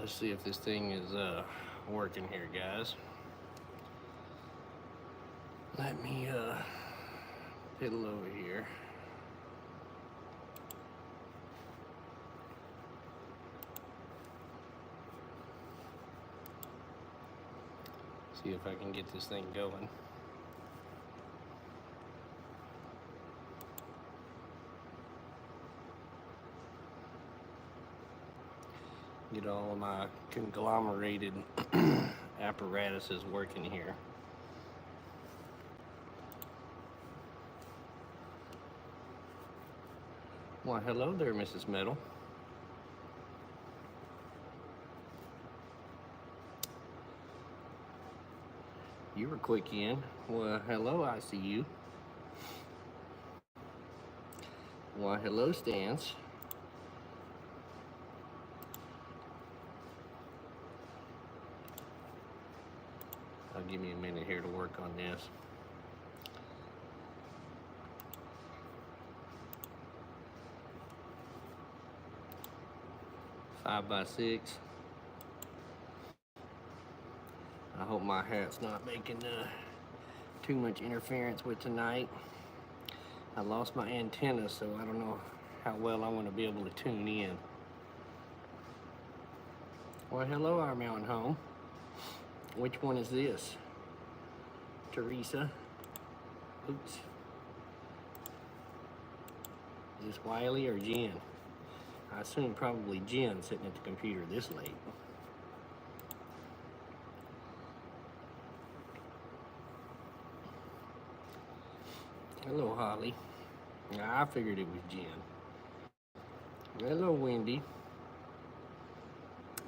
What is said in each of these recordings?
Let's see if this thing is working here, guys. Let me piddle over here. See if I can get this thing going. Get all of my conglomerated apparatuses working here. Well, hello there, Mrs. Metal. You were quick in. Well, hello, I see you. Well, hello, Stance. I'll give me a minute here to work on this. Five by 6. I hope my hat's not making too much interference with tonight. I lost my antenna, so I don't know how well I want to be able to tune in. Well, hello, our mountain home. Which one is this? Teresa? Oops. Is this Wiley or Jen? I assume probably Jen sitting at the computer this late. Hello, Holly. I figured it was Jen. Hello, Wendy.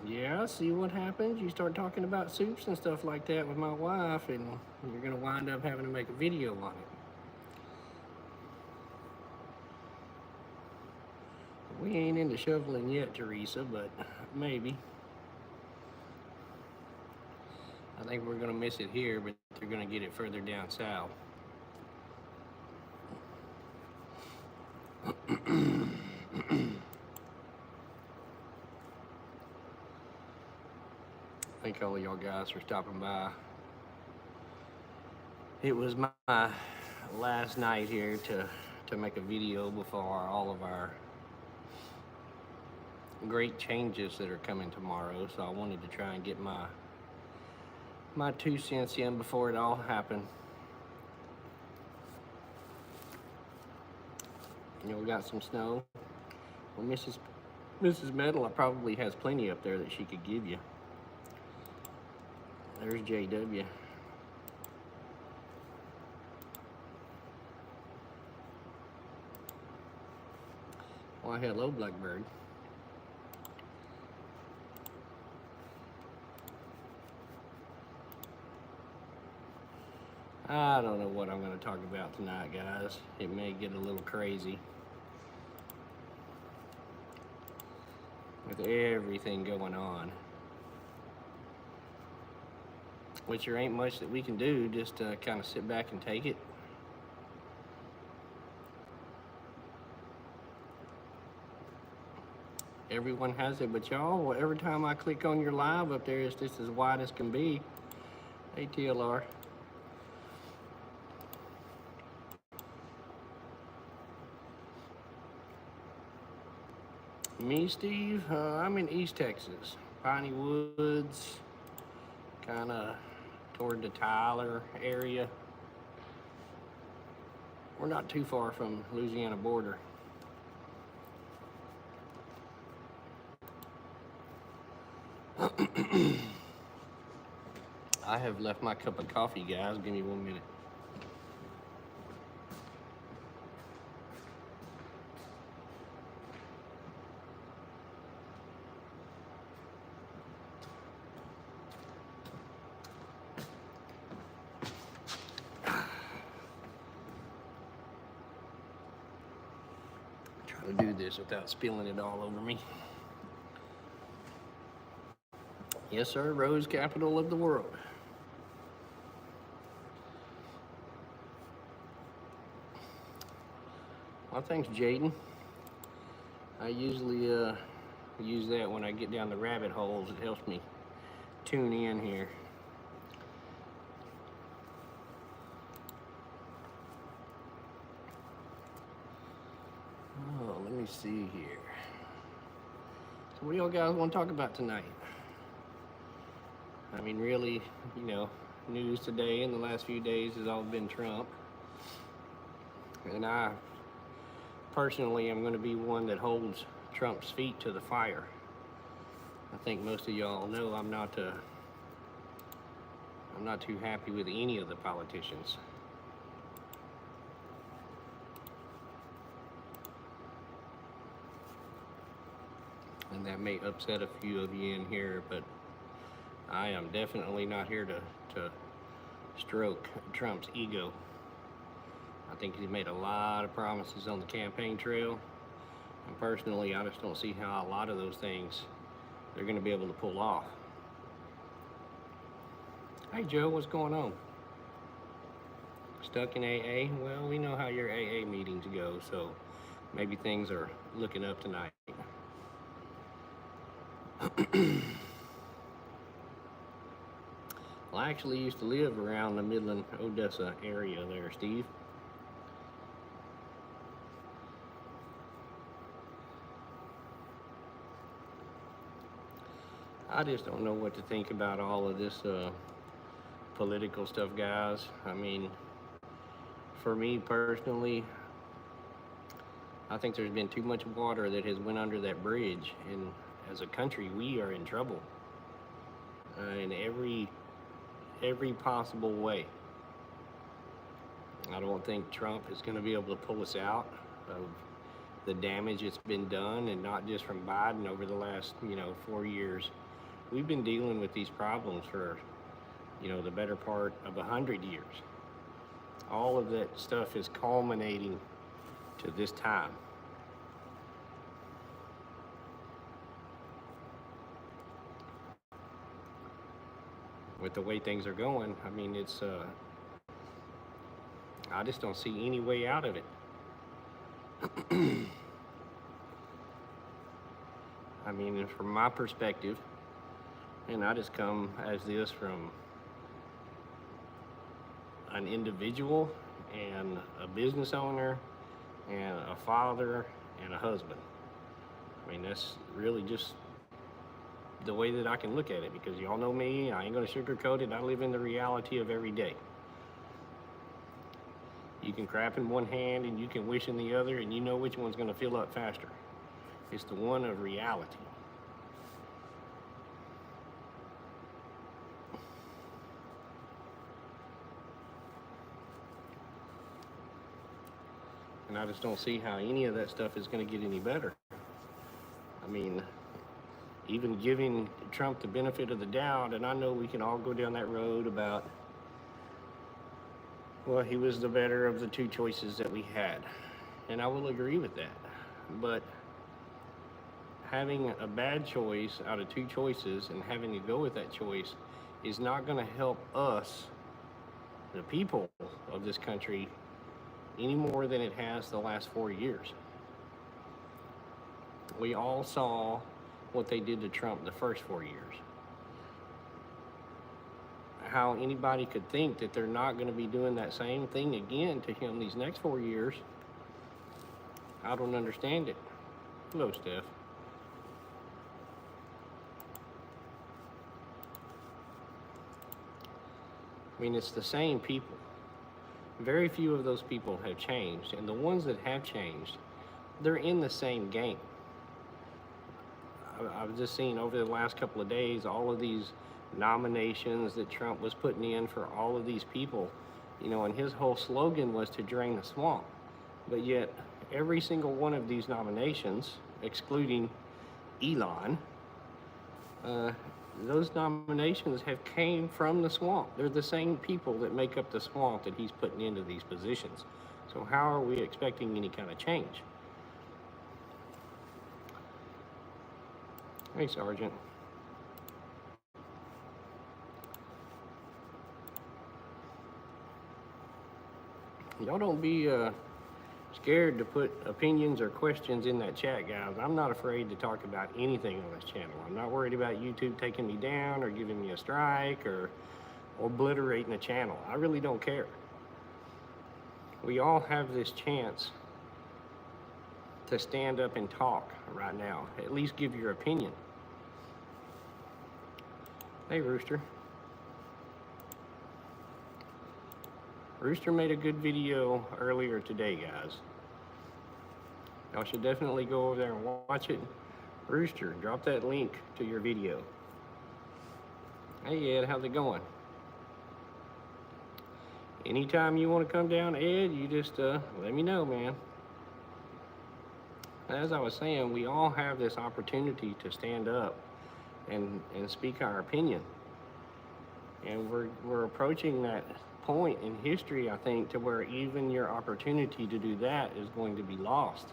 Yeah, see what happens? You start talking about soups and stuff like that with my wife, and you're going to wind up having to make a video on it. We ain't into shoveling yet, Teresa, but maybe. I think we're going to miss it here, but they're going to get it further down south. Thank all of y'all guys for stopping by. It was my last night here to make a video before all of our great changes that are coming tomorrow, so I wanted to try and get my 2 cents in before it all happened. You know, we got some snow. Well, Mrs. Metal probably has plenty up there that she could give you. There's JW. Why, hello, Blackbird. I don't know what I'm going to talk about tonight, guys. It may get a little crazy with everything going on. Which there ain't much that we can do, just kind of sit back and take it. Everyone has it, but y'all, every time I click on your live up there, it's just as wide as can be. Hey, TLR. Me, Steve? I'm in East Texas. Piney Woods, kind of toward the Tyler area. We're not too far from Louisiana border. I have left my cup of coffee, guys. Give me 1 minute. Try to do this without spilling it all over me. Yes, sir, Rose capital of the world. Well, thanks, Jaden. I usually use that when I get down the rabbit holes. It helps me tune in here. Oh, let me see here. So what do y'all guys want to talk about tonight? I mean, really, you know, news today in the last few days has all been Trump. And I personally am going to be one that holds Trump's feet to the fire. I think most of y'all know I'm not too happy with any of the politicians. And that may upset a few of you in here, but I am definitely not here to stroke Trump's ego. I think he's made a lot of promises on the campaign trail, and personally, I just don't see how a lot of those things they're going to be able to pull off. Hey Joe, what's going on? Stuck in AA? Well, we know how your AA meetings go, so maybe things are looking up tonight. Well, I actually used to live around the Midland, Odessa area there, Steve. I just don't know what to think about all of this political stuff, guys. I mean, for me personally, I think there's been too much water that has went under that bridge, and as a country, we are in trouble in every possible way. I don't think Trump is going to be able to pull us out of the damage that's been done, and not just from Biden over the last 4 years. We've been dealing with these problems for the better part of 100 years. All of that stuff is culminating to this time. With the way things are going, I mean, it's I just don't see any way out of it. I mean, from my perspective, and I just come as this from an individual and a business owner and a father and a husband. I mean, that's really just the way that I can look at it, because y'all know me, I ain't gonna sugarcoat it. I live in the reality of every day. You can crap in one hand and you can wish in the other, and you know which one's gonna fill up faster. It's the one of reality. And I just don't see how any of that stuff is going to get any better. I mean, even giving Trump the benefit of the doubt, and I know we can all go down that road about, well, he was the better of the two choices that we had. And I will agree with that. But having a bad choice out of two choices and having to go with that choice is not going to help us, the people of this country, any more than it has the last 4 years. We all saw what they did to Trump the first 4 years. How anybody could think that they're not going to be doing that same thing again to him these next 4 years, I don't understand it. Hello, Steph. I mean, it's the same people. Very few of those people have changed, and the ones that have changed, they're in the same game. I've just seen over the last couple of days all of these nominations that Trump was putting in for all of these people, and his whole slogan was to drain the swamp. But yet, every single one of these nominations, excluding Elon, those nominations have came from the swamp. They're the same people that make up the swamp that he's putting into these positions. So how are we expecting any kind of change? Hey, Sergeant. Y'all don't be scared to put opinions or questions in that chat, guys. I'm not afraid to talk about anything on this channel. I'm not worried about YouTube taking me down or giving me a strike or obliterating the channel. I really don't care. We all have this chance to stand up and talk right now. At least give your opinion. Hey, Rooster. Rooster made a good video earlier today, guys. Y'all should definitely go over there and watch it. Rooster, drop that link to your video. Hey, Ed, how's it going? Anytime you want to come down, Ed, you just let me know, man. As I was saying, we all have this opportunity to stand up and speak our opinion. And we're approaching that point in history, I think, to where even your opportunity to do that is going to be lost.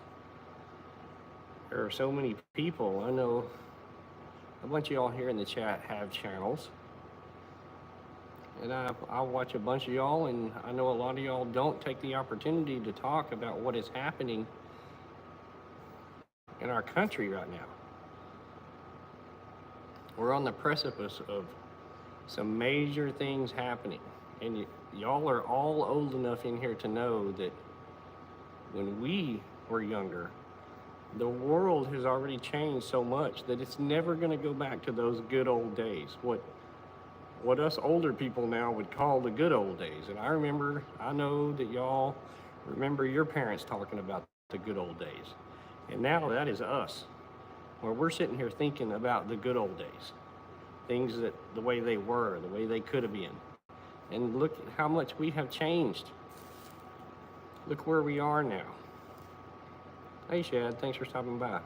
There are so many people. I know a bunch of y'all here in the chat have channels. And I watch a bunch of y'all, and I know a lot of y'all don't take the opportunity to talk about what is happening in our country right now. We're on the precipice of some major things happening. And y'all are all old enough in here to know that when we were younger, the world has already changed so much that it's never going to go back to those good old days. What us older people now would call the good old days. And I know that y'all remember your parents talking about the good old days. And now that is us, where we're sitting here thinking about the good old days. Things that the way they were, the way they could have been. And look at how much we have changed. Look where we are now. Hey, Shad, thanks for stopping by.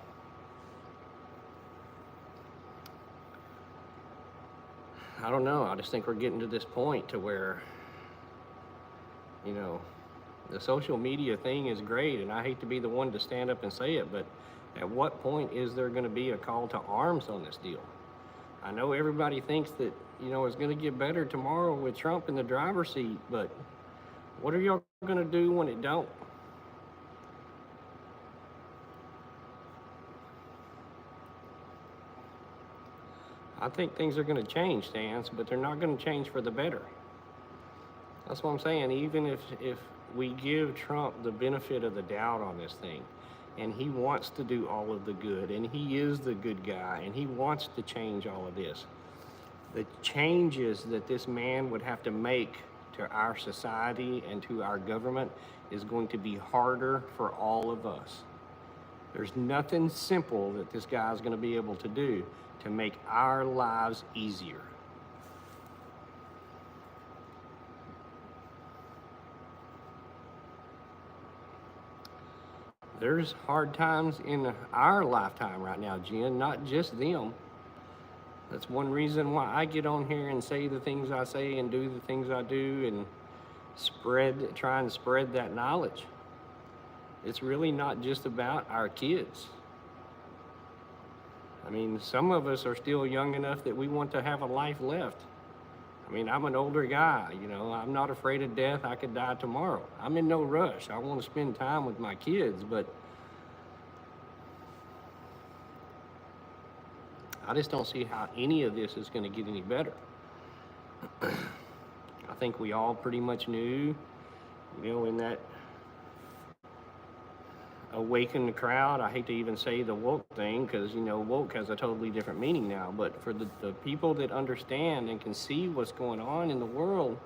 I don't know. I just think we're getting to this point to where, you know, the social media thing is great, and I hate to be the one to stand up and say it, but at what point is there going to be a call to arms on this deal? I know everybody thinks that, you know, it's going to get better tomorrow with Trump in the driver's seat, but what are y'all going to do when it don't? I think things are going to change, Stans, but they're not going to change for the better. That's what I'm saying. Even if we give Trump the benefit of the doubt on this thing, and he wants to do all of the good, and he is the good guy, and he wants to change all of this, the changes that this man would have to make to our society and to our government is going to be harder for all of us. There's nothing simple that this guy is going to be able to do to make our lives easier. There's hard times in our lifetime right now, Jen, not just them. That's one reason why I get on here and say the things I say and do the things I do and try and spread that knowledge. It's really not just about our kids. I mean, some of us are still young enough that we want to have a life left. I mean, I'm an older guy, you know, I'm not afraid of death. I could die tomorrow. I'm in no rush. I want to spend time with my kids, but I just don't see how any of this is going to get any better. I think we all pretty much knew, you know, in that awakened crowd, I hate to even say the woke thing because, you know, woke has a totally different meaning now, but for the people that understand and can see what's going on in the world,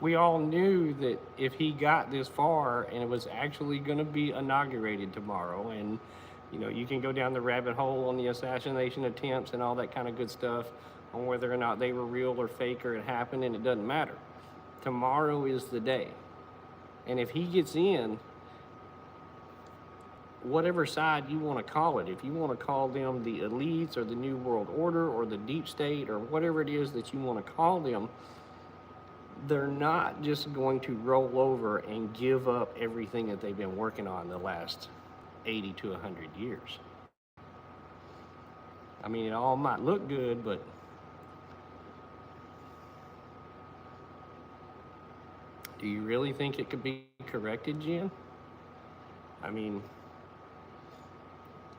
we all knew that if he got this far and it was actually going to be inaugurated tomorrow, and, you know, you can go down the rabbit hole on the assassination attempts and all that kind of good stuff on whether or not they were real or fake or it happened, and it doesn't matter. Tomorrow is the day. And if he gets in, whatever side you want to call it, if you want to call them the elites or the New World Order or the deep state or whatever it is that you want to call them, they're not just going to roll over and give up everything that they've been working on the last 80 to 100 years. I mean, it all might look good, but Do you really think it could be corrected, Jen? I mean,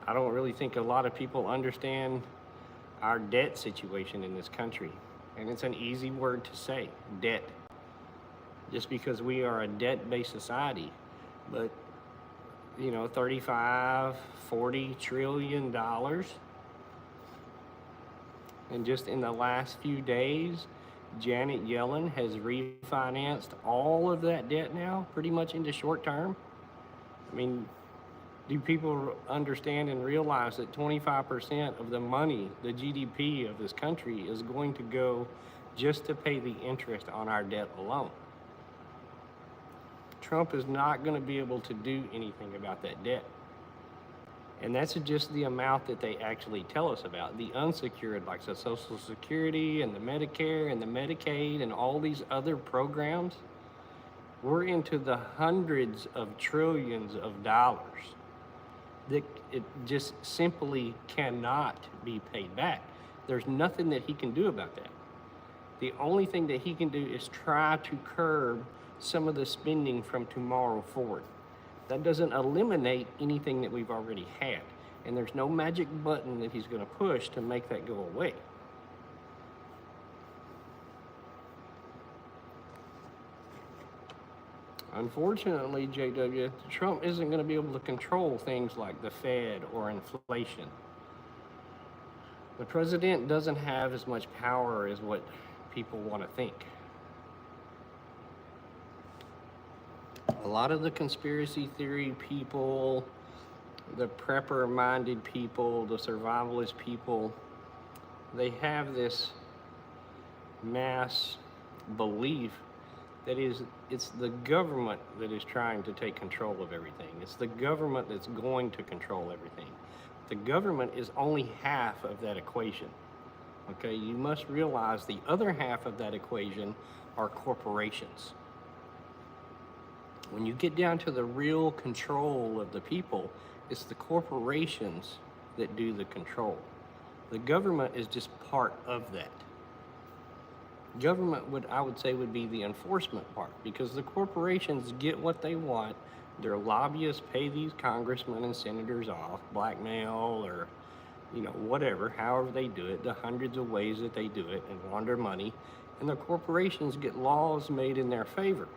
I don't really think a lot of people understand our debt situation in this country. And it's an easy word to say, debt. Just because we are a debt-based society. But, 35, 40 trillion dollars. And just in the last few days, Janet Yellen has refinanced all of that debt now, pretty much into short term. I mean, do people understand and realize that 25% of the money, the GDP of this country, is going to go just to pay the interest on our debt alone? Trump is not going to be able to do anything about that debt. And that's just the amount that they actually tell us about. The unsecured, like the Social Security and the Medicare and the Medicaid and all these other programs, we're into the hundreds of trillions of dollars that it just simply cannot be paid back. There's nothing that he can do about that. The only thing that he can do is try to curb some of the spending from tomorrow forward. That doesn't eliminate anything that we've already had. And there's no magic button that he's going to push to make that go away. Unfortunately, JW, Trump isn't going to be able to control things like the Fed or inflation. The president doesn't have as much power as what people want to think. A lot of the conspiracy theory people, the prepper-minded people, the survivalist people, they have this mass belief that it's the government that is trying to take control of everything. It's the government that's going to control everything. The government is only half of that equation. Okay, you must realize the other half of that equation are corporations. When you get down to the real control of the people, it's the corporations that do the control. The government is just part of that. Government I would say would be the enforcement part, because the corporations get what they want. Their lobbyists pay these congressmen and senators off, blackmail or, whatever, however they do it, the hundreds of ways that they do it and launder money, and the corporations get laws made in their favor.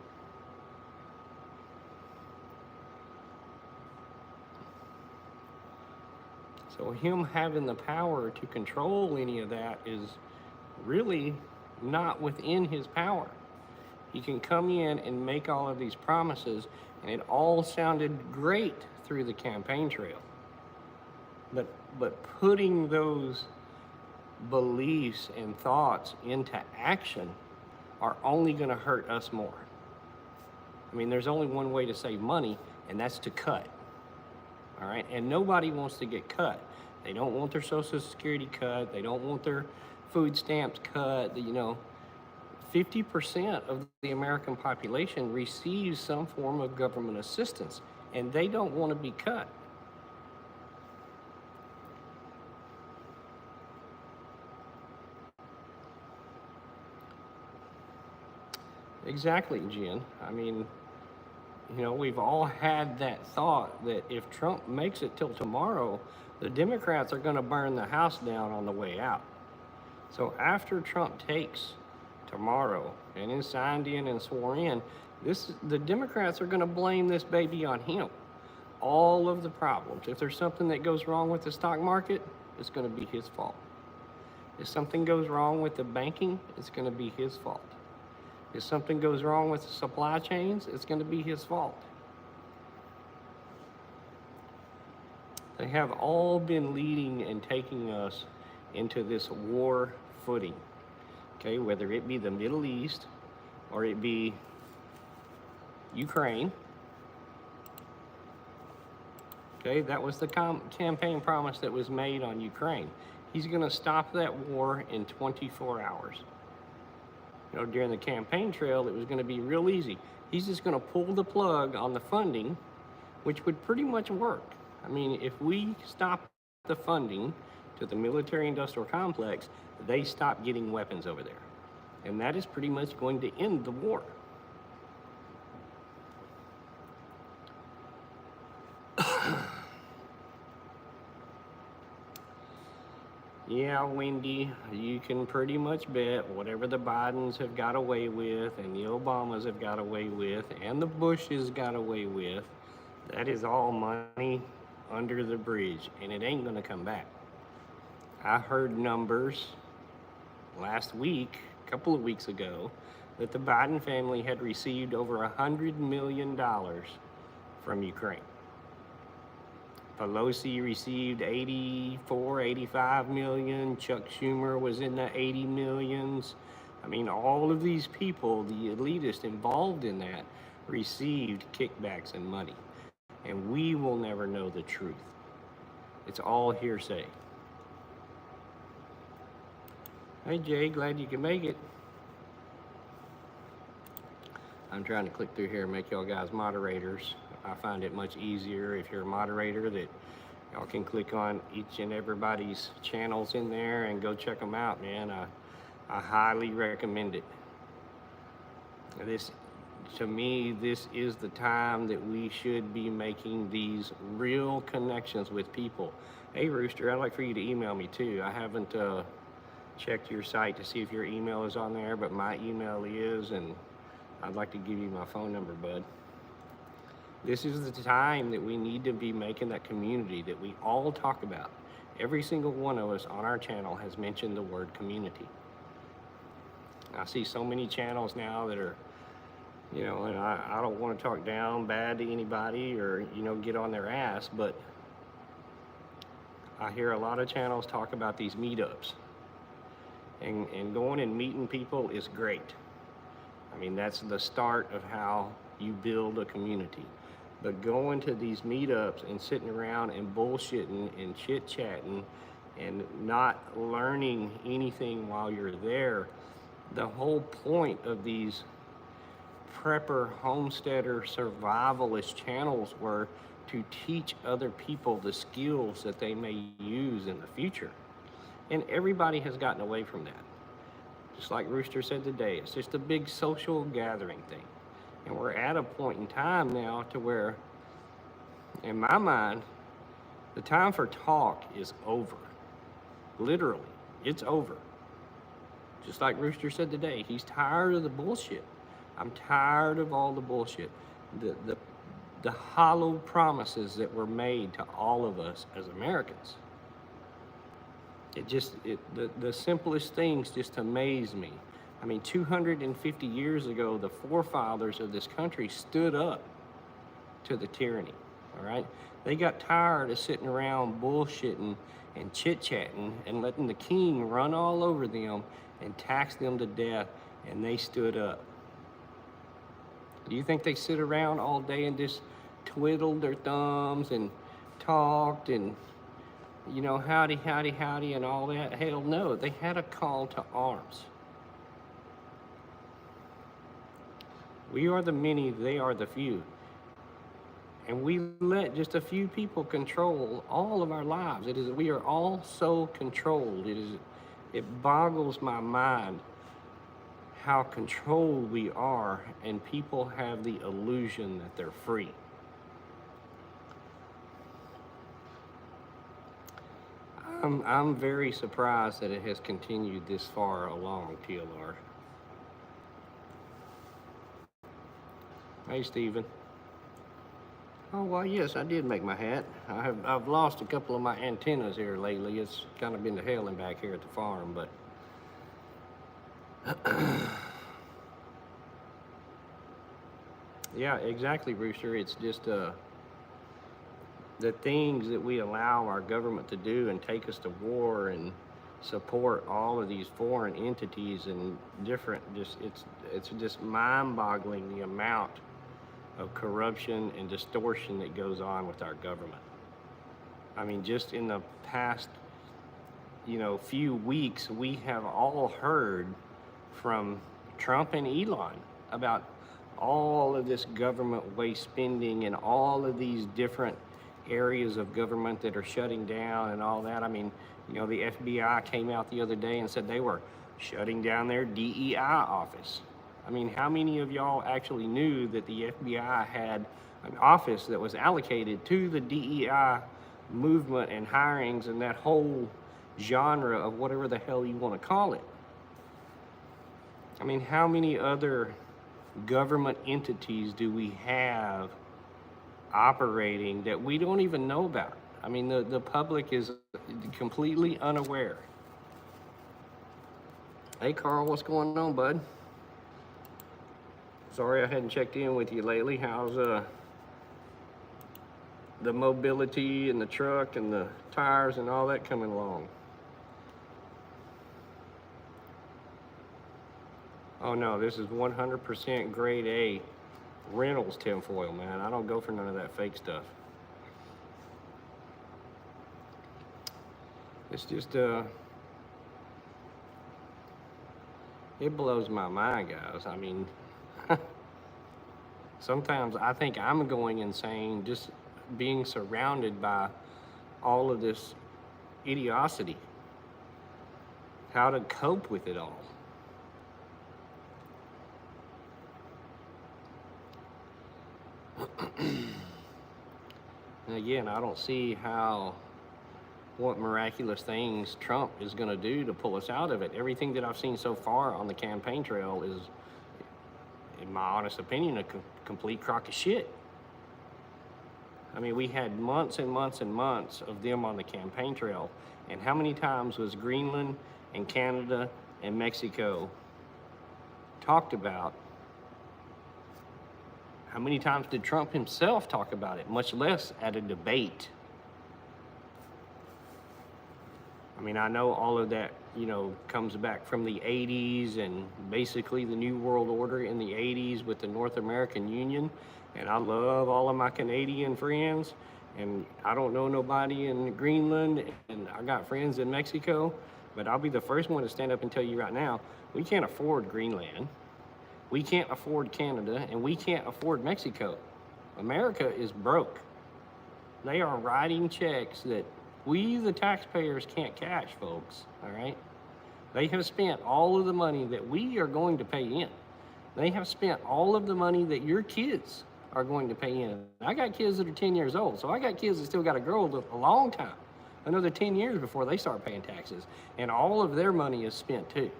So him having the power to control any of that is really not within his power. He can come in and make all of these promises, and it all sounded great through the campaign trail. But putting those beliefs and thoughts into action are only going to hurt us more. I mean, there's only one way to save money, and that's to cut. All right, and nobody wants to get cut. They don't want their Social Security cut. They don't want their food stamps cut. 50% of the American population receives some form of government assistance, and they don't want to be cut. Exactly, Jen. I mean, we've all had that thought that if Trump makes it till tomorrow, the Democrats are going to burn the house down on the way out. So after Trump takes tomorrow and is signed in and sworn in, the Democrats are going to blame this baby on him. All of the problems. If there's something that goes wrong with the stock market, it's going to be his fault. If something goes wrong with the banking, it's going to be his fault. If something goes wrong with the supply chains, it's going to be his fault. They have all been leading and taking us into this war footing, okay, whether it be the Middle East or it be Ukraine. Okay, that was the campaign promise that was made on Ukraine. He's going to stop that war in 24 hours. During the campaign trail, it was going to be real easy. He's just going to pull the plug on the funding, which would pretty much work. I mean, if we stop the funding to the military-industrial complex, they stop getting weapons over there. And that is pretty much going to end the war. Yeah, Wendy, you can pretty much bet whatever the Bidens have got away with and the Obamas have got away with and the Bushes got away with, that is all money under the bridge and it ain't gonna come back. I heard numbers last week, a couple of weeks ago, that the Biden family had received over $100 million from Ukraine. Pelosi received 84, 85 million. Chuck Schumer was in the 80 millions. I mean, all of these people, the elitists involved in that, received kickbacks and money. And we will never know the truth. It's all hearsay. Hey Jay, glad you can make it. I'm trying to click through here and make y'all guys moderators. I find it much easier if you're a moderator that y'all can click on each and everybody's channels in there and go check them out, man. I highly recommend it. To me, this is the time that we should be making these real connections with people. Hey Rooster, I'd like for you to email me too. I haven't checked your site to see if your email is on there, but my email is, and I'd like to give you my phone number, bud. This is the time that we need to be making that community that we all talk about. Every single one of us on our channel has mentioned the word community. I see so many channels now that are, you know, and I don't want to talk down bad to anybody or, you know, get on their ass, but I hear a lot of channels talk about these meetups. And going and meeting people is great. I mean, that's the start of how you build a community. But going to these meetups and sitting around and bullshitting and chit-chatting and not learning anything while you're there, the whole point of these prepper, homesteader, survivalist channels were to teach other people the skills that they may use in the future. And everybody has gotten away from that. Just like Rooster said today, it's just a big social gathering thing. And we're at a point in time now to where, in my mind, the time for talk is over. Literally, it's over. Just like Rooster said today, he's tired of the bullshit. I'm tired of all the bullshit. The hollow promises that were made to all of us as Americans. The simplest things just amaze me. I mean, 250 years ago, the forefathers of this country stood up to the tyranny, all right? They got tired of sitting around bullshitting and chit-chatting and letting the king run all over them and tax them to death, and they stood up. Do you think they sit around all day and just twiddled their thumbs and talked and, you know, howdy, howdy, howdy and all that? Hell no, they had a call to arms. We are the many, they are the few. And we let just a few people control all of our lives. We are all so controlled. It boggles my mind how controlled we are, and people have the illusion that they're free. I'm very surprised that it has continued this far along, TLR. Hey, Stephen. Oh, well, yes, I did make my hat. I've lost a couple of my antennas here lately. It's kind of been to hell and back here at the farm, but yeah, exactly, Rooster. It's just the things that we allow our government to do and take us to war and support all of these foreign entities and different, it's just mind-boggling the amount of corruption and distortion that goes on with our government. I mean, just in the past, you know, few weeks, we have all heard from Trump and Elon about all of this government waste spending and all of these different areas of government that are shutting down and all that. I mean, you know, the FBI came out the other day and said they were shutting down their DEI office. I mean, how many of y'all actually knew that the FBI had an office that was allocated to the DEI movement and hirings and that whole genre of whatever the hell you want to call it. I mean, how many other government entities do we have operating that we don't even know about? I mean, the public is completely unaware. Hey, Carl, what's going on, bud? Sorry I hadn't checked in with you lately. How's the mobility and the truck and the tires and all that coming along? Oh no, this is 100% grade A Reynolds tinfoil, man. I don't go for none of that fake stuff. It's just, it blows my mind, guys. I mean, sometimes I think I'm going insane just being surrounded by all of this idiocy. How to cope with it all. And again, I don't see what miraculous things Trump is going to do to pull us out of it. Everything that I've seen so far on the campaign trail is, in my honest opinion, a complete crock of shit. I mean, we had months and months and months of them on the campaign trail. And how many times was Greenland and Canada and Mexico talked about? How many times did Trump himself talk about it, much less at a debate? I mean, I know all of that, comes back from the 80s and basically the New World Order in the 80s with the North American Union. And I love all of my Canadian friends. And I don't know nobody in Greenland, and I got friends in Mexico. But I'll be the first one to stand up and tell you right now, we can't afford Greenland. We can't afford Canada, and we can't afford Mexico. America is broke. They are writing checks that we, the taxpayers, can't cash, folks, all right? They have spent all of the money that we are going to pay in. They have spent all of the money that your kids are going to pay in. I got kids that are 10 years old, so I got kids that still got to grow a long time, another 10 years before they start paying taxes, and all of their money is spent too.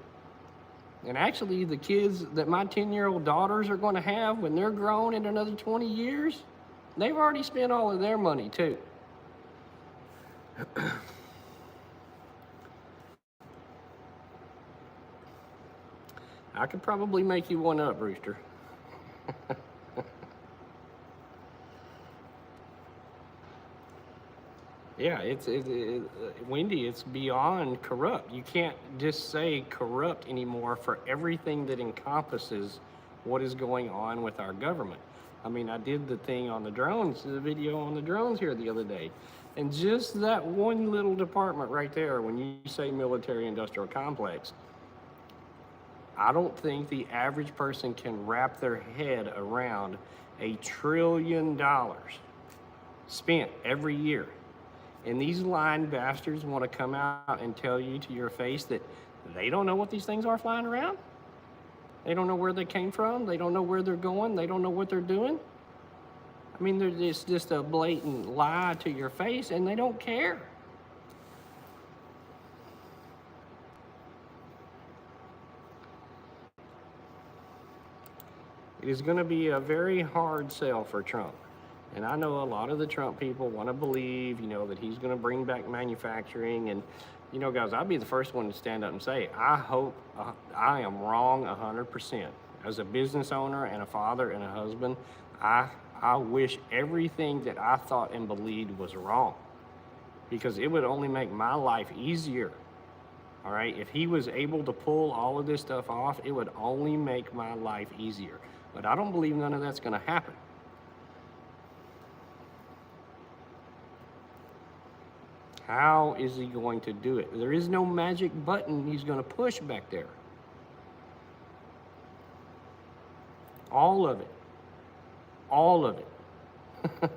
And actually, the kids that my 10-year-old daughters are going to have when they're grown in another 20 years, they've already spent all of their money too. I could probably make you one up, Rooster. Yeah, Wendy, it's beyond corrupt. You can't just say corrupt anymore for everything that encompasses what is going on with our government. I mean, I did the thing on the drones, the video on the drones here the other day. And just that one little department right there, when you say military industrial complex, I don't think the average person can wrap their head around $1 trillion spent every year. And these lying bastards want to come out and tell you to your face that they don't know what these things are flying around. They don't know where they came from. They don't know where they're going. They don't know what they're doing. I mean, it's just a blatant lie to your face, and they don't care. It is going to be a very hard sell for Trump. And I know a lot of the Trump people want to believe, that he's going to bring back manufacturing. And, guys, I'll be the first one to stand up and say, I hope I am wrong 100%. As a business owner and a father and a husband, I wish everything that I thought and believed was wrong, because it would only make my life easier. All right, if he was able to pull all of this stuff off, it would only make my life easier. But I don't believe none of that's going to happen. How is he going to do it? There is no magic button he's going to push back there. All of it. All of it.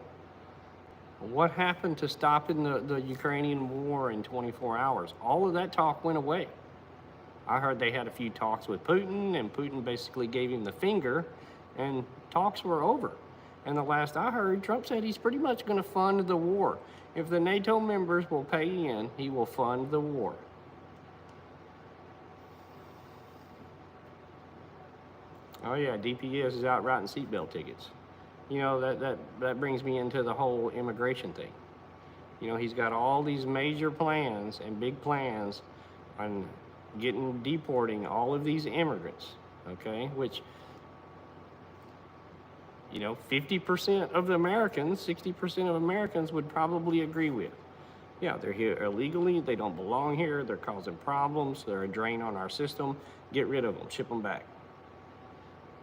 What happened to stopping the Ukrainian war in 24 hours? All of that talk went away. I heard they had a few talks with Putin, and Putin basically gave him the finger, and talks were over. And the last I heard, Trump said he's pretty much going to fund the war. If the NATO members will pay in, he will fund the war. Oh yeah, DPS is out writing seatbelt tickets. You know, that brings me into the whole immigration thing. You know, he's got all these major plans and big plans on deporting all of these immigrants, okay? Which, you know, 50% of the Americans, 60% of Americans would probably agree with. Yeah, they're here illegally, they don't belong here, they're causing problems, they're a drain on our system. Get rid of them, ship them back.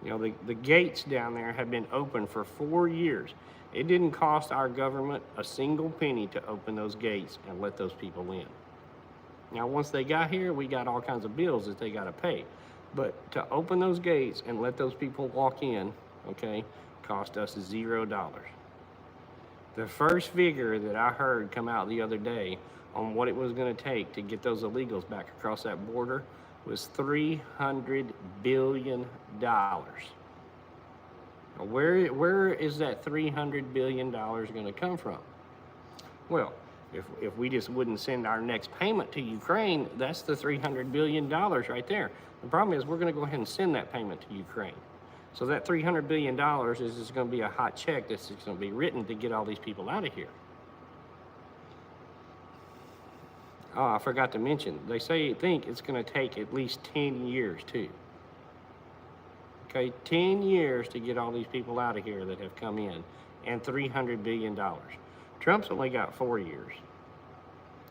You know, the gates down there have been open for 4 years. It didn't cost our government a single penny to open those gates and let those people in. Now, once they got here, we got all kinds of bills that they got to pay. But to open those gates and let those people walk in, okay, cost us $0. The first figure that I heard come out the other day on what it was going to take to get those illegals back across that border was $300 billion. Now, where is that $300 billion going to come from? Well, if we just wouldn't send our next payment to Ukraine, that's the $300 billion right there. The problem is we're going to go ahead and send that payment to Ukraine. So that $300 billion is just going to be a hot check that's just going to be written to get all these people out of here. Oh, I forgot to mention, they think it's going to take at least 10 years too. Okay, 10 years to get all these people out of here that have come in, and $300 billion. Trump's only got 4 years.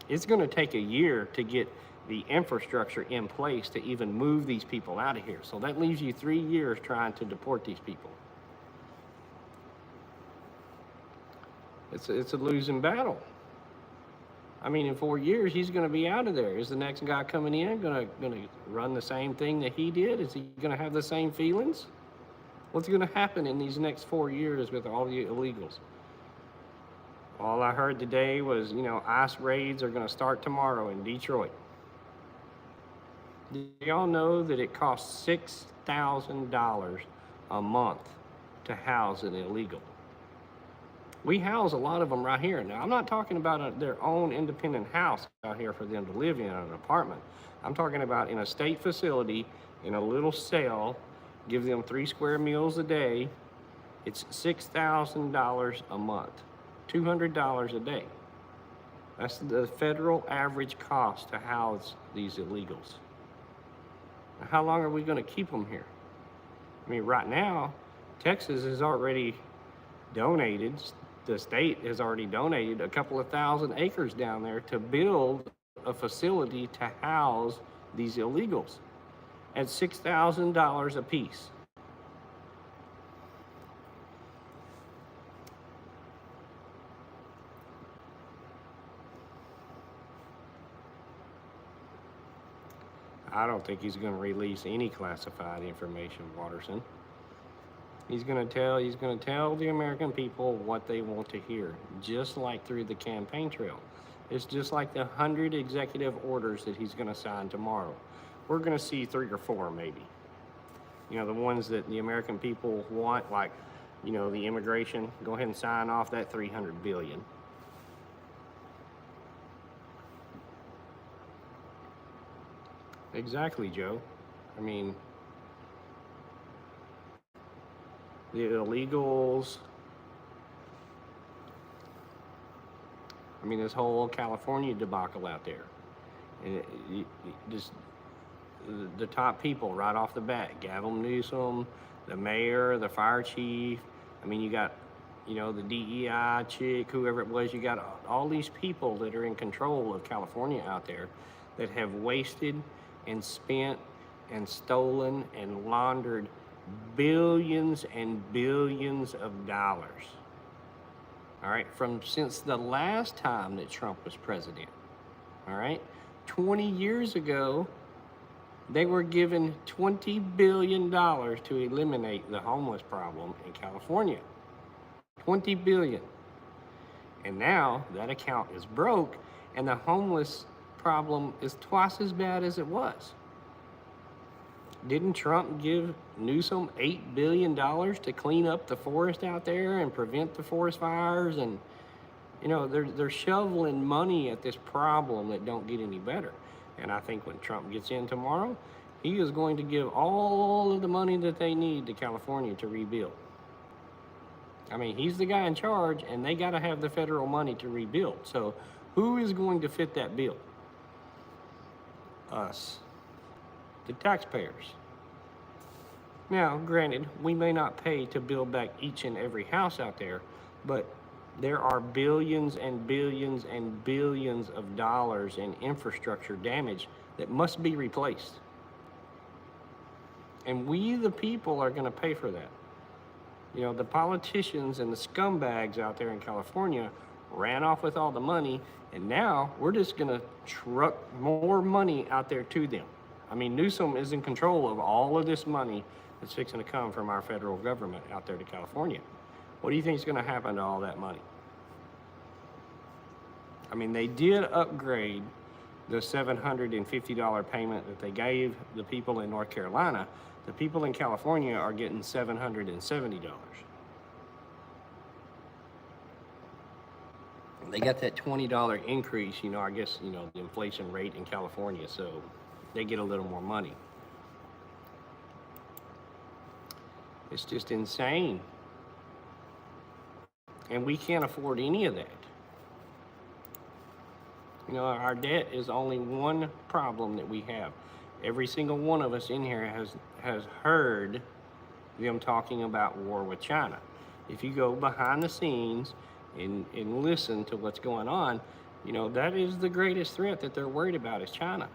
It's going to take a year to get the infrastructure in place to even move these people out of here. So that leaves you 3 years trying to deport these people. It's a losing battle. I mean, in 4 years, he's going to be out of there. Is the next guy coming in going to run the same thing that he did? Is he going to have the same feelings? What's going to happen in these next 4 years with all the illegals? All I heard today was, you know, ICE raids are going to start tomorrow in Detroit. Do y'all know that it costs $6,000 a month to house an illegal? We house a lot of them right here. Now, I'm not talking about their own independent house out here for them to live in, an apartment. I'm talking about in a state facility, in a little cell, give them 3 square meals a day. It's $6,000 a month, $200 a day. That's the federal average cost to house these illegals. Now, how long are we going to keep them here? I mean, right now, Texas has already donated, the state has already donated a couple of thousand acres down there to build a facility to house these illegals at $6,000 a piece. I don't think he's going to release any classified information, Watterson. He's going to tell the American people what they want to hear, just like through the campaign trail. It's just like the 100 executive orders that he's going to sign tomorrow. We're going to see 3 or 4 maybe. You know, the ones that the American people want, like, you know, the immigration, go ahead and sign off that $300 billion. Exactly, Joe. I mean, the illegals, I mean, this whole California debacle out there. And just the top people right off the bat, Gavin Newsom, the mayor, the fire chief. I mean, you got, you know, the DEI chick, whoever it was, you got all these people that are in control of California out there that have wasted and spent and stolen and laundered billions and billions of dollars. All right, since the last time that Trump was president. All right, 20 years ago, they were given $20 billion to eliminate the homeless problem in California. $20 billion. And now that account is broke, and the homeless problem is twice as bad as it was. Didn't Trump give Newsom $8 billion to clean up the forest out there and prevent the forest fires and You know, they're shoveling money at this problem that don't get any better. And I think when Trump gets in tomorrow, he is going to give all of the money that they need to California to rebuild. I mean, he's the guy in charge, and they got to have the federal money to rebuild. So who is going to fit that bill? Us, the taxpayers. Now, granted, we may not pay to build back each and every house out there, but there are billions and billions and billions of dollars in infrastructure damage that must be replaced. And we, the people, are going to pay for that. You know, the politicians and the scumbags out there in California ran off with all the money, and now we're just going to truck more money out there to them. I mean, Newsom is in control of all of this money that's fixing to come from our federal government out there to California. What do you think is going to happen to all that money? I mean, they did upgrade the $750 payment that they gave the people in North Carolina. The people in California are getting $770. They got that $20 increase, you know, I guess, you know, the inflation rate in California, so they get a little more money. It's just insane. And we can't afford any of that. You know, our debt is only one problem that we have. Every single one of us in here has heard them talking about war with China. If you go behind the scenes and listen to what's going on, you know, that is the greatest threat that they're worried about is China.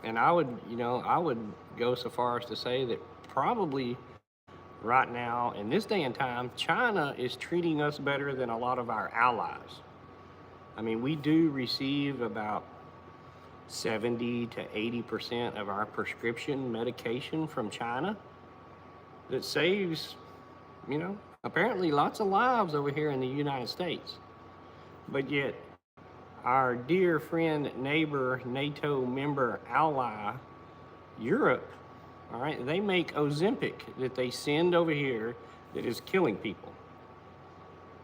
And I would go so far as to say that probably right now, in this day and time, China is treating us better than a lot of our allies. I mean, we do receive about 70 to 80% of our prescription medication from China that saves, you know, apparently lots of lives over here in the United States. But yet, our dear friend, neighbor, NATO member, ally, Europe, all right, they make Ozempic that they send over here that is killing people.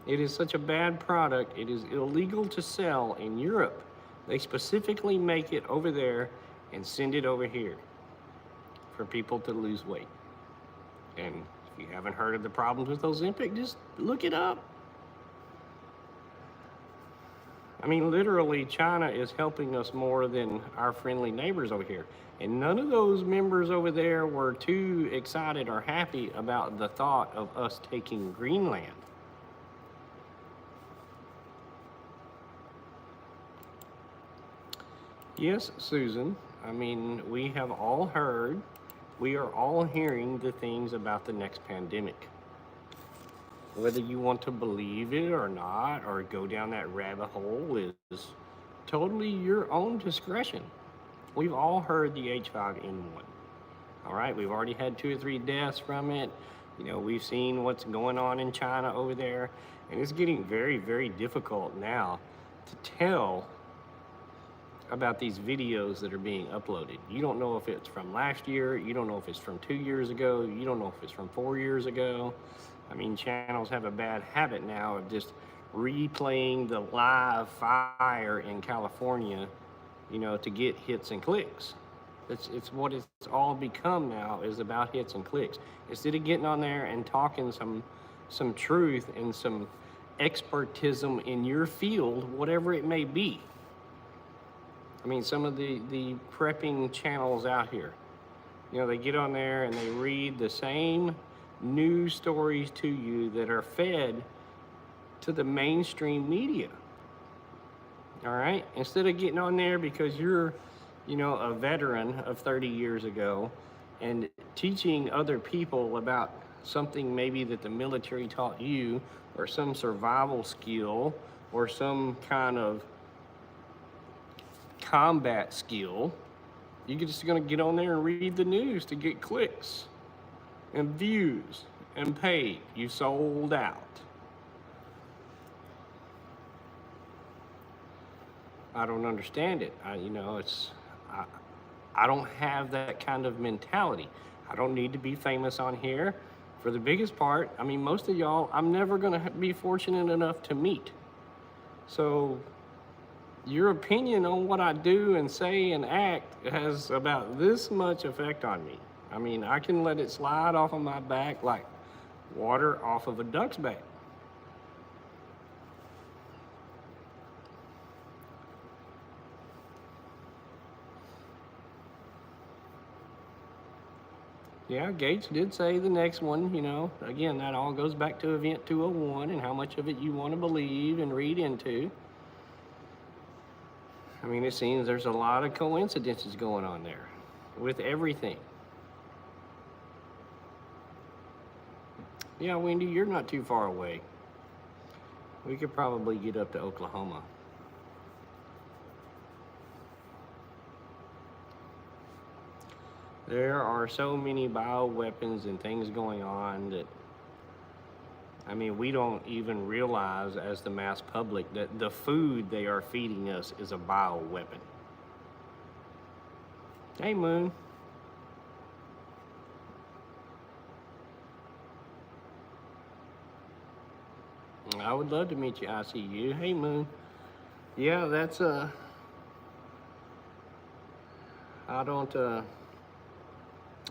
It is such a bad product, it is illegal to sell in Europe. They specifically make it over there and send it over here for people to lose weight. And if you haven't heard of the problems with Ozempic, just look it up. I mean, literally, China is helping us more than our friendly neighbors over here. And none of those members over there were too excited or happy about the thought of us taking Greenland. Yes, Susan, I mean, we have all heard, we are all hearing the things about the next pandemic. Whether you want to believe it or not, or go down that rabbit hole is totally your own discretion. We've all heard the H5N1. All right, we've already had 2 or 3 deaths from it. You know, we've seen what's going on in China over there, and it's getting very, very difficult now to tell about these videos that are being uploaded. You don't know if it's from last year, you don't know if it's from 2 years ago, you don't know if it's from 4 years ago. I mean, channels have a bad habit now of just replaying the live fire in California, you know, to get hits and clicks. It's what it's all become now, is about hits and clicks. Instead of getting on there and talking some truth and some expertism in your field, whatever it may be. I mean, some of the prepping channels out here, you know, they get on there and they read the same news stories to you that are fed to the mainstream media. All right, instead of getting on there because you're, you know, a veteran of 30 years ago and teaching other people about something maybe that the military taught you, or some survival skill, or some kind of combat skill, you're just going to get on there and read the news to get clicks and views and paid. You sold out. I don't understand it. I don't have that kind of mentality. I don't need to be famous on here. For the biggest part, I mean, most of y'all, I'm never going to be fortunate enough to meet. So your opinion on what I do and say and act has about this much effect on me. I mean, I can let it slide off of my back like water off of a duck's back. Yeah, Gates did say the next one, you know, again, that all goes back to Event 201 and how much of it you want to believe and read into. I mean, it seems there's a lot of coincidences going on there with everything. Yeah, Wendy, you're not too far away. We could probably get up to Oklahoma. There are so many bioweapons and things going on that, I mean, we don't even realize as the mass public that the food they are feeding us is a bioweapon. Hey, Moon. I would love to meet you, ICU. Hey, Moon. Yeah, that's, I don't,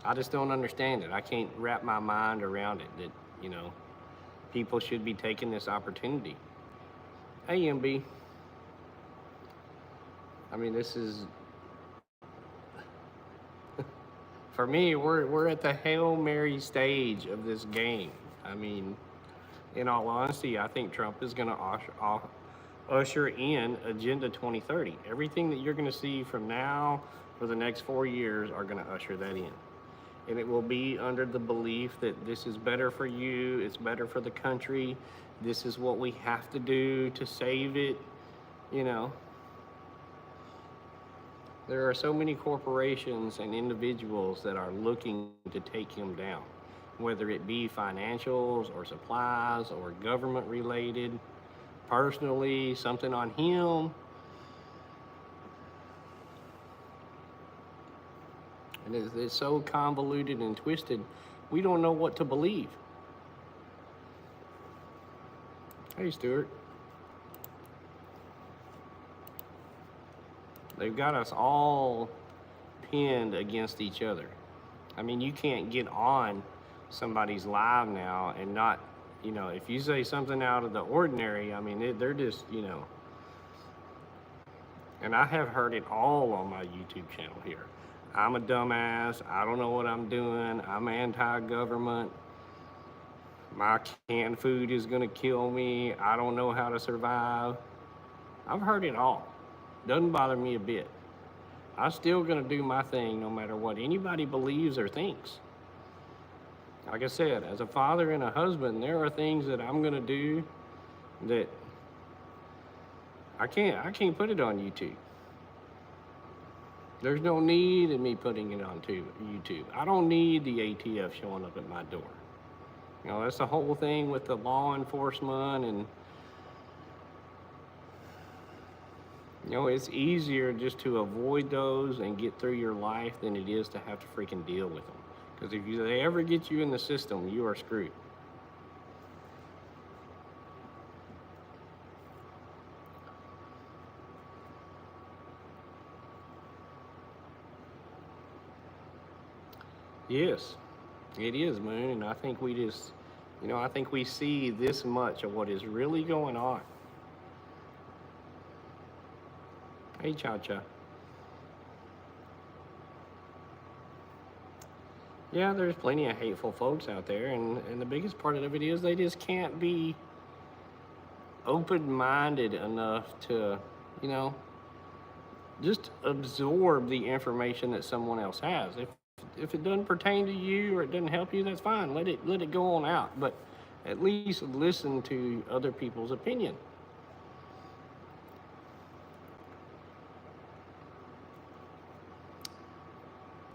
I just don't understand it. I can't wrap my mind around it that, you know, people should be taking this opportunity. Hey, MB. I mean, this is, for me, we're at the Hail Mary stage of this game. I mean, in all honesty, I think Trump is going to usher in Agenda 2030. Everything that you're going to see from now for the next 4 years are going to usher that in. And it will be under the belief that this is better for you, it's better for the country, this is what we have to do to save it, you know. There are so many corporations and individuals that are looking to take him down, whether it be financials or supplies or government related, personally, something on him. And it's so convoluted and twisted, we don't know what to believe. Hey, Stuart. They've got us all pinned against each other. I mean, you can't get on somebody's live now and not, you know, if you say something out of the ordinary, I mean, they're just, you know. And I have heard it all on my YouTube channel here. I'm a dumbass. I don't know what I'm doing. I'm anti-government. My canned food is going to kill me. I don't know how to survive. I've heard it all. Doesn't bother me a bit. I'm still going to do my thing no matter what anybody believes or thinks. Like I said, as a father and a husband, there are things that I'm going to do that I can't put it on YouTube. There's no need in me putting it on YouTube. I don't need the ATF showing up at my door. You know, that's the whole thing with the law enforcement, and you know, it's easier just to avoid those and get through your life than it is to have to freaking deal with them. Because if they ever get you in the system, you are screwed. Yes, it is, Moon, and I think we just, you know, I think we see this much of what is really going on. Hey, Cha-Cha. Yeah, there's plenty of hateful folks out there, and the biggest part of it is they just can't be open-minded enough to, you know, just absorb the information that someone else has. If it doesn't pertain to you or it doesn't help you, that's fine. Let it go on out, but at least listen to other people's opinion.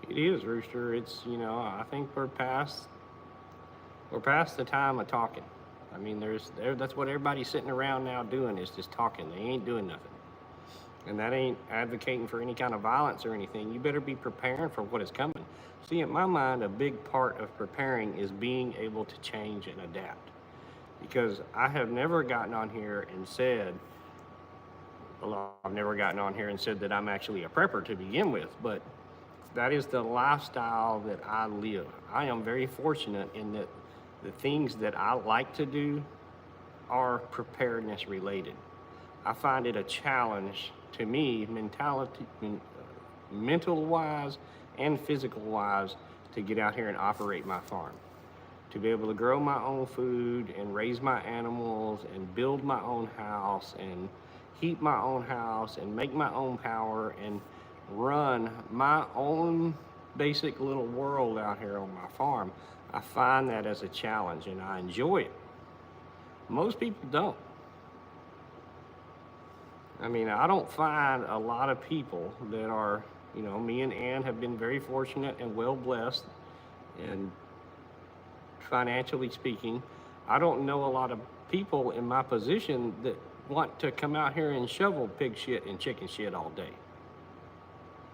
It is, Rooster. It's, you know, I think we're past the time of talking. I mean, that's what everybody's sitting around now doing, is just talking. They ain't doing nothing. And that ain't advocating for any kind of violence or anything. You better be preparing for what is coming. See, in my mind, a big part of preparing is being able to change and adapt. Because I have never gotten on here and said, well, I've never gotten on here and said that I'm actually a prepper to begin with, but that is the lifestyle that I live. I am very fortunate in that the things that I like to do are preparedness related. I find it a challenge to me, mental wise and physical wise, to get out here and operate my farm. To be able to grow my own food and raise my animals and build my own house and heat my own house and make my own power and run my own basic little world out here on my farm. I find that as a challenge and I enjoy it. Most people don't. I mean, I don't find a lot of people that are, me and Ann have been very fortunate and well blessed, and financially speaking, I don't know a lot of people in my position that want to come out here and shovel pig shit and chicken shit all day.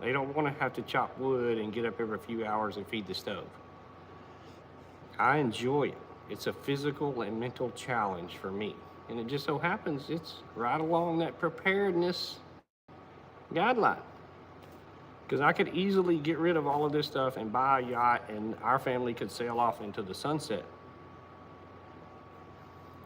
They don't want to have to chop wood and get up every few hours and feed the stove. I enjoy it. It's a physical and mental challenge for me. And it just so happens it's right along that preparedness guideline. Because I could easily get rid of all of this stuff and buy a yacht and our family could sail off into the sunset.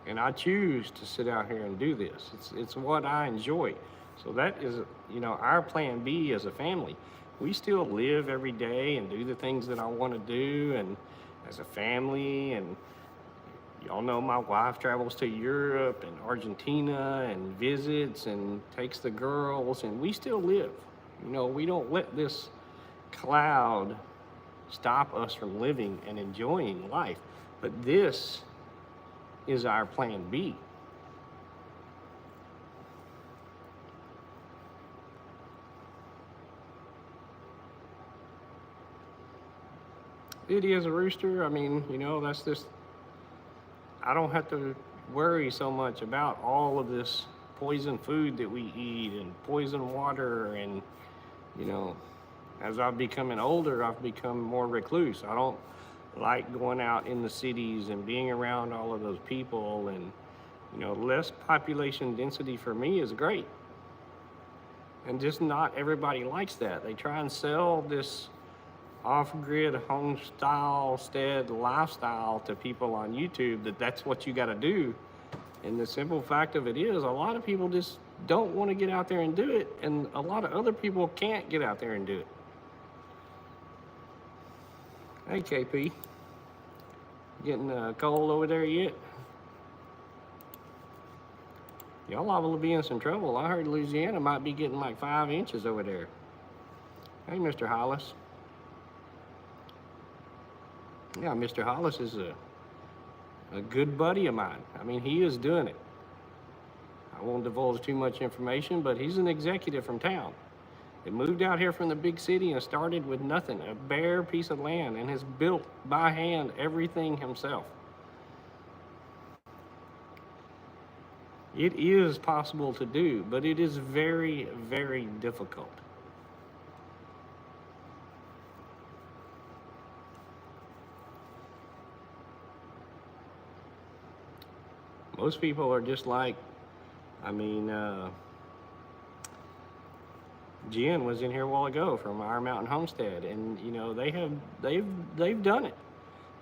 And I choose to sit out here and do this. It's what I enjoy. So that is, our plan B as a family. We still live every day and do the things that I want to do, and as a family, and y'all know my wife travels to Europe and Argentina and visits and takes the girls, and we still live. We don't let this cloud stop us from living and enjoying life. But this is our plan B. It is a rooster. I mean, that's just, I don't have to worry so much about all of this poison food that we eat and poison water. And, as I've becoming older, I've become more recluse. I don't like going out in the cities and being around all of those people. And, less population density for me is great. And just not everybody likes that. They try and sell this off-grid homestyle stead lifestyle to people on YouTube that's what you got to do. And the simple fact of it is, a lot of people just don't want to get out there and do it, and a lot of other people can't get out there and do it. Hey KP, getting cold over there yet? Y'all liable to be in some trouble. I heard Louisiana might be getting like 5 inches over there. Hey, Mr. Hollis. Yeah, Mr. Hollis is a good buddy of mine. I mean, he is doing it. I won't divulge too much information, but he's an executive from town. He moved out here from the big city and started with nothing, a bare piece of land, and has built by hand everything himself. It is possible to do, but it is very, very difficult. Most people are just like, Jen was in here a while ago from our mountain homestead, and they've done it.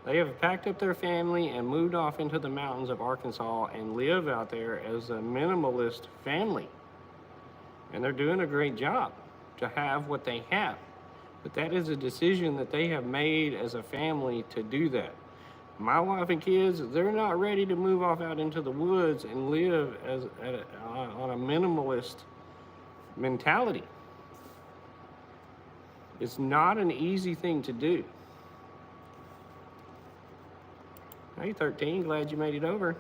They have packed up their family and moved off into the mountains of Arkansas and live out there as a minimalist family. And they're doing a great job to have what they have. But that is a decision that they have made as a family to do that. My wife and kids, they're not ready to move off out into the woods and live on a minimalist mentality. It's not an easy thing to do. Hey, 13, glad you made it over.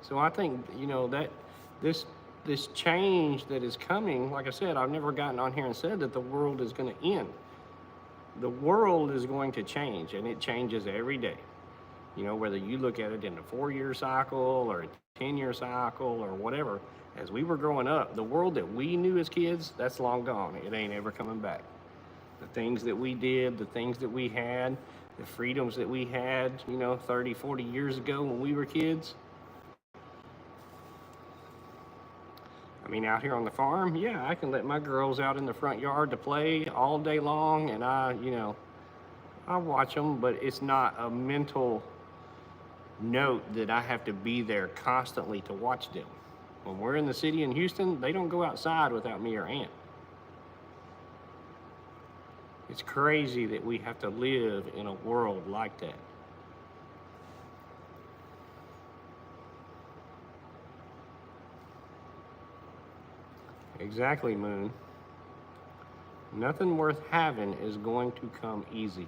So I think, that this change that is coming, like I said, I've never gotten on here and said that the world is going to end. The world is going to change, and it changes every day. You know, whether you look at it in a 4-year cycle or a 10-year cycle or whatever, as we were growing up, the world that we knew as kids, that's long gone. It ain't ever coming back. The things that we did, the things that we had, the freedoms that we had, you know, 30, 40 years ago when we were kids. I mean, out here on the farm, yeah, I can let my girls out in the front yard to play all day long, and I watch them, but it's not a mental note that I have to be there constantly to watch them. When we're in the city in Houston, they don't go outside without me or Aunt. It's crazy that we have to live in a world like that. Exactly, Moon. Nothing worth having is going to come easy.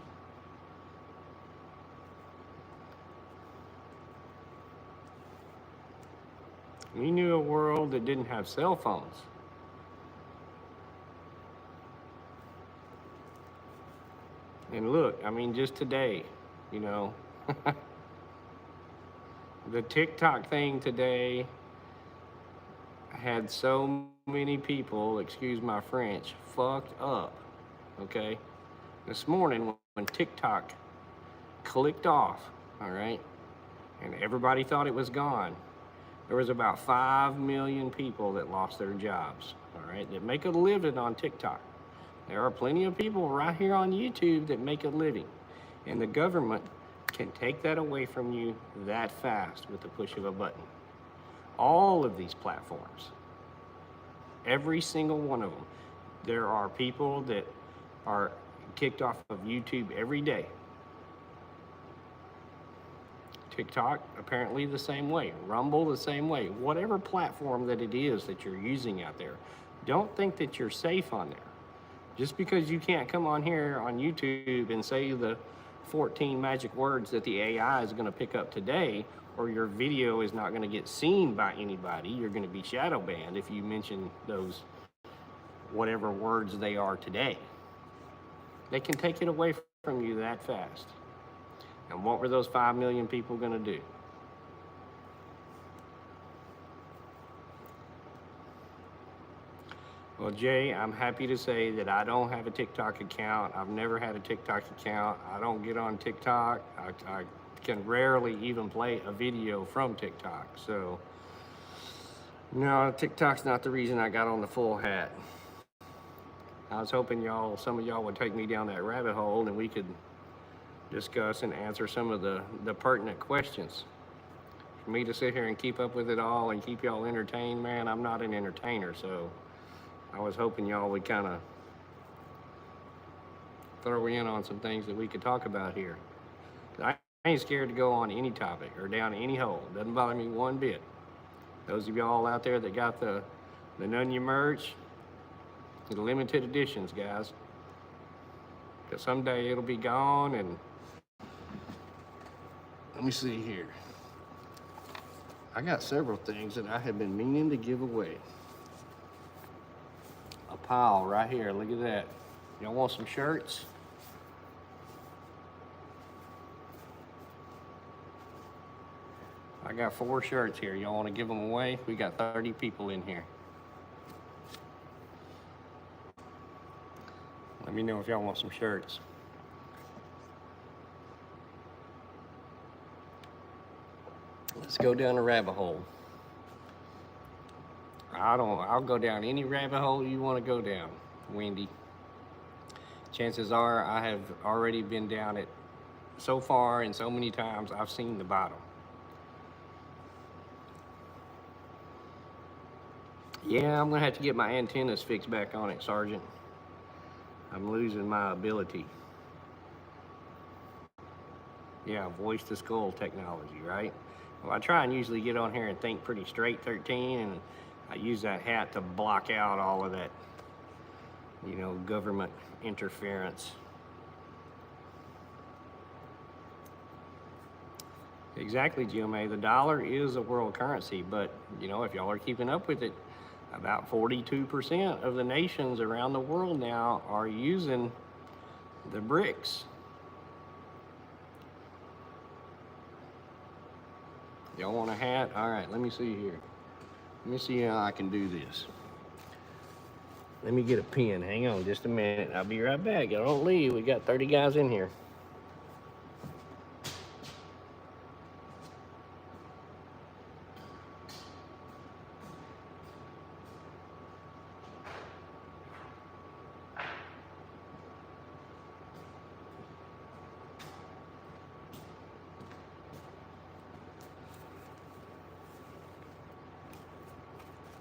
We knew a world that didn't have cell phones. And look, I mean, just today, you know, the TikTok thing today had so many people, excuse my French, fucked up, okay? This morning when TikTok clicked off, all right, and everybody thought it was gone, there was about 5 million people that lost their jobs, all right, that make a living on TikTok. There are plenty of people right here on YouTube that make a living, and the government can take that away from you that fast with the push of a button. All of these platforms, every single one of them, there are people that are kicked off of YouTube every day. TikTok, apparently the same way. Rumble, the same way. Whatever platform that it is that you're using out there, don't think that you're safe on there. Just because you can't come on here on YouTube and say the 14 magic words that the AI is going to pick up today, or your video is not going to get seen by anybody, you're going to be shadow banned if you mention those whatever words they are today. They can take it away from you that fast. And what were those 5 million people going to do? Well, Jay, I'm happy to say that I don't have a TikTok account. I've never had a TikTok account. I don't get on TikTok. I can rarely even play a video from TikTok. So, no, TikTok's not the reason I got on the full hat. I was hoping some of y'all would take me down that rabbit hole and we could discuss and answer some of the pertinent questions. For me to sit here and keep up with it all and keep y'all entertained, man, I'm not an entertainer, so I was hoping y'all would kind of throw in on some things that we could talk about here. I ain't scared to go on any topic or down any hole. It doesn't bother me one bit. Those of y'all out there that got the Nunya merch, the limited editions, guys. Because someday it'll be gone, and let me see here. I got several things that I have been meaning to give away. A pile right here, look at that. Y'all want some shirts? I got 4 shirts here. Y'all want to give them away? We got 30 people in here. Let me know if y'all want some shirts. Let's go down a rabbit hole. I'll go down any rabbit hole you want to go down, Wendy. Chances are I have already been down it so far and so many times I've seen the bottom. Yeah, I'm gonna have to get my antennas fixed back on it, Sergeant. I'm losing my ability. Yeah, voice to skull technology, right? Well, I try and usually get on here and think pretty straight, 13, and I use that hat to block out all of that, government interference. Exactly, GMA. The dollar is a world currency, but, if y'all are keeping up with it, about 42% of the nations around the world now are using the BRICS. Y'all want a hat? All right, let me see here. Let me see how I can do this. Let me get a pen. Hang on just a minute. I'll be right back. Y'all don't leave. We got 30 guys in here.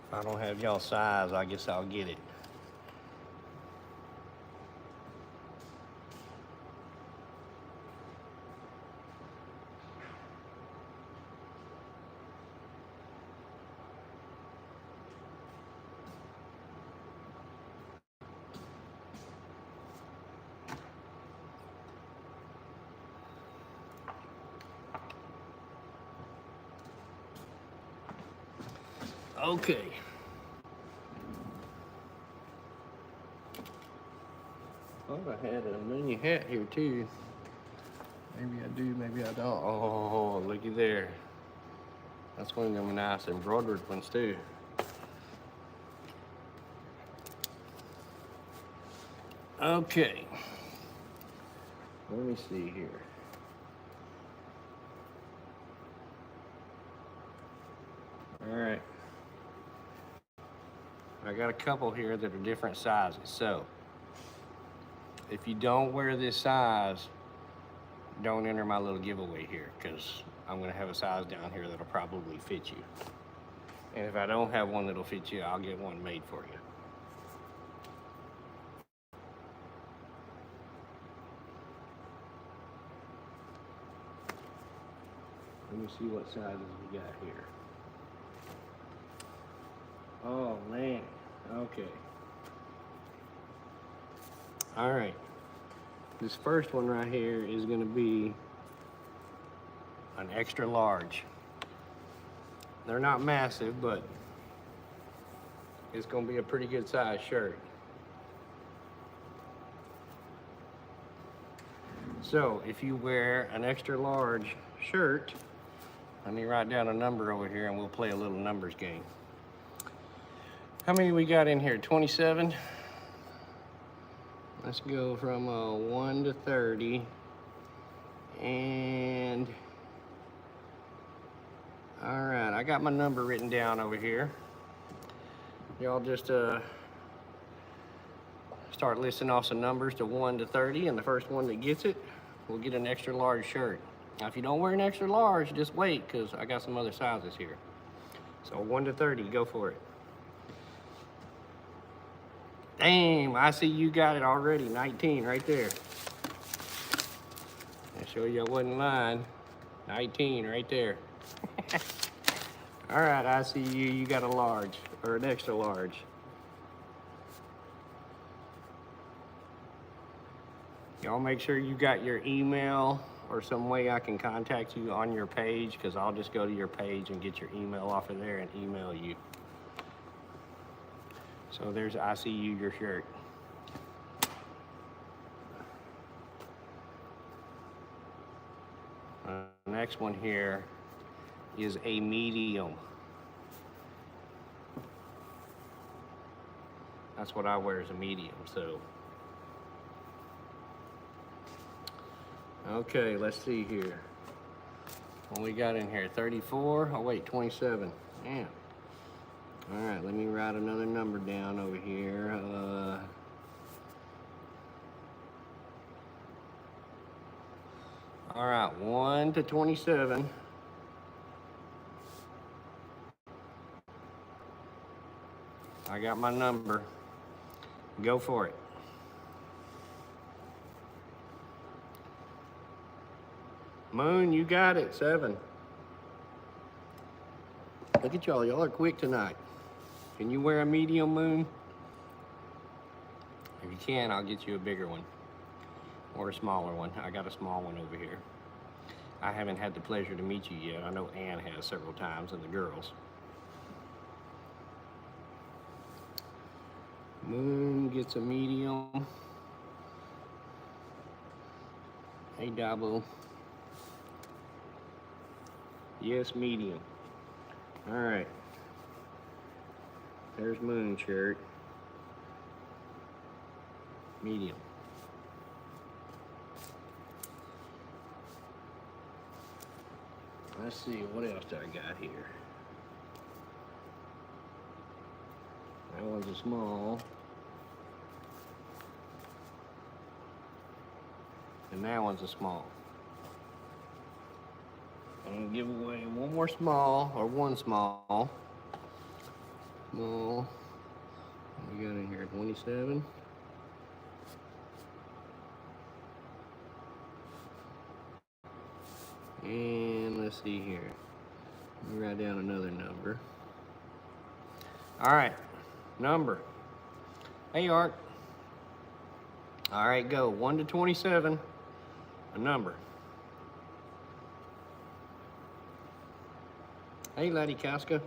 If I don't have y'all size, I guess I'll get it. Okay. Thought I had a mini hat here too. Maybe I do, maybe I don't. Oh, looky there. That's one of them nice embroidered ones too. Okay. Let me see here. All right. I got a couple here that are different sizes. So, if you don't wear this size, don't enter my little giveaway here, because I'm gonna have a size down here that'll probably fit you. And if I don't have one that'll fit you, I'll get one made for you. Let me see what sizes we got here. Oh man, okay. All right, this first one right here is gonna be an extra large. They're not massive, but it's gonna be a pretty good size shirt. So if you wear an extra large shirt, let me write down a number over here and we'll play a little numbers game. How many we got in here? 27? Let's go from 1 to 30. And, all right, I got my number written down over here. Y'all just start listing off some numbers to 1 to 30, and the first one that gets it will get an extra large shirt. Now, if you don't wear an extra large, just wait, because I got some other sizes here. So 1 to 30, go for it. Damn, I see you got it already. 19 right there. I show you I wasn't lying. 19 right there. All right, I see you. You got a large, or an extra large. Y'all make sure you got your email or some way I can contact you on your page, because I'll just go to your page and get your email off of there and email you. So there's I see you, your shirt. Next one here is a medium. That's what I wear, is a medium, so. Okay, let's see here. What we got in here, 34? Oh wait, 27, yeah. All right, let me write another number down over here. All right, 1 to 27. I got my number. Go for it. Moon, you got it, 7. Look at y'all, y'all are quick tonight. Can you wear a medium, Moon? If you can, I'll get you a bigger one. Or a smaller one. I got a small one over here. I haven't had the pleasure to meet you yet. I know Ann has several times, and the girls. Moon gets a medium. Hey, Dabo. Yes, medium. All right. There's moon shirt. Medium. Let's see, what else do I got here? That one's a small. And that one's a small. I'm gonna give away one more small, or one small. Small. What we got in here? 27. And let's see here. Let me write down another number. All right, number. Hey, Art. All right, go. 1 to 27, a number. Hey, Laddie Casca.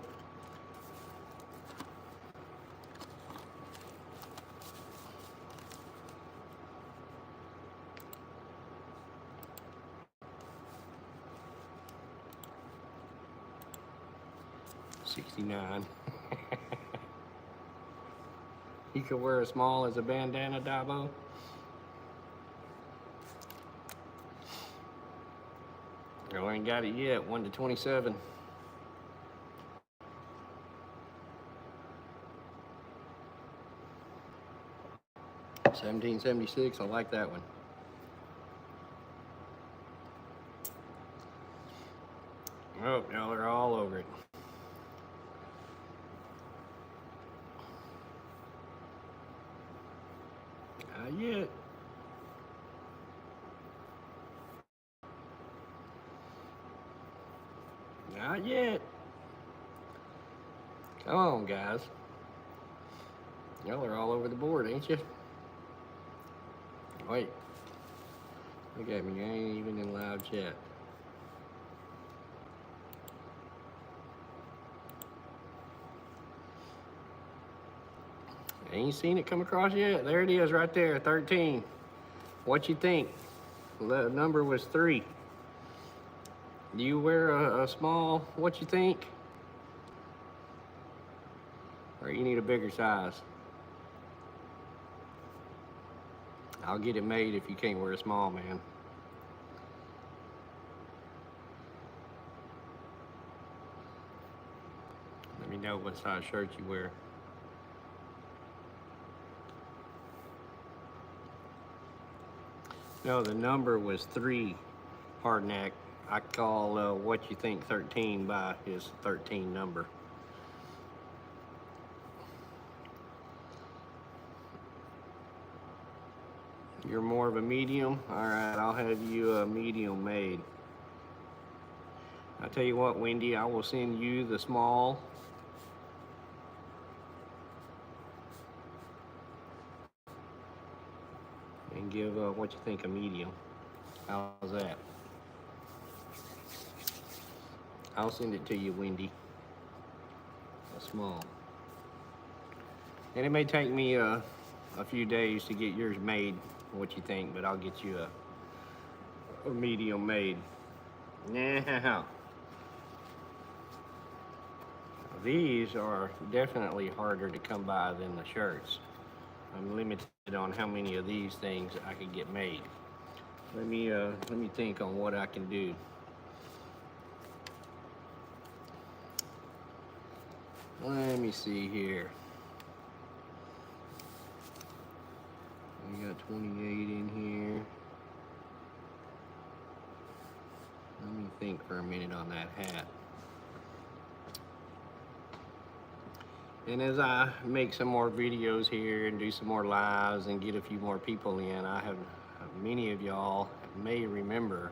$69. You could wear a small as a bandana, Dabo. No, I ain't got it yet. 1 to 27. $17.76. I like that one. Oh, now they're all over it. Not yet. Not yet. Come on, guys. Y'all are all over the board, ain't you? Wait. Look at me. I ain't even in live chat. Ain't seen it come across yet. There it is right there, 13. What you think? The number was 3. Do you wear a small, what you think? Or you need a bigger size? I'll get it made if you can't wear a small, man. Let me know what size shirt you wear. No, the number was 3, Hardneck. I call what you think 13 by his 13 number. You're more of a medium? All right, I'll have you a medium made. I'll tell you what, Wendy, I will send you the small. And give what you think a medium. How's that? I'll send it to you, Wendy. A small. And it may take me a few days to get yours made, what you think, but I'll get you a medium made. Now, these are definitely harder to come by than the shirts. I'm limited on how many of these things I can get made. Let me think on what I can do. Let me see here. We got 28 in here. Let me think for a minute on that hat. And as I make some more videos here and do some more lives and get a few more people in, I have many of y'all may remember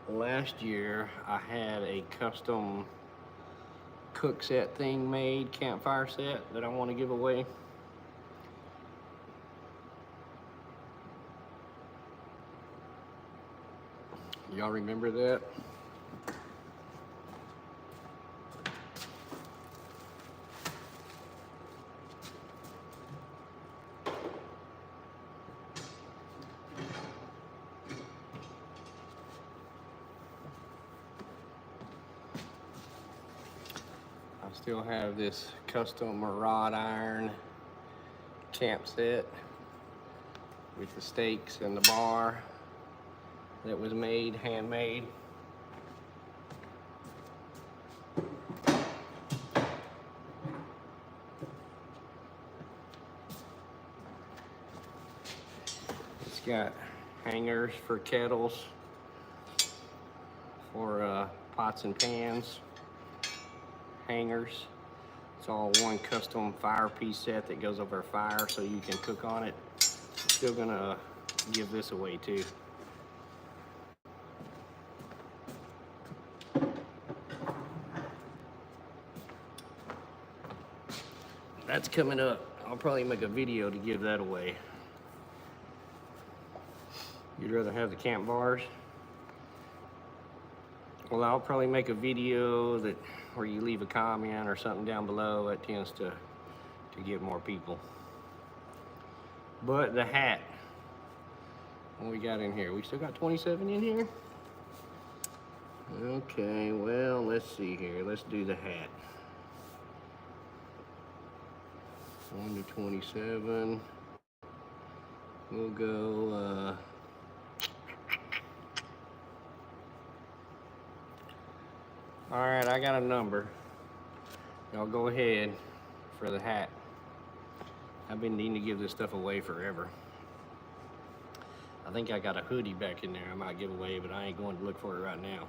last year I had a custom cook set thing made, campfire set that I want to give away. Y'all remember that? Still have this custom wrought iron camp set with the stakes and the bar that was made, handmade. It's got hangers for kettles, for pots and pans, hangers. It's all one custom fire piece set that goes over fire so you can cook on it. I'm still gonna give this away too. That's coming up. I'll probably make a video to give that away. You'd rather have the camp bars? Well, I'll probably make a video that where you leave a comment or something down below. That tends to get more people. But the hat, what we got in here? We still got 27 in here? Okay, well, let's see here. Let's do the hat. 1 to 27. We'll go, all right, I got a number. Y'all go ahead for the hat. I've been needing to give this stuff away forever. I think I got a hoodie back in there I might give away, but I ain't going to look for it right now.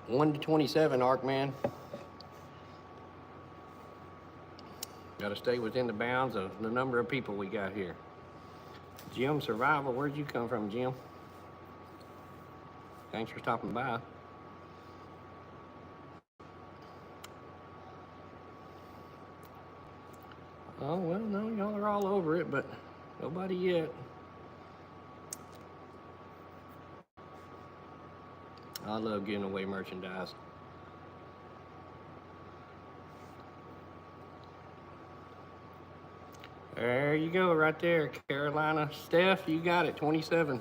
One to 27, Arkman. Got to stay within the bounds of the number of people we got here. Jim Survival, where'd you come from, Jim? Thanks for stopping by. Oh, well, no, y'all are all over it, but nobody yet. I love giving away merchandise. There you go, right there, Carolina. Steph, you got it, 27.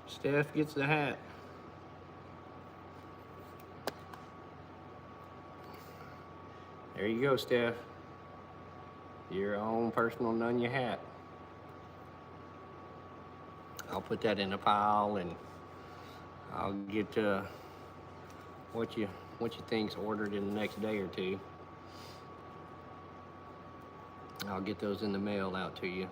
Steph gets the hat. There you go, Steph. Your own personal Nunya hat. I'll put that in a pile and I'll get what you think's ordered in the next day or two. I'll get those in the mail out to you.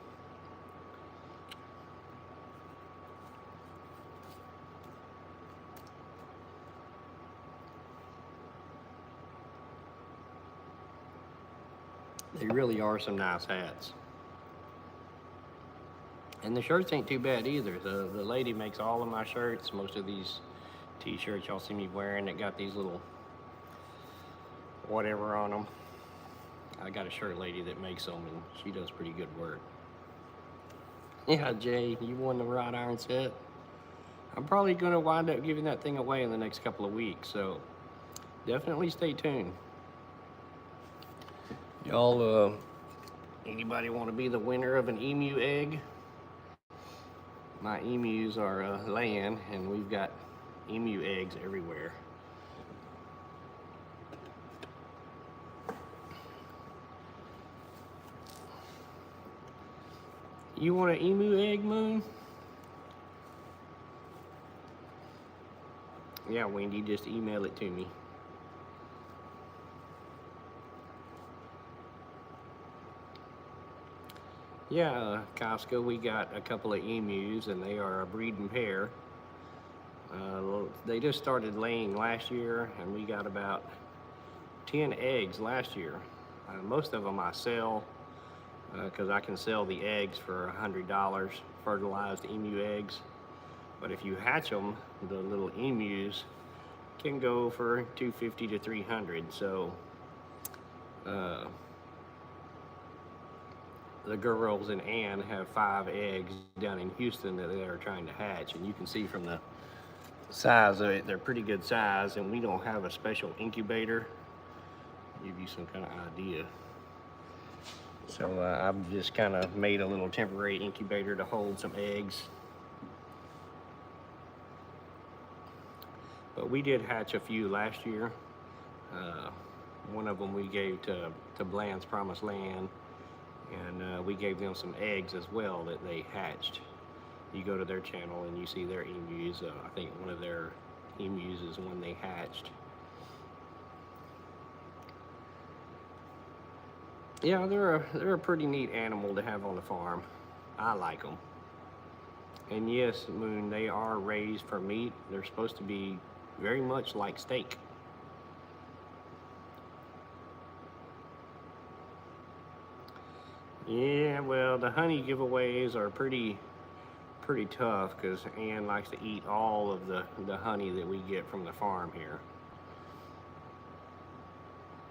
They really are some nice hats. And the shirts ain't too bad either. The lady makes all of my shirts. Most of these t-shirts y'all see me wearing that got these little whatever on them. I got a shirt lady that makes them and she does pretty good work. Yeah, Jay, you won the wrought iron set. I'm probably gonna wind up giving that thing away in the next couple of weeks, so definitely stay tuned. Y'all, anybody want to be the winner of an emu egg? My emus are laying, and we've got emu eggs everywhere. You want an emu egg, Moon? Yeah, Wendy, just email it to me. Yeah, Costco, we got a couple of emus, and they are a breeding pair. They just started laying last year, and we got about 10 eggs last year. Most of them I sell, because I can sell the eggs for $100, fertilized emu eggs. But if you hatch them, the little emus can go for $250 to $300. So the girls and Ann have 5 eggs down in Houston that they are trying to hatch, and you can see from the size of it, they're pretty good size, and we don't have a special incubator. Give you some kind of idea. So I've just kind of made a little temporary incubator to hold some eggs. But we did hatch a few last year. One of them we gave to Bland's Promised Land, and we gave them some eggs as well that they hatched. You go to their channel and you see their emus. I think one of their emus is one they hatched. Yeah, they're a pretty neat animal to have on the farm. I like them. And yes, Moon, they are raised for meat. They're supposed to be very much like steak. Yeah, well, the honey giveaways are pretty tough because Ann likes to eat all of the honey that we get from the farm here.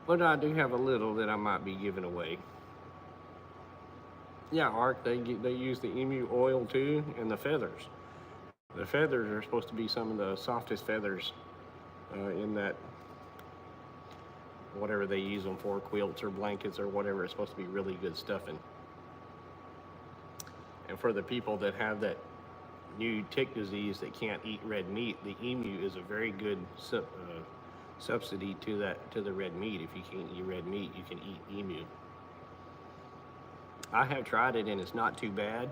But I do have a little that I might be giving away. Yeah, Art, they use the emu oil too, and the feathers. The feathers are supposed to be some of the softest feathers in that, whatever they use them for, quilts or blankets or whatever. It's supposed to be really good stuffing. And for the people that have that new tick disease that can't eat red meat, the emu is a very good subsidy to the red meat. If you can't eat red meat, you can eat emu. I have tried it and it's not too bad.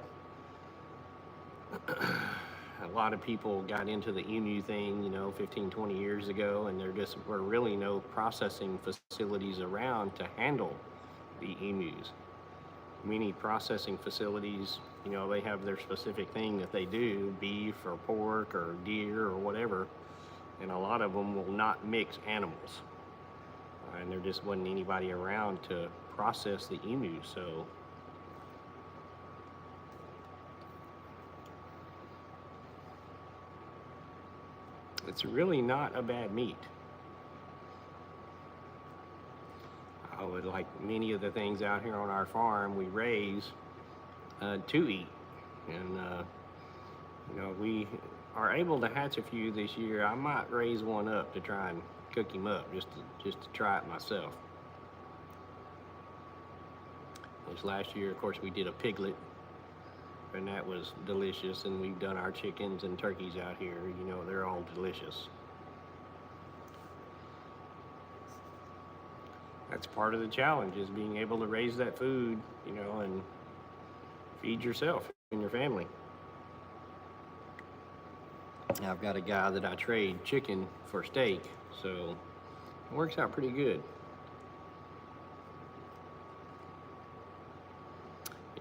A lot of people got into the emu thing, 15, 20 years ago, and there just were really no processing facilities around to handle the emus. Many processing facilities, they have their specific thing that they do, beef or pork or deer or whatever, and a lot of them will not mix animals. And there just wasn't anybody around to process the emu, so it's really not a bad meat. I would like many of the things out here on our farm we raise to eat. And, we are able to hatch a few this year. I might raise one up to try and cook him up just to try it myself. This last year, of course, we did a piglet, and that was delicious. And we've done our chickens and turkeys out here. They're all delicious. That's part of the challenge, is being able to raise that food, and feed yourself and your family. Now, I've got a guy that I trade chicken for steak, so it works out pretty good.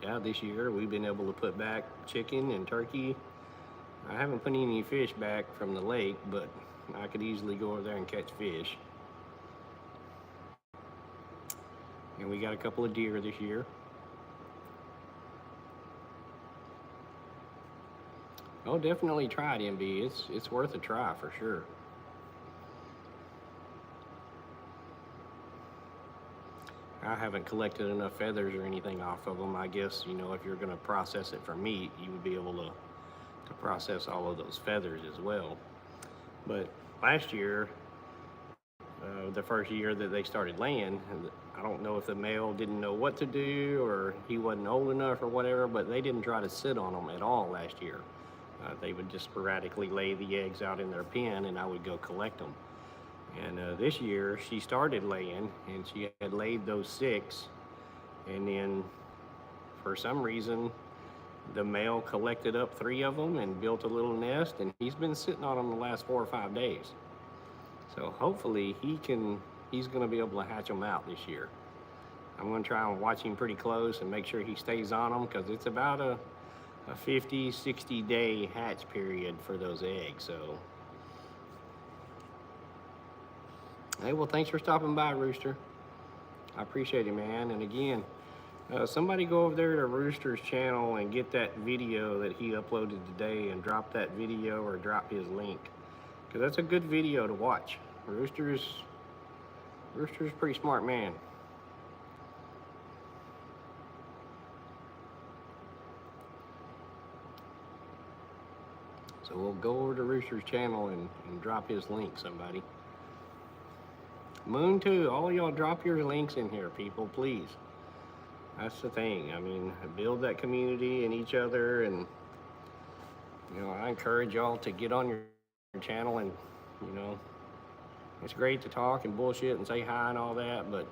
Yeah, this year we've been able to put back chicken and turkey. I haven't put any fish back from the lake, but I could easily go over there and catch fish. And we got a couple of deer this year. Oh, definitely try it, MB. It's worth a try for sure. I haven't collected enough feathers or anything off of them. I guess, if you're going to process it for meat, you would be able to process all of those feathers as well. But last year, the first year that they started laying, I don't know if the male didn't know what to do or he wasn't old enough or whatever, but they didn't try to sit on them at all last year. They would just sporadically lay the eggs out in their pen, and I would go collect them. And this year she started laying, and she had laid those 6, and then for some reason the male collected up 3 of them and built a little nest, and he's been sitting on them the last 4 or 5 days. So hopefully he's going to be able to hatch them out this year. I'm going to try and watch him pretty close and make sure he stays on them, because it's about a 50, 60 day hatch period for those eggs. So, hey, well, thanks for stopping by, Rooster. I appreciate it, man. And again, somebody go over there to Rooster's channel and get that video that he uploaded today and drop that video or drop his link, because that's a good video to watch. Rooster's a pretty smart man. So we'll go over to Rooster's channel and drop his link, somebody. Moon too, all y'all drop your links in here, people, please. That's the thing. I mean, build that community and each other, and I encourage y'all to get on your channel, and you know, it's great to talk and bullshit and say hi and all that, but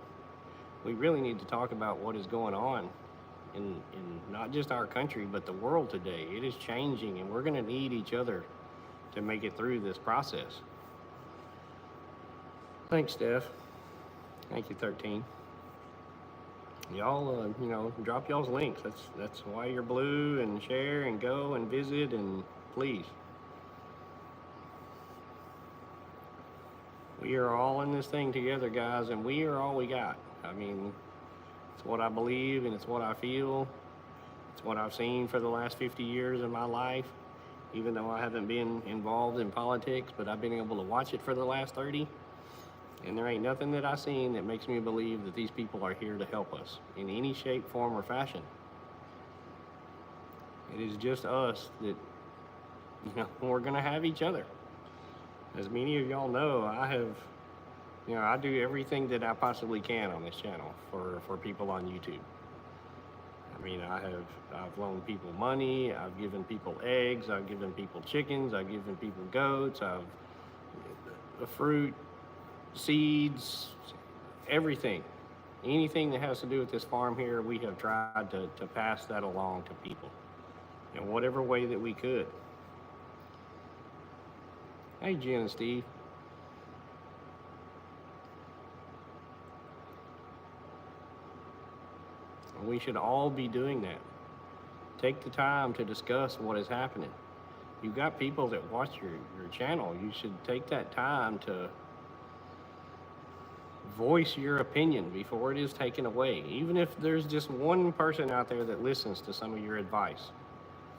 we really need to talk about what is going on in not just our country, but the world today. It is changing, and we're going to need each other to make it through this process. Thanks, Steph. Thank you, 13. Y'all, drop y'all's links. That's why you're blue, and share and go and visit, and please. We are all in this thing together, guys, and we are all we got. I mean, it's what I believe, and it's what I feel. It's what I've seen for the last 50 years of my life, even though I haven't been involved in politics, but I've been able to watch it for the last 30. And there ain't nothing that I've seen that makes me believe that these people are here to help us in any shape, form, or fashion. It is just us that, we're going to have each other. As many of y'all know, I do everything that I possibly can on this channel for people on YouTube. I mean, I've loaned people money, I've given people eggs, I've given people chickens, I've given people goats, fruit, seeds, everything. Anything that has to do with this farm here, we have tried to pass that along to people in whatever way that we could. Hey, Jen and Steve. We should all be doing that. Take the time to discuss what is happening. You've got people that watch your channel. You should take that time to voice your opinion before it is taken away. Even if there's just one person out there that listens to some of your advice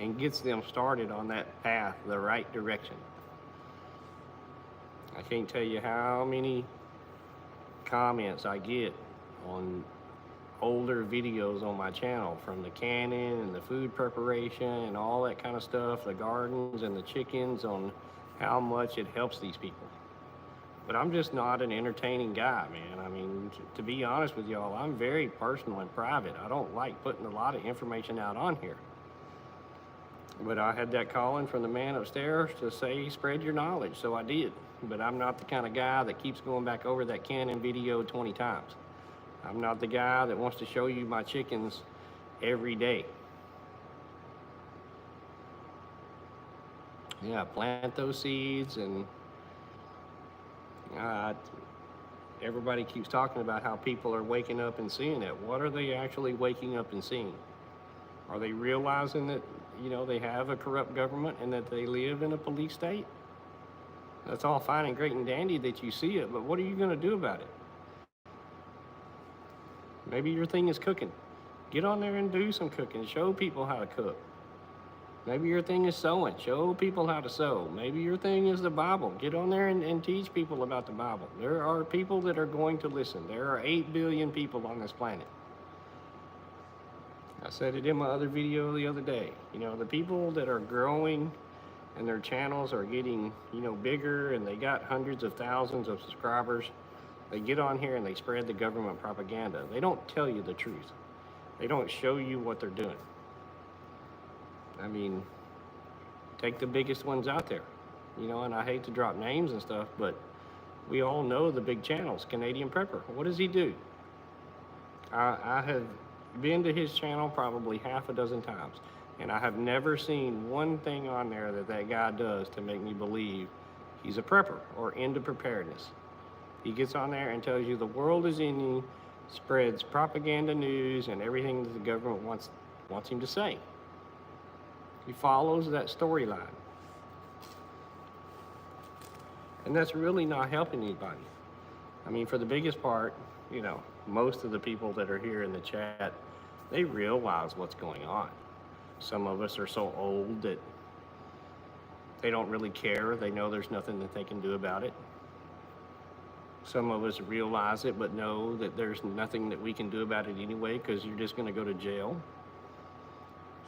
and gets them started on that path, the right direction. I can't tell you how many comments I get on older videos on my channel from the canning and the food preparation and all that kind of stuff, the gardens and the chickens, on how much it helps these people. But I'm just not an entertaining guy, man. I mean, to be honest with y'all, I'm very personal and private. I don't like putting a lot of information out on here. But I had that calling from the man upstairs to say, spread your knowledge, so I did. But I'm not the kind of guy that keeps going back over that canning video 20 times. I'm not the guy that wants to show you my chickens every day. Yeah, plant those seeds, and everybody keeps talking about how people are waking up and seeing it. What are they actually waking up and seeing? Are they realizing that, they have a corrupt government and that they live in a police state? That's all fine and great and dandy that you see it, but what are you going to do about it? Maybe your thing is cooking. Get on there and do some cooking. Show people how to cook. Maybe your thing is sewing. Show people how to sew. Maybe your thing is the Bible. Get on there and teach people about the Bible. There are people that are going to listen. There are 8 billion people on this planet. I said it in my other video the other day. The people that are growing and their channels are getting, bigger, and they got hundreds of thousands of subscribers, they get on here and they spread the government propaganda. They don't tell you the truth. They don't show you what they're doing. I mean, take the biggest ones out there, and I hate to drop names and stuff, but we all know the big channels. Canadian Prepper, what does he do? I have been to his channel probably half a dozen times, and I have never seen one thing on there that guy does to make me believe he's a prepper or into preparedness. He gets on there and tells you the world is ending, spreads propaganda news and everything that the government wants him to say. He follows that storyline. And that's really not helping anybody. I mean, for the biggest part, most of the people that are here in the chat, they realize what's going on. Some of us are so old that they don't really care. They know there's nothing that they can do about it. Some of us realize it, but know that there's nothing that we can do about it anyway, because you're just going to go to jail.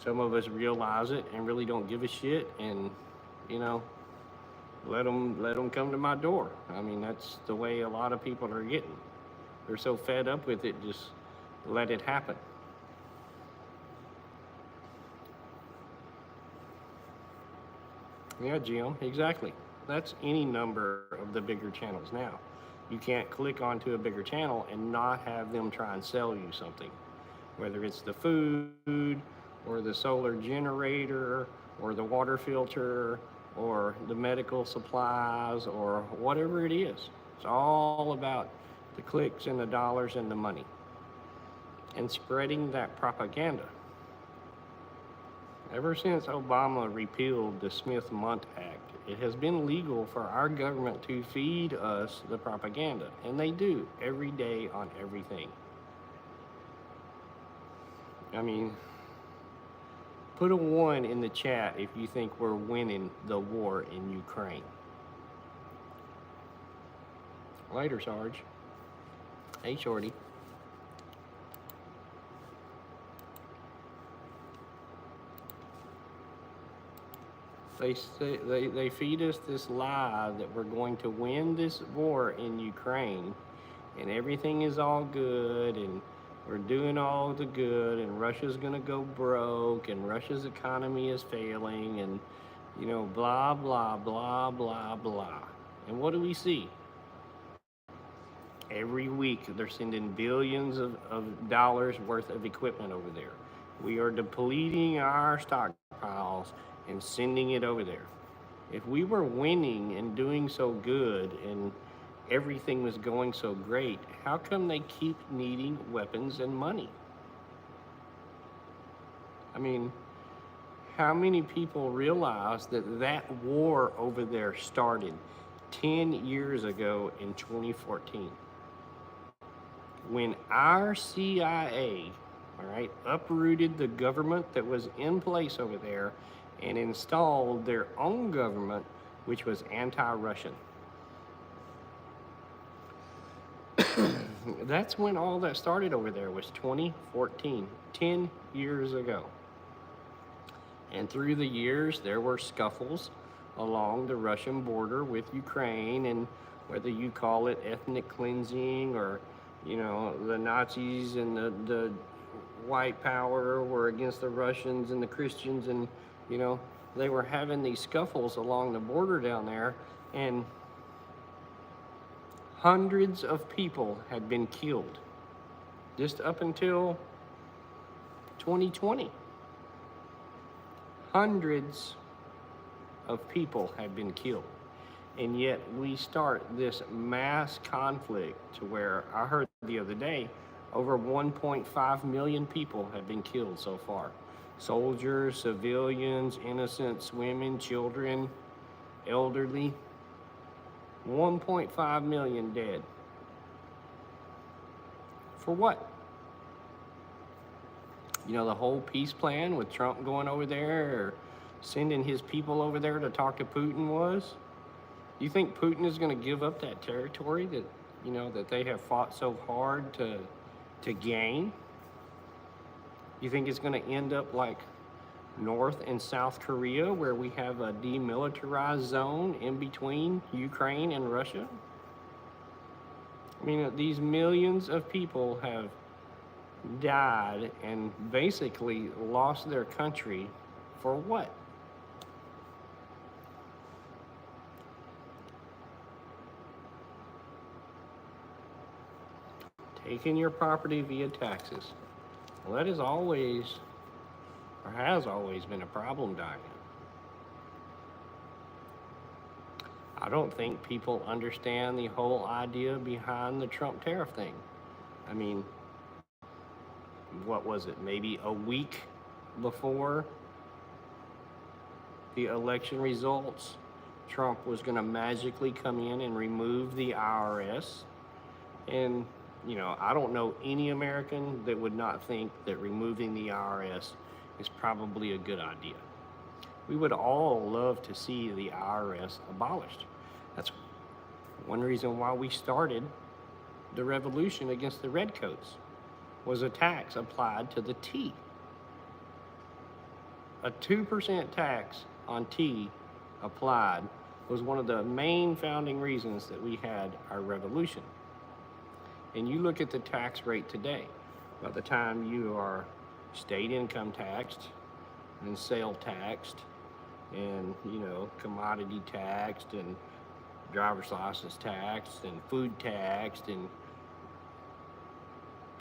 Some of us realize it and really don't give a shit, and let them come to my door. I mean, that's the way a lot of people are getting. They're so fed up with it, just let it happen. Yeah, Jim, exactly. That's any number of the bigger channels now. You can't click onto a bigger channel and not have them try and sell you something, whether it's the food or the solar generator or the water filter or the medical supplies or whatever it is. It's all about the clicks and the dollars and the money and spreading that propaganda. Ever since Obama repealed the Smith-Mundt Act, it has been legal for our government to feed us the propaganda, and they do every day on everything. I mean, put a 1 in the chat if you think we're winning the war in Ukraine. Later, Sarge. Hey, Shorty. They feed us this lie that we're going to win this war in Ukraine and everything is all good and we're doing all the good and Russia's going to go broke and Russia's economy is failing and, you know, blah, blah, blah, blah, blah. And what do we see? Every week they're sending billions of dollars worth of equipment over there. We are depleting our stockpiles and sending it over there. If we were winning and doing so good and everything was going so great, how come they keep needing weapons and money? I mean, how many people realize that that war over there started 10 years ago in 2014? When our CIA, all right, uprooted the government that was in place over there and installed their own government, which was anti-Russian. That's when all that started over there, was 2014, 10 years ago. And through the years, there were scuffles along the Russian border with Ukraine, and whether you call it ethnic cleansing or, you know, the Nazis and the white power were against the Russians and the Christians, and, you know, they were having these scuffles along the border down there, and hundreds of people had been killed just up until 2020. Hundreds of people had been killed. And yet we start this mass conflict to where I heard the other day over 1.5 million people have been killed so far. Soldiers, civilians, innocents, women, children, elderly. 1.5 million dead. For what? You know, the whole peace plan with Trump going over there or sending his people over there to talk to Putin was? You think Putin is going to give up that territory that, you know, that they have fought so hard to gain? You think it's going to end up like North and South Korea, where we have a demilitarized zone in between Ukraine and Russia? I mean, these millions of people have died and basically lost their country for what? Taking your property via taxes. Well, that is always, or has always been a problem, Diane. I don't think people understand the whole idea behind the Trump tariff thing. I mean, what was it, maybe a week before the election results, Trump was going to magically come in and remove the IRS. And, you know, I don't know any American that would not think that removing the IRS is probably a good idea. We would all love to see the IRS abolished. That's one reason why we started the revolution against the redcoats, was a tax applied to the tea. A 2% tax on tea applied was one of the main founding reasons that we had our revolution. And you look at the tax rate today, by the time you are state income taxed and sale taxed and, you know, commodity taxed and driver's license taxed and food taxed and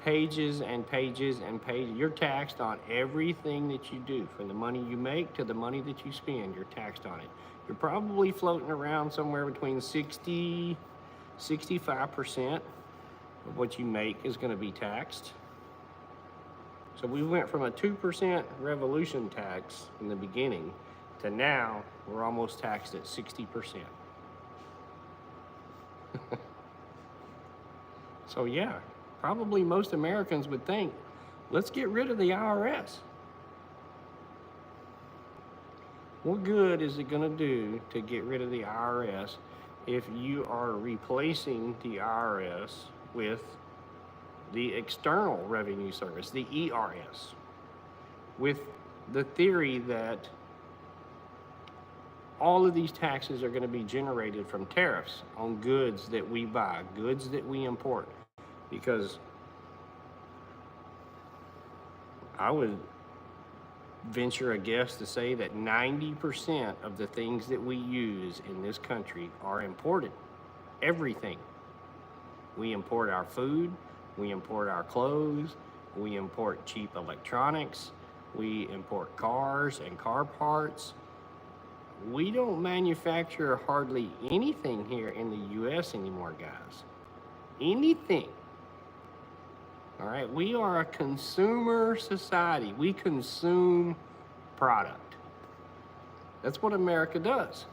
pages and pages and pages. You're taxed on everything that you do, from the money you make to the money that you spend. You're taxed on it. You're probably floating around somewhere between 65% of what you make is going to be taxed. So we went from a 2% revolution tax in the beginning to now we're almost taxed at 60%. So yeah, probably most Americans would think, let's get rid of the IRS. What good is it going to do to get rid of the IRS if you are replacing the IRS with the External Revenue Service, the ERS, with the theory that all of these taxes are going to be generated from tariffs on goods that we buy, goods that we import? Because I would venture a guess to say that 90% of the things that we use in this country are imported. Everything. We import our food, we import our clothes, we import cheap electronics, we import cars and car parts. We don't manufacture hardly anything here in the US anymore, guys. Anything. All right, we are a consumer society. We consume product. That's what America does.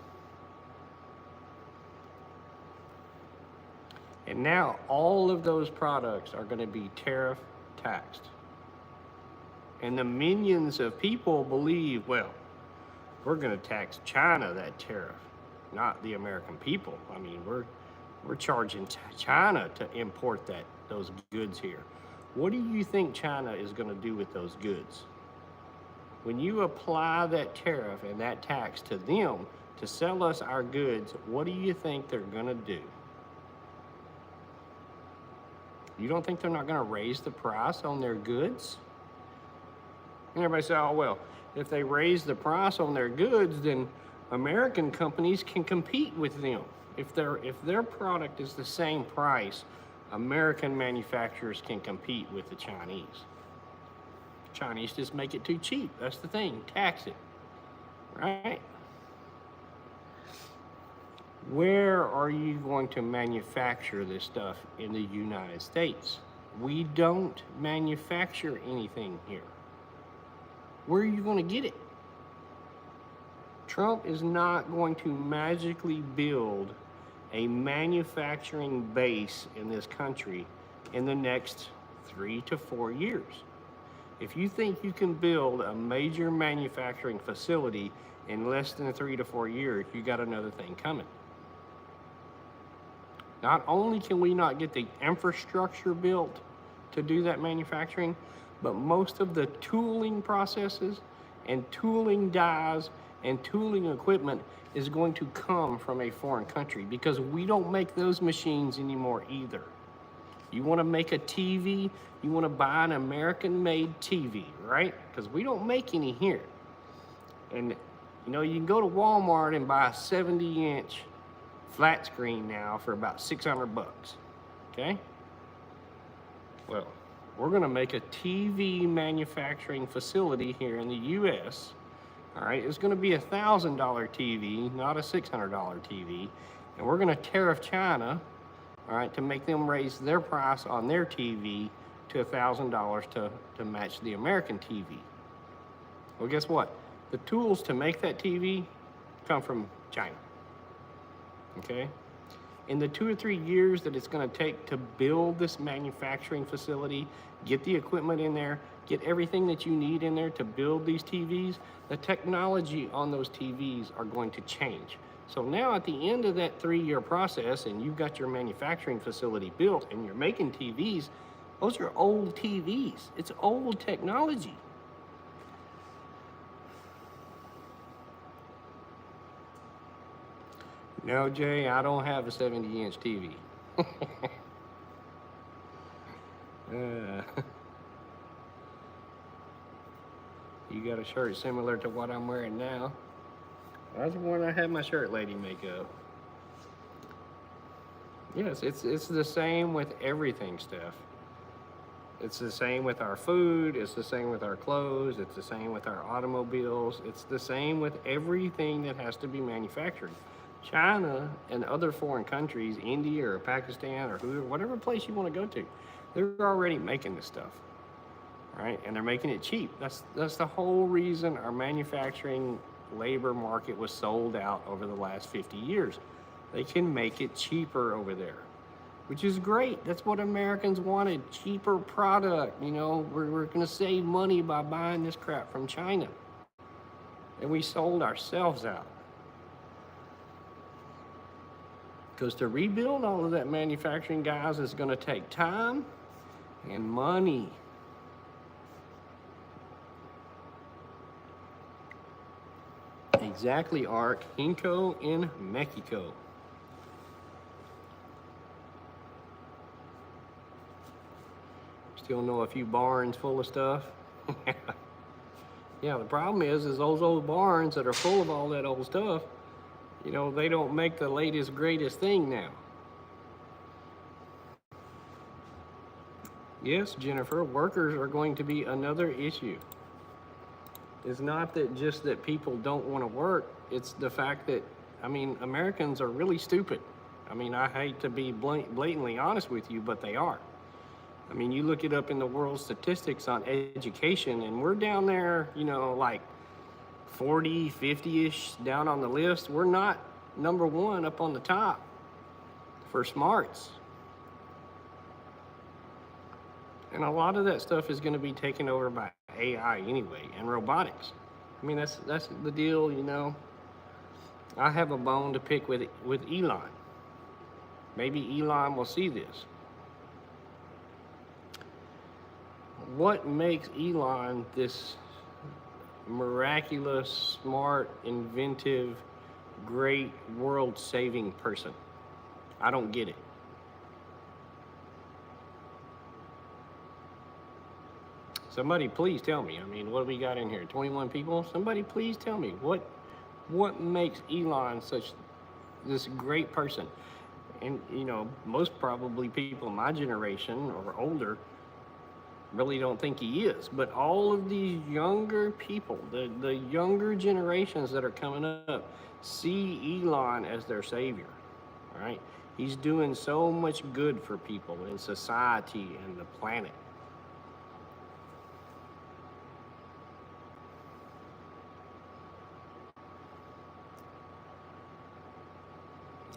And now all of those products are going to be tariff taxed. And the millions of people believe, well, we're going to tax China that tariff, not the American people. I mean, we're charging China to import those goods here. What do you think China is going to do with those goods? When you apply that tariff and that tax to them to sell us our goods, what do you think they're going to do? You don't think they're not going to raise the price on their goods? And everybody say, oh, well, if they raise the price on their goods, then American companies can compete with them. If their product is the same price, American manufacturers can compete with the Chinese. Chinese just make it too cheap. That's the thing. Tax it. Right? Where are you going to manufacture this stuff in the United States? We don't manufacture anything here. Where are you going to get it? Trump is not going to magically build a manufacturing base in this country in the next 3 to 4 years. If you think you can build a major manufacturing facility in less than 3 to 4 years, you got another thing coming. Not only can we not get the infrastructure built to do that manufacturing, but most of the tooling processes and tooling dies and tooling equipment is going to come from a foreign country, because we don't make those machines anymore either. You want to make a TV, you want to buy an American-made TV, right? Because we don't make any here. And you know, you can go to Walmart and buy a 70-inch flat screen now for about $600, okay? Well, we're going to make a TV manufacturing facility here in the US. All right, it's going to be a $1,000 TV, not a $600 TV. And we're going to tariff China, all right, to make them raise their price on their TV to $1,000 to match the American TV. Well, guess what? The tools to make that TV come from China, okay? In the 2 or 3 years that it's going to take to build this manufacturing facility, get the equipment in there, get everything that you need in there to build these TVs, the technology on those TVs are going to change. So now at the end of that 3-year process, and you've got your manufacturing facility built and you're making TVs, those are old TVs. It's old technology. No, Jay, I don't have a 70-inch TV. You got a shirt similar to what I'm wearing now. That's the one I had my shirt lady make up. Yes, it's the same with everything, Steph. It's the same with our food, it's the same with our clothes, it's the same with our automobiles, it's the same with everything that has to be manufactured. China and other foreign countries, India or Pakistan or whatever place you want to go to, they're already making this stuff. Right? And they're making it cheap. That's the whole reason our manufacturing labor market was sold out over the last 50 years. They can make it cheaper over there, which is great. That's what Americans wanted, cheaper product. You know, we're gonna save money by buying this crap from China. And we sold ourselves out. Because to rebuild all of that manufacturing, guys, is gonna take time and money. Exactly, Ark. Hinco in Mexico. Still know a few barns full of stuff. Yeah, the problem is those old barns that are full of all that old stuff, you know, they don't make the latest, greatest thing now. Yes, Jennifer, workers are going to be another issue. It's not that just that people don't want to work. It's the fact that, I mean, Americans are really stupid. I mean, I hate to be blatantly honest with you, but they are. I mean, you look it up in the world statistics on education, and we're down there, you know, like 40, 50-ish down on the list. We're not number one up on the top for smarts. And a lot of that stuff is going to be taken over by AI anyway, and robotics. I mean, that's the deal, you know. I have a bone to pick with Elon. Maybe Elon will see this. What makes Elon this miraculous, smart, inventive, great, world-saving person? I don't get it. Somebody please tell me. I mean, what do we got in here? 21 people? Somebody please tell me what makes Elon such this great person? And you know, most probably people my generation or older really don't think he is. But all of these younger people, the younger generations that are coming up, see Elon as their savior. All right? He's doing so much good for people in society and the planet.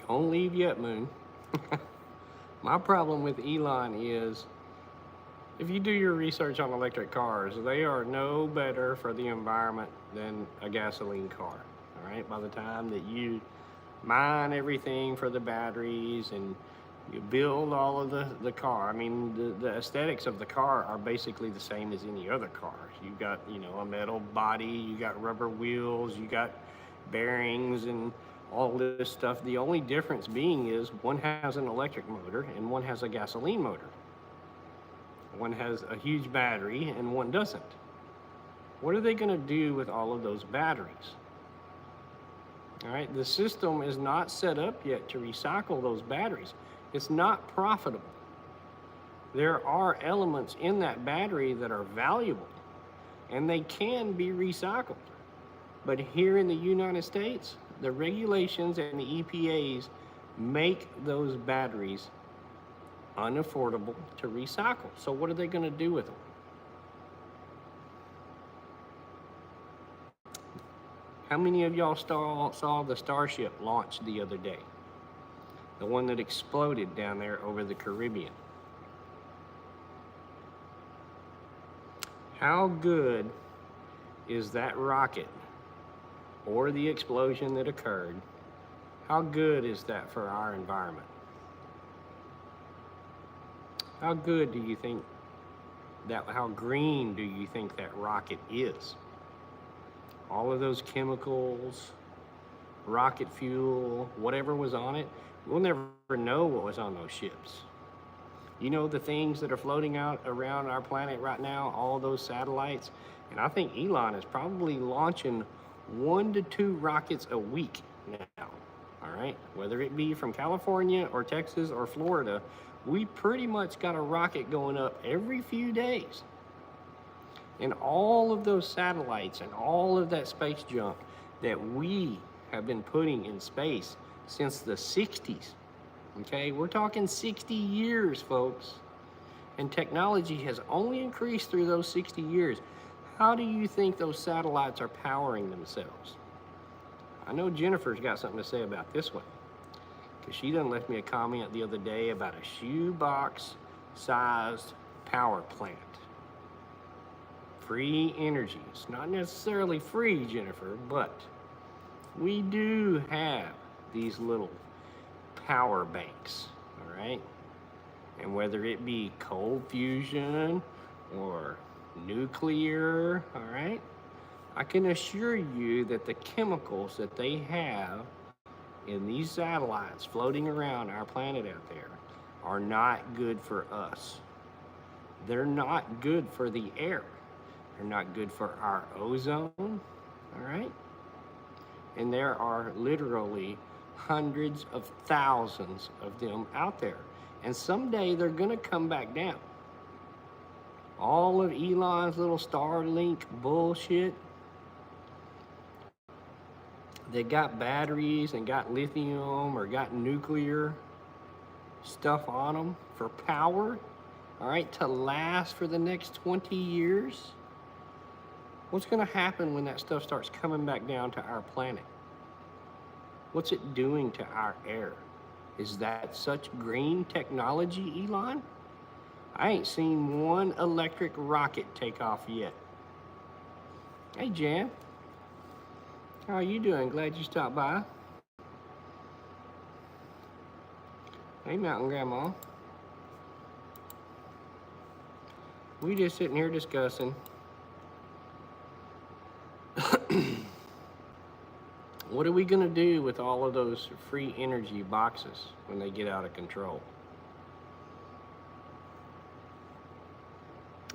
Don't leave yet, Moon. My problem with Elon is, if you do your research on electric cars, they are no better for the environment than a gasoline car. All right, by the time that you mine everything for the batteries and you build all of the car, I mean, the aesthetics of the car are basically the same as any other cars. You've got, you know, a metal body, you got rubber wheels, you got bearings and all this stuff. The only difference being is one has an electric motor and one has a gasoline motor. One has a huge battery and one doesn't. What are they going to do with all of those batteries? All right, the system is not set up yet to recycle those batteries. It's not profitable. There are elements in that battery that are valuable and they can be recycled. But here in the United States, the regulations and the EPAs make those batteries unaffordable to recycle. So what are they going to do with them? How many of y'all saw the Starship launch the other day? The one that exploded down there over the Caribbean. How good is that rocket or the explosion that occurred? How good is that for our environment? How good do you think that, how green do you think that rocket is? All of those chemicals, rocket fuel, whatever was on it, we'll never know what was on those ships. You know, the things that are floating out around our planet right now, all those satellites, and I think Elon is probably launching 1 to 2 rockets a week now. All right, whether it be from California or Texas or Florida, we pretty much got a rocket going up every few days. And all of those satellites and all of that space junk that we have been putting in space since the 60s. Okay, we're talking 60 years, folks. And technology has only increased through those 60 years. How do you think those satellites are powering themselves? I know Jennifer's got something to say about this one, because she done left me a comment the other day about a shoebox-sized power plant. Free energy. It's not necessarily free, Jennifer, but we do have these little power banks, all right? And whether it be cold fusion or nuclear, all right? I can assure you that the chemicals that they have in these satellites floating around our planet out there are not good for us. They're not good for the air. They're not good for our ozone, all right? And there are literally hundreds of thousands of them out there. And someday they're gonna come back down. All of Elon's little Starlink bullshit, they got batteries and got lithium or got nuclear stuff on them for power, all right, to last for the next 20 years. What's gonna happen when that stuff starts coming back down to our planet? What's it doing to our air? Is that such green technology, Elon? I ain't seen one electric rocket take off yet. Hey, Jan. How are you doing? Glad you stopped by. Hey, Mountain Grandma. We just sitting here discussing what are we gonna do with all of those free energy boxes when they get out of control?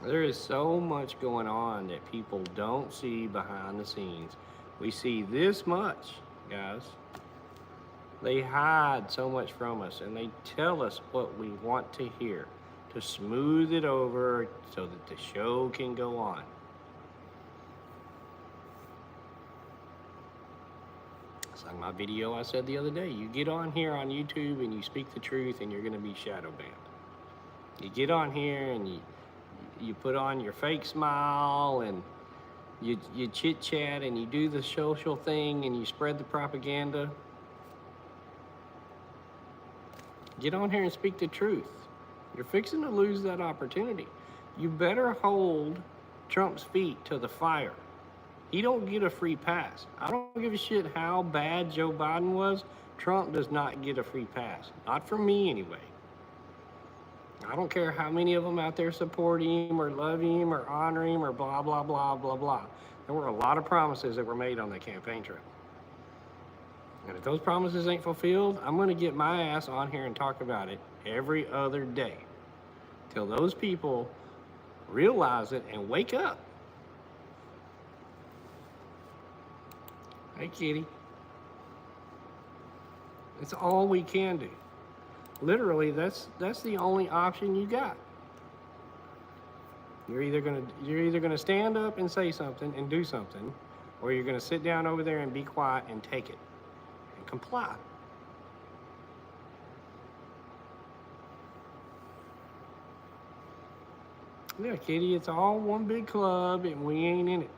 There is so much going on that people don't see behind the scenes. We see this much, guys. They hide so much from us, and they tell us what we want to hear to smooth it over so that the show can go on. It's like my video I said the other day. You get on here on YouTube and you speak the truth, and you're gonna be shadow banned. You get on here and you put on your fake smile and you chit chat and you do the social thing and you spread the propaganda. Get on here and speak the truth. You're fixing to lose that opportunity. You better hold Trump's feet to the fire. He don't get a free pass. I don't give a shit how bad Joe Biden was. Trump does not get a free pass. Not from me anyway. I don't care how many of them out there support him or love him or honor him or blah, blah, blah, blah, blah. There were a lot of promises that were made on the campaign trail. And if those promises ain't fulfilled, I'm gonna get my ass on here and talk about it every other day till those people realize it and wake up. Hey, kitty. It's all we can do. Literally, that's the only option you got. You're either gonna stand up and say something and do something, or you're gonna sit down over there and be quiet and take it and comply. Yeah, kitty, it's all one big club and we ain't in it.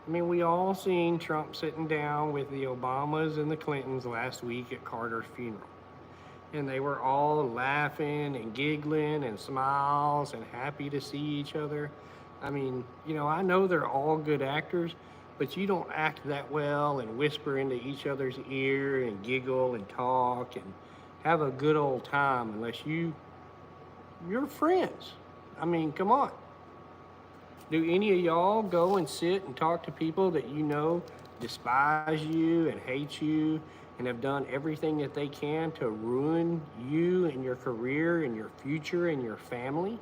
I mean, we all seen Trump sitting down with the Obamas and the Clintons last week at Carter's funeral. And they were all laughing and giggling and smiles and happy to see each other. I mean, you know, I know they're all good actors, but you don't act that well and whisper into each other's ear and giggle and talk and have a good old time unless you're friends. I mean, come on. Do any of y'all go and sit and talk to people that you know despise you and hate you and have done everything that they can to ruin you and your career and your future and your family?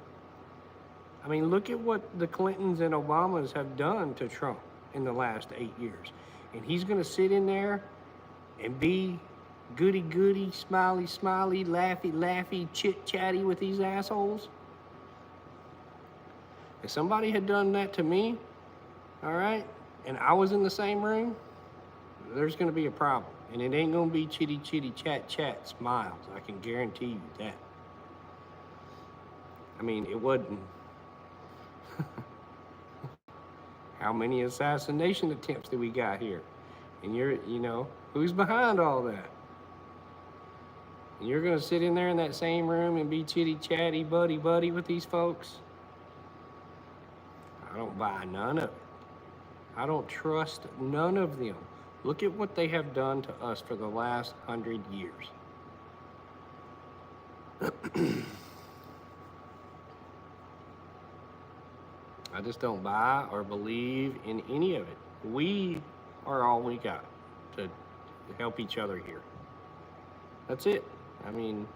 I mean, look at what the Clintons and Obamas have done to Trump in the last 8 years. And he's gonna sit in there and be goody goody, smiley smiley, laughy laughy, chit chatty with these assholes? If somebody had done that to me, all right, and I was in the same room, there's gonna be a problem. And it ain't gonna be chitty chitty chat chat smiles. I can guarantee you that. I mean, it wouldn't. How many assassination attempts do we got here? And who's behind all that? And you're gonna sit in there in that same room and be chitty chatty buddy buddy with these folks? I don't buy none of it. I don't trust none of them. Look at what they have done to us for the last 100 years. I just don't buy or believe in any of it. We are all we got to help each other here. That's it. I mean,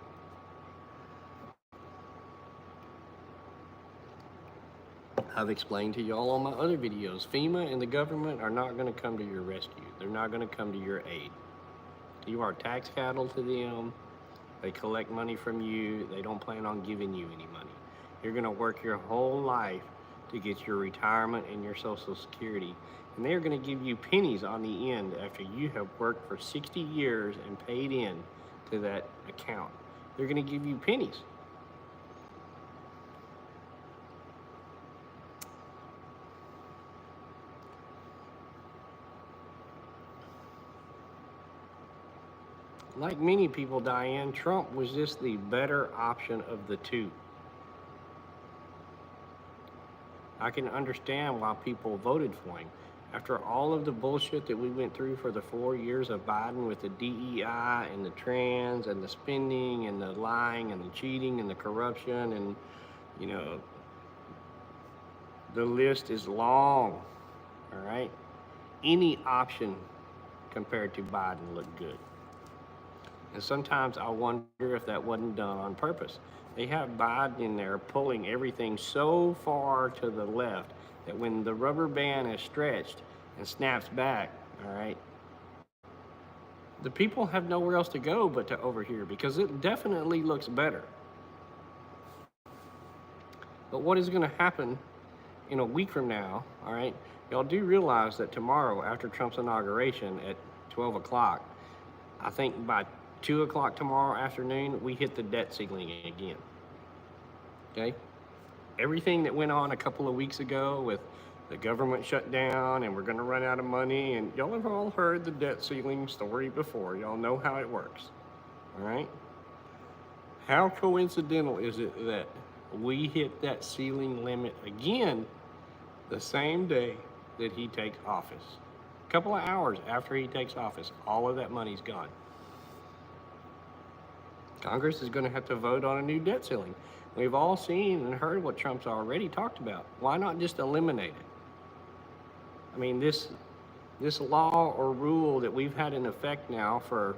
I've explained to y'all on my other videos, FEMA and the government are not going to come to your rescue. They're not going to come to your aid. You are tax cattle to them. They collect money from you. They don't plan on giving you any money. You're going to work your whole life to get your retirement and your Social Security. And they're going to give you pennies on the end after you have worked for 60 years and paid in to that account. They're going to give you pennies. Like many people, Diane, Trump was just the better option of the two. I can understand why people voted for him. After all of the bullshit that we went through for the 4 years of Biden with the DEI and the trans and the spending and the lying and the cheating and the corruption and, the list is long, all right? Any option compared to Biden looked good. And sometimes I wonder if that wasn't done on purpose. They have Biden in there pulling everything so far to the left that when the rubber band is stretched and snaps back, all right, the people have nowhere else to go but to over here because it definitely looks better. But what is going to happen in a week from now, all right, y'all do realize that tomorrow after Trump's inauguration at 12 o'clock, I think by 2 o'clock tomorrow afternoon, we hit the debt ceiling again, okay? Everything that went on a couple of weeks ago with the government shut down and we're gonna run out of money, and y'all have all heard the debt ceiling story before. Y'all know how it works, all right? How coincidental is it that we hit that ceiling limit again the same day that he takes office? A couple of hours after he takes office, all of that money's gone. Congress is going to have to vote on a new debt ceiling. We've all seen and heard what Trump's already talked about. Why not just eliminate it? I mean, this law or rule that we've had in effect now for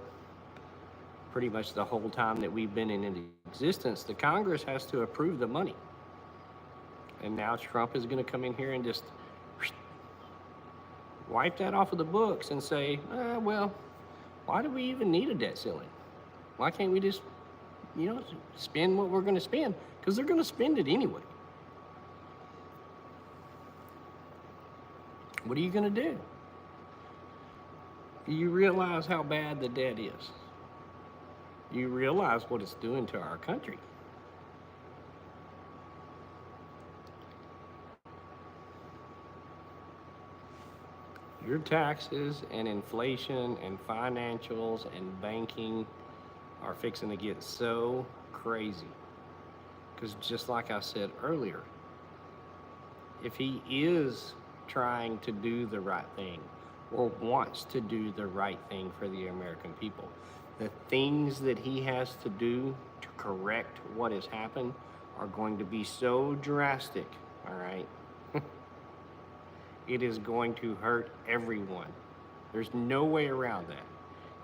pretty much the whole time that we've been in existence, the Congress has to approve the money. And now Trump is going to come in here and just wipe that off of the books and say, well, why do we even need a debt ceiling? Why can't we just, spend what we're going to spend? Because they're going to spend it anyway. What are you going to do? Do you realize how bad the debt is? Do you realize what it's doing to our country? Your taxes and inflation and financials and banking are fixing to get so crazy. Because just like I said earlier, if he is trying to do the right thing or wants to do the right thing for the American people, the things that he has to do to correct what has happened are going to be so drastic, all right? It is going to hurt everyone. There's no way around that.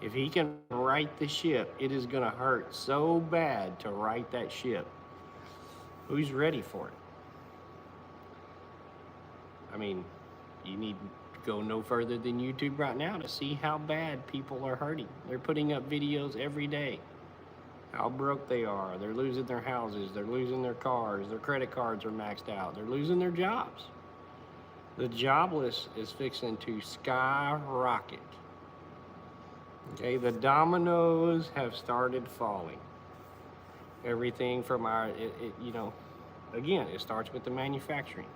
If he can right the ship, it is going to hurt so bad to right that ship. Who's ready for it? I mean, you need go no further than YouTube right now to see how bad people are hurting. They're putting up videos every day. How broke they are. They're losing their houses. They're losing their cars. Their credit cards are maxed out. They're losing their jobs. The jobless is fixing to skyrocket. Okay, the dominoes have started falling. Everything from again, it starts with the manufacturing.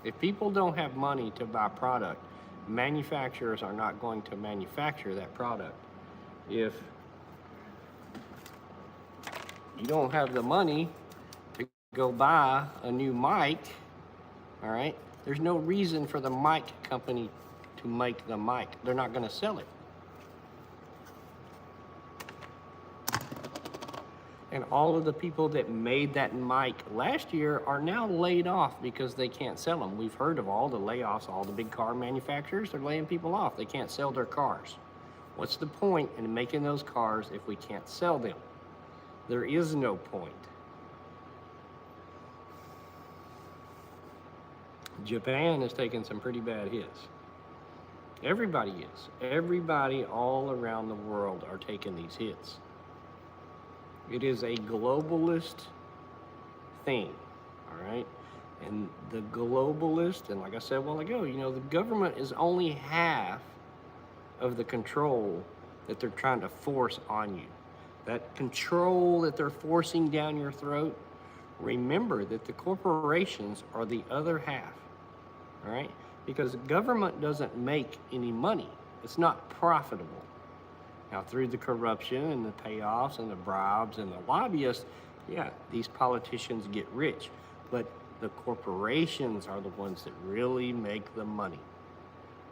If people don't have money to buy product, manufacturers are not going to manufacture that product. If you don't have the money to go buy a new mic, all right, there's no reason for the mic company to make the mic. They're not going to sell it. And all of the people that made that mic last year are now laid off because they can't sell them. We've heard of all the layoffs, all the big car manufacturers, they're laying people off. They can't sell their cars. What's the point in making those cars if we can't sell them? There is no point. Japan has taken some pretty bad hits. Everybody is. Everybody all around the world are taking these hits. It is a globalist thing, all right? And the globalist, and like I said a while ago, the government is only half of the control that they're trying to force on you. That control that they're forcing down your throat, remember that the corporations are the other half, all right? Because government doesn't make any money. It's not profitable. Now, through the corruption and the payoffs and the bribes and the lobbyists, yeah, these politicians get rich. But the corporations are the ones that really make the money,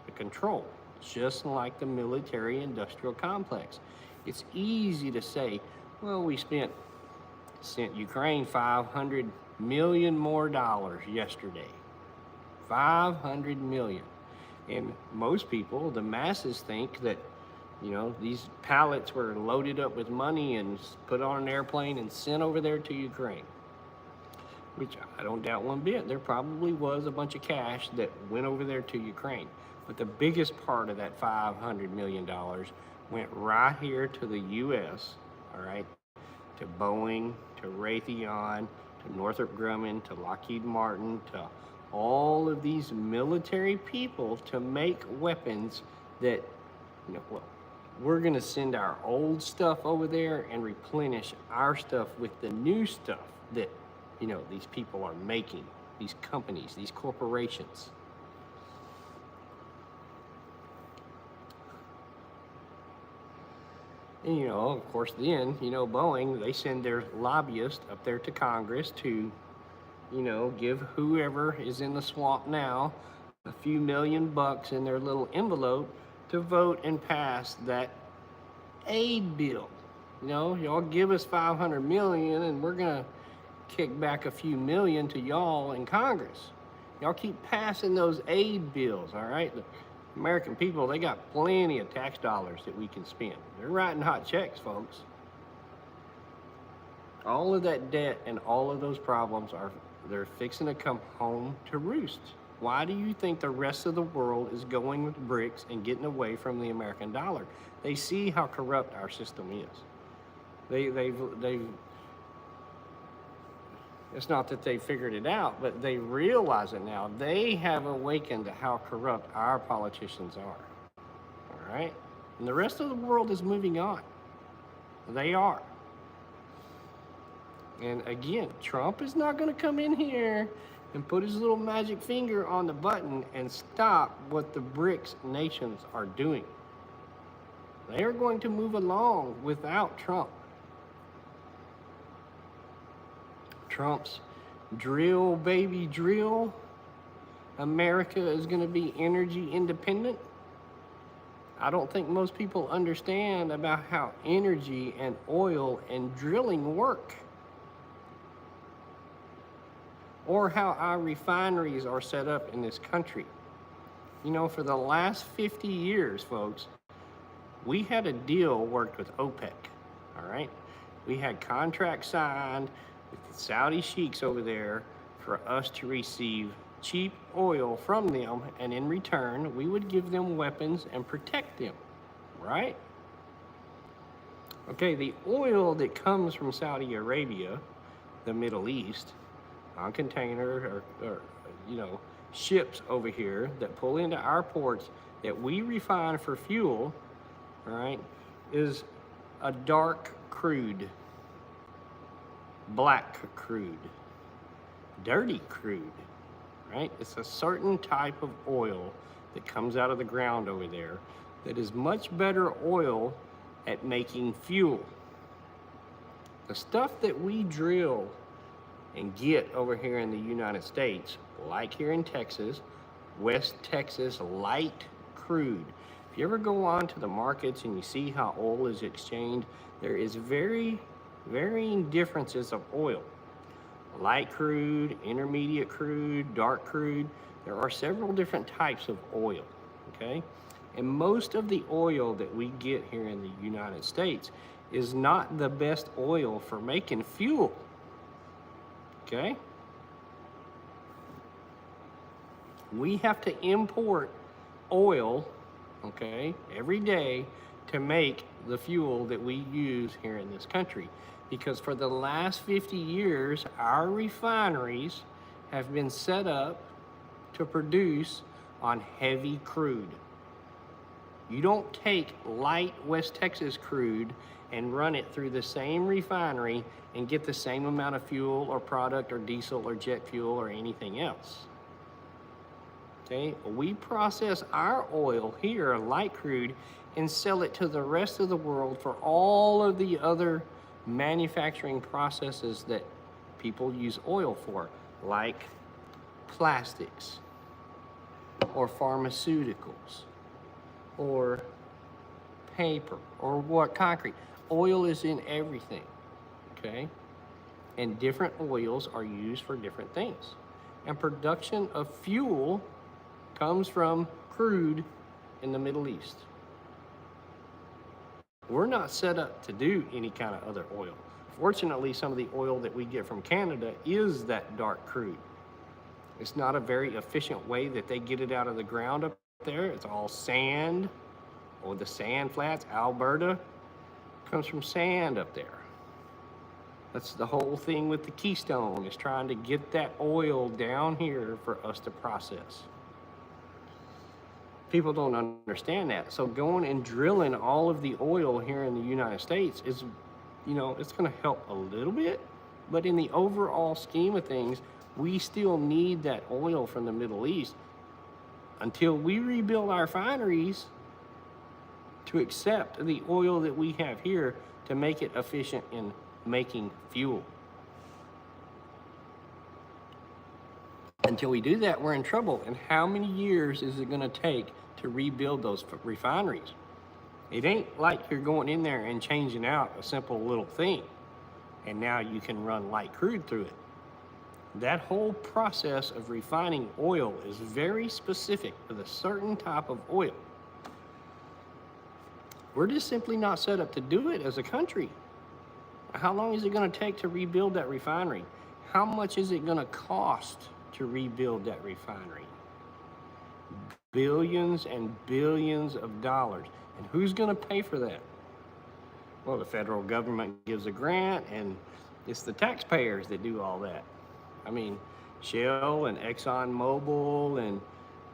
the control, just like the military-industrial complex. It's easy to say, well, we sent Ukraine $500 million more yesterday. $500 million. And most people, the masses, think that these pallets were loaded up with money and put on an airplane and sent over there to Ukraine, which I don't doubt one bit. There probably was a bunch of cash that went over there to Ukraine. But the biggest part of that $500 million went right here to the U.S., all right, to Boeing, to Raytheon, to Northrop Grumman, to Lockheed Martin, to all of these military people to make weapons that, we're going to send our old stuff over there and replenish our stuff with the new stuff that, these people are making, these companies, these corporations. And, of course, then, Boeing, they send their lobbyists up there to Congress to, give whoever is in the swamp now a few $1,000,000 in their little envelope to vote and pass that aid bill. Y'all give us $500 million and we're gonna kick back a few million to y'all in Congress. Y'all keep passing those aid bills, all right? The American people, they got plenty of tax dollars that we can spend. They're writing hot checks, folks. All of that debt and all of those problems they're fixing to come home to roost. Why do you think the rest of the world is going with bricks and getting away from the American dollar? They see how corrupt our system is. They've it's not that they figured it out, but they realize it now. They have awakened to how corrupt our politicians are. All right? And the rest of the world is moving on. They are. And again, Trump is not going to come in here and put his little magic finger on the button and stop what the BRICS nations are doing. They are going to move along without Trump. Trump's drill, baby, drill. America is going to be energy independent. I don't think most people understand about how energy and oil and drilling work, or how our refineries are set up in this country. For the last 50 years, folks, we had a deal worked with OPEC, all right? We had contracts signed with the Saudi sheiks over there for us to receive cheap oil from them, and in return, we would give them weapons and protect them, right? Okay, the oil that comes from Saudi Arabia, the Middle East, on container or ships over here that pull into our ports that we refine for fuel, all right, is a dark crude, black crude, dirty crude, right? It's a certain type of oil that comes out of the ground over there that is much better oil at making fuel. The stuff that we drill and get over here in the United States, like here in Texas, West Texas light crude. If you ever go on to the markets and you see how oil is exchanged, there is varying differences of oil. Light crude, intermediate crude, dark crude. There are several different types of oil, okay? And most of the oil that we get here in the United States is not the best oil for making fuel, okay? We have to import oil, okay, every day to make the fuel that we use here in this country. Because for the last 50 years, our refineries have been set up to produce on heavy crude. You don't take light West Texas crude and run it through the same refinery and get the same amount of fuel or product or diesel or jet fuel or anything else. Okay, we process our oil here, light crude, and sell it to the rest of the world for all of the other manufacturing processes that people use oil for, like plastics or pharmaceuticals or paper or what, concrete. Oil is in everything, okay? And different oils are used for different things. And production of fuel comes from crude in the Middle East. We're not set up to do any kind of other oil. Fortunately, some of the oil that we get from Canada is that dark crude. It's not a very efficient way that they get it out of the ground up there. It's all sand, or the sand flats. Alberta comes from sand up there. That's the whole thing with the Keystone, is trying to get that oil down here for us to process. People don't understand that. So going and drilling all of the oil here in the United States is, it's going to help a little bit, but in the overall scheme of things, we still need that oil from the Middle East until we rebuild our refineries to accept the oil that we have here to make it efficient in making fuel. Until we do that, we're in trouble. And how many years is it going to take to rebuild those refineries? It ain't like you're going in there and changing out a simple little thing and now you can run light crude through it. That whole process of refining oil is very specific with a certain type of oil. We're just simply not set up to do it as a country. How long is it going to take to rebuild that refinery? How much is it going to cost to rebuild that refinery? Billions and billions of dollars. And who's going to pay for that? Well, the federal government gives a grant, and it's the taxpayers that do all that. I mean, Shell and Exxon Mobil and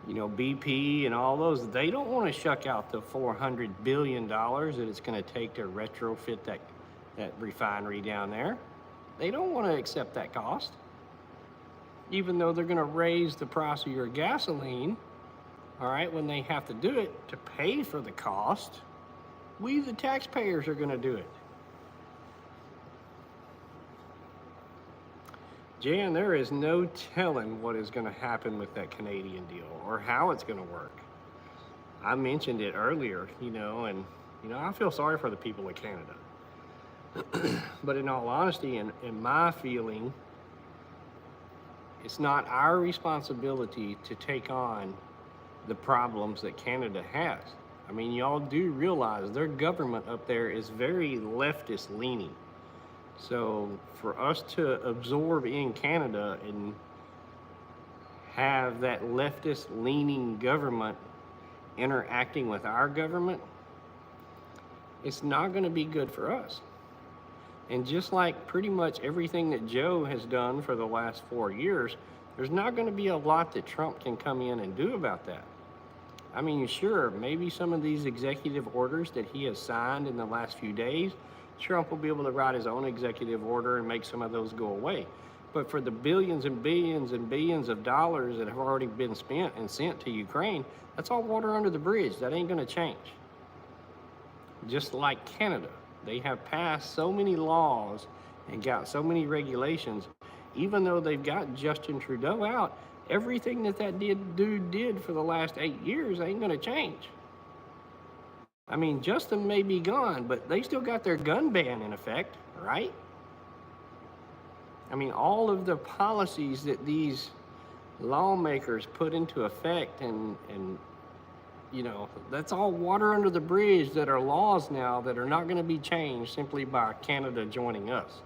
BP and all those, they don't want to shuck out the $400 billion that it's going to take to retrofit that refinery down there. They don't want to accept that cost. Even though they're going to raise the price of your gasoline, all right, when they have to do it to pay for the cost, we, the taxpayers, are going to do it. Jan, there is no telling what is going to happen with that Canadian deal or how it's going to work. I mentioned it earlier, and I feel sorry for the people of Canada. But in all honesty, in my feeling, it's not our responsibility to take on the problems that Canada has. I mean, y'all do realize their government up there is very leftist leaning. So for us to absorb in Canada and have that leftist leaning government interacting with our government, it's not going to be good for us. And just like pretty much everything that Joe has done for the last 4 years, there's not going to be a lot that Trump can come in and do about that. I mean, sure, maybe some of these executive orders that he has signed in the last few days, Trump will be able to write his own executive order and make some of those go away. But for the billions and billions and billions of dollars that have already been spent and sent to Ukraine, that's all water under the bridge. That ain't going to change. Just like Canada, they have passed so many laws and got so many regulations. Even though they've got Justin Trudeau out, everything that dude did for the last 8 years ain't going to change. I mean, Justin may be gone, but they still got their gun ban in effect, right? I mean, all of the policies that these lawmakers put into effect and you know, that's all water under the bridge that are laws now that are not going to be changed simply by Canada joining us.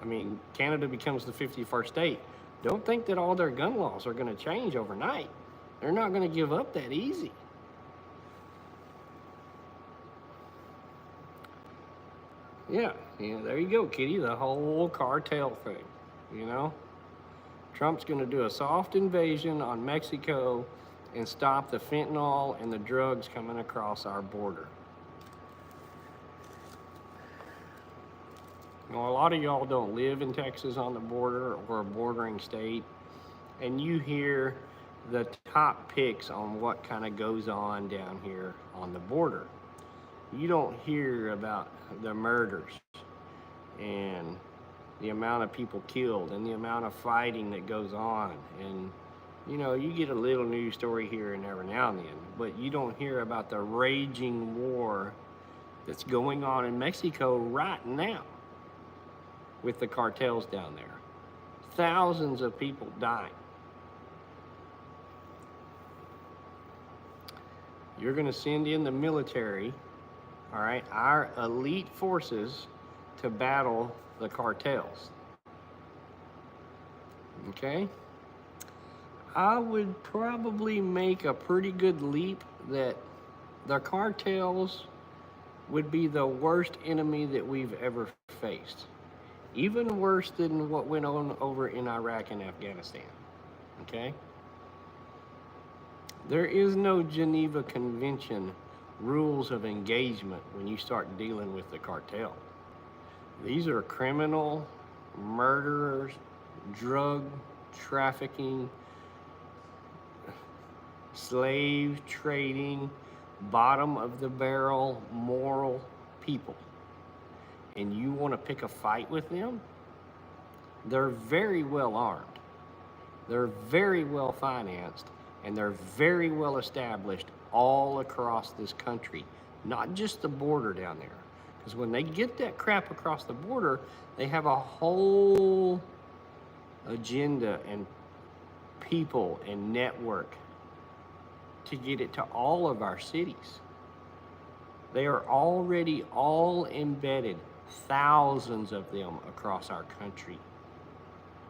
I mean, Canada becomes the 51st state. Don't think that all their gun laws are going to change overnight. They're not going to give up that easy. Yeah, there you go, Kitty, the whole cartel thing, you know? Trump's going to do a soft invasion on Mexico and stop the fentanyl and the drugs coming across our border. Now, a lot of y'all don't live in Texas on the border or a bordering state, and you hear the top picks on what kind of goes on down here on the border. You don't hear about the murders and the amount of people killed and the amount of fighting that goes on. And, you know, you get a little news story here and every now and then, but you don't hear about the raging war that's going on in Mexico right now with the cartels down there. Thousands of people dying. You're going to send in the military, all right, our elite forces to battle the cartels. Okay? I would probably make a pretty good leap that the cartels would be the worst enemy that we've ever faced. Even worse than what went on over in Iraq and Afghanistan. Okay? There is no Geneva Convention rules of engagement when you start dealing with the cartel. These are criminal, murderers, drug trafficking, slave trading, bottom of the barrel, moral people. And you want to pick a fight with them? They're very well armed. They're very well financed, and they're very well established all across this country, not just the border down there. Because when they get that crap across the border, they have a whole agenda and people and network to get it to all of our cities. They are already all embedded, thousands of them across our country.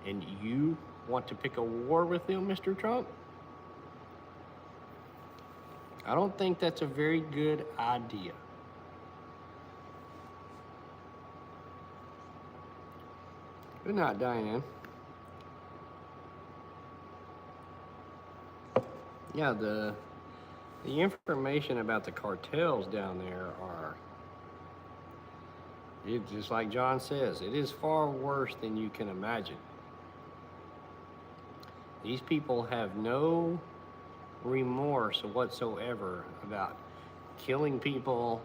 And you want to pick a war with them, Mr. Trump? I don't think that's a very good idea. Good night, Diane. Yeah, the information about the cartels down there are, just like John says, it is far worse than you can imagine. These people have no remorse whatsoever about killing people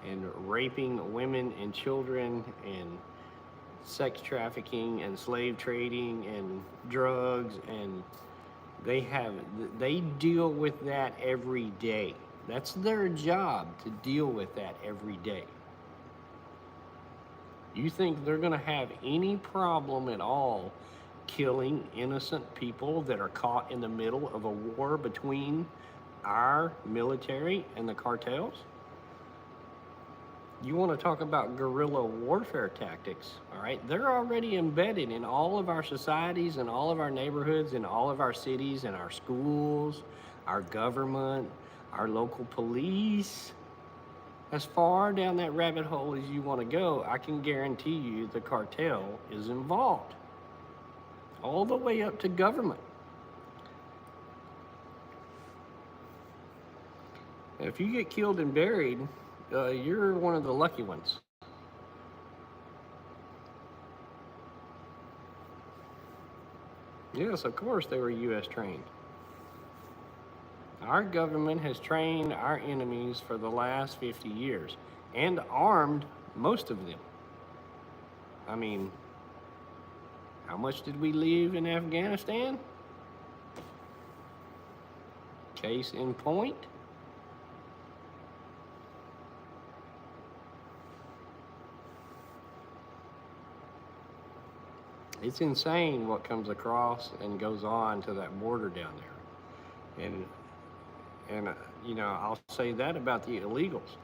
and raping women and children and sex trafficking and slave trading and drugs, and they deal with that every day. That's their job, to deal with that every day. You think they're going to have any problem at all killing innocent people that are caught in the middle of a war between our military and the cartels? You want to talk about guerrilla warfare tactics, all right? They're already embedded in all of our societies and all of our neighborhoods and all of our cities and our schools, our government, our local police. As far down that rabbit hole as you want to go, I can guarantee you the cartel is involved, all the way up to government. If you get killed and buried, you're one of the lucky ones. Yes, of course they were U.S. trained. Our government has trained our enemies for the last 50 years and armed most of them. I mean, how much did we leave in Afghanistan? Case in point. It's insane what comes across and goes on to that border down there. And I'll say that about the illegals.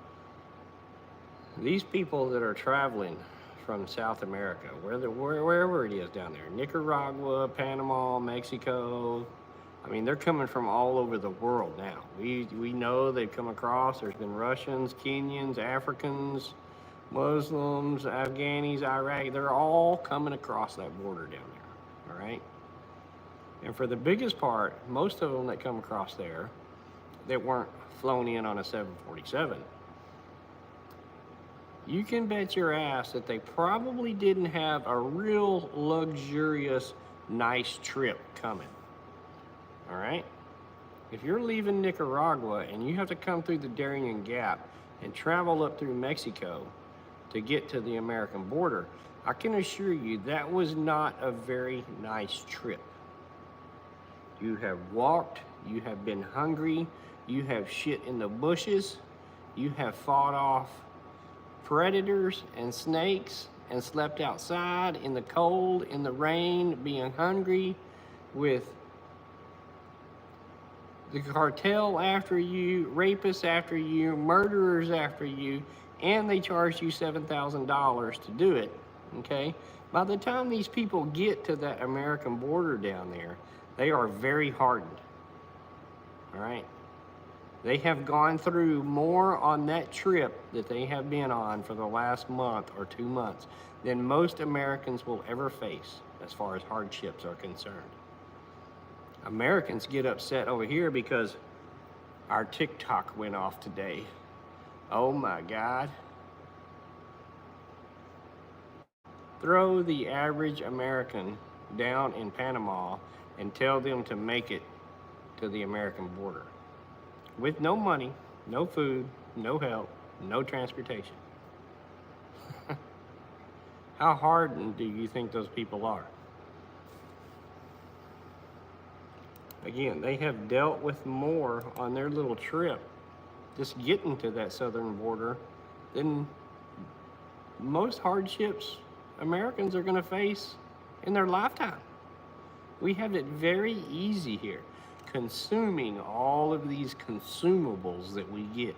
These people that are traveling from South America, wherever it is down there, Nicaragua, Panama, Mexico, I mean, they're coming from all over the world now. We know they've come across. There's been Russians, Kenyans, Africans, Muslims, Afghanis, Iraqi. They're all coming across that border down there, all right? And for the biggest part, most of them that come across there, that weren't flown in on a 747, you can bet your ass that they probably didn't have a real luxurious, nice trip coming. All right? If you're leaving Nicaragua and you have to come through the Darien Gap and travel up through Mexico to get to the American border, I can assure you that was not a very nice trip. You have walked, you have been hungry, you have shit in the bushes, you have fought off predators and snakes and slept outside in the cold, in the rain, being hungry, with the cartel after you, rapists after you, murderers after you, and they charge you $7,000 to do it, okay? By the time these people get to that American border down there, they are very hardened, all right? They have gone through more on that trip that they have been on for the last month or 2 months than most Americans will ever face as far as hardships are concerned. Americans get upset over here because our TikTok went off today. Oh my God. Throw the average American down in Panama and tell them to make it to the American border with no money, no food, no help, no transportation. How hardened do you think those people are? Again, they have dealt with more on their little trip, just getting to that southern border, than most hardships Americans are going to face in their lifetime. We have it very easy here, consuming all of these consumables that we get.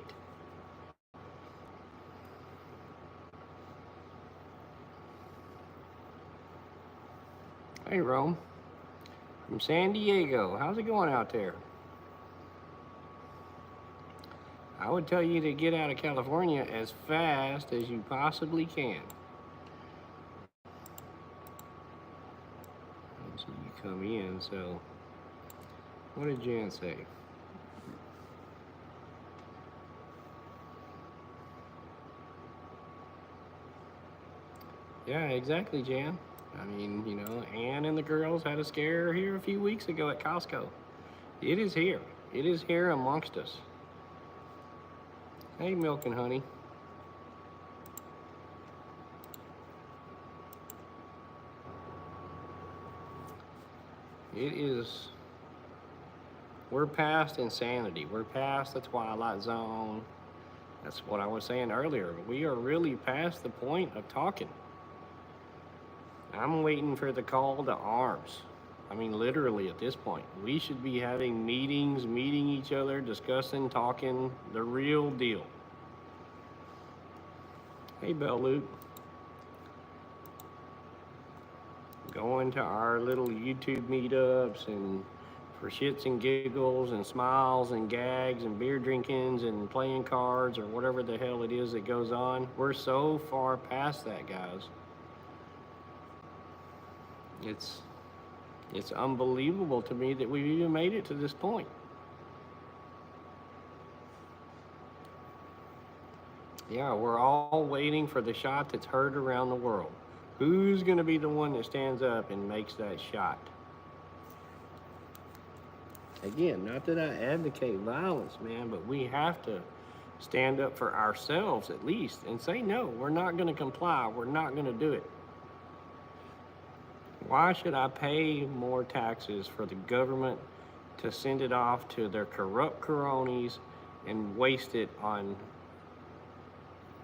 Hey, Rome, from San Diego, how's it going out there? I would tell you to get out of California as fast as you possibly can. So you come in, so what did Jan say? Yeah, exactly, Jan. I mean, Ann and the girls had a scare here a few weeks ago at Costco. It is here. It is here amongst us. Hey, Milk and Honey. We're past insanity. We're past the Twilight Zone. That's what I was saying earlier. We are really past the point of talking. I'm waiting for the call to arms. I mean, literally at this point. We should be having meetings, meeting each other, discussing, talking, the real deal. Hey, Bell Luke. Going to our little YouTube meetups and for shits and giggles and smiles and gags and beer drinkings and playing cards or whatever the hell it is that goes on. We're so far past that, guys. It's unbelievable to me that we've even made it to this point. Yeah, we're all waiting for the shot that's heard around the world. Who's going to be the one that stands up and makes that shot? Again, not that I advocate violence, man, but we have to stand up for ourselves at least and say, no, we're not going to comply. We're not going to do it. Why should I pay more taxes for the government to send it off to their corrupt cronies and waste it on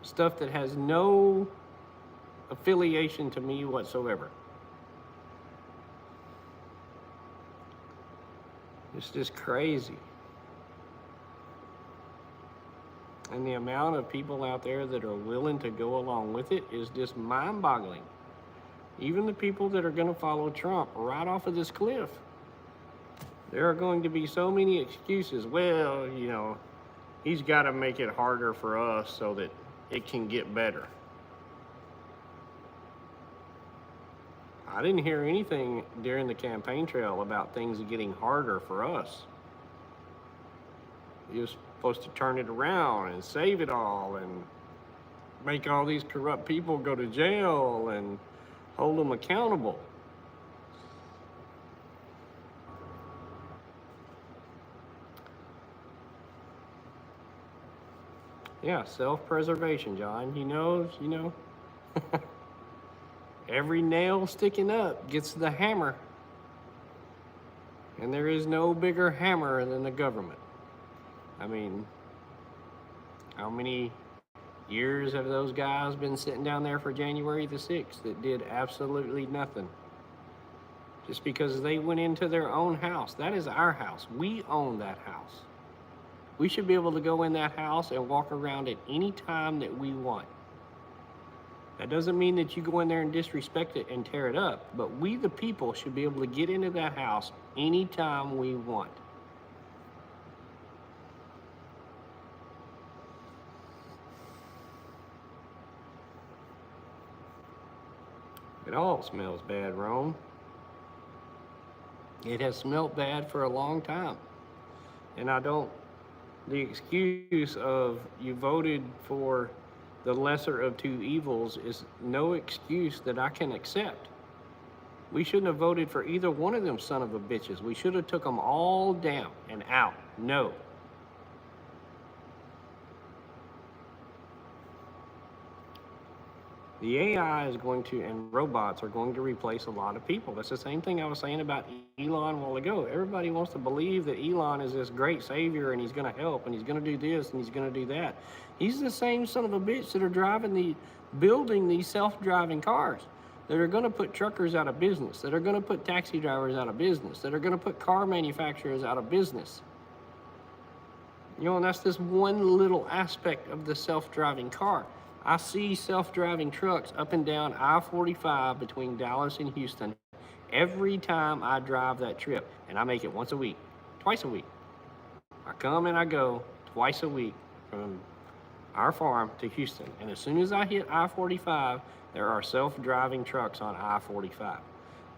stuff that has no affiliation to me whatsoever? It's just crazy. And the amount of people out there that are willing to go along with it is just mind-boggling. Even the people that are going to follow Trump right off of this cliff. There are going to be so many excuses. Well, you know, he's got to make it harder for us so that it can get better. I didn't hear anything during the campaign trail about things getting harder for us. He was supposed to turn it around and save it all and make all these corrupt people go to jail and hold them accountable. Yeah, self-preservation, John. You know. Every nail sticking up gets the hammer. And there is no bigger hammer than the government. I mean, how many years have those guys been sitting down there for January the 6th that did absolutely nothing? Just because they went into their own house. That is our house. We own that house. We should be able to go in that house and walk around at any time that we want. That doesn't mean that you go in there and disrespect it and tear it up, but we, the people, should be able to get into that house anytime we want. It all smells bad, Rome. It has smelled bad for a long time. And the excuse of you voted for the lesser of two evils is no excuse that I can accept. We shouldn't have voted for either one of them son of a bitches. We should have took them all down and out. No. The AI is going to, and robots are going to replace a lot of people. That's the same thing I was saying about Elon a while ago. Everybody wants to believe that Elon is this great savior and he's going to help and he's going to do this and he's going to do that. He's the same son of a bitch that are building these self-driving cars that are going to put truckers out of business, that are going to put taxi drivers out of business, that are going to put car manufacturers out of business. You know, and that's just one little aspect of the self-driving car. I see self-driving trucks up and down I-45 between Dallas and Houston every time I drive that trip, and I make it once a week, twice a week. I come and I go twice a week from our farm to Houston, and as soon as I hit I-45, there are self-driving trucks on I-45.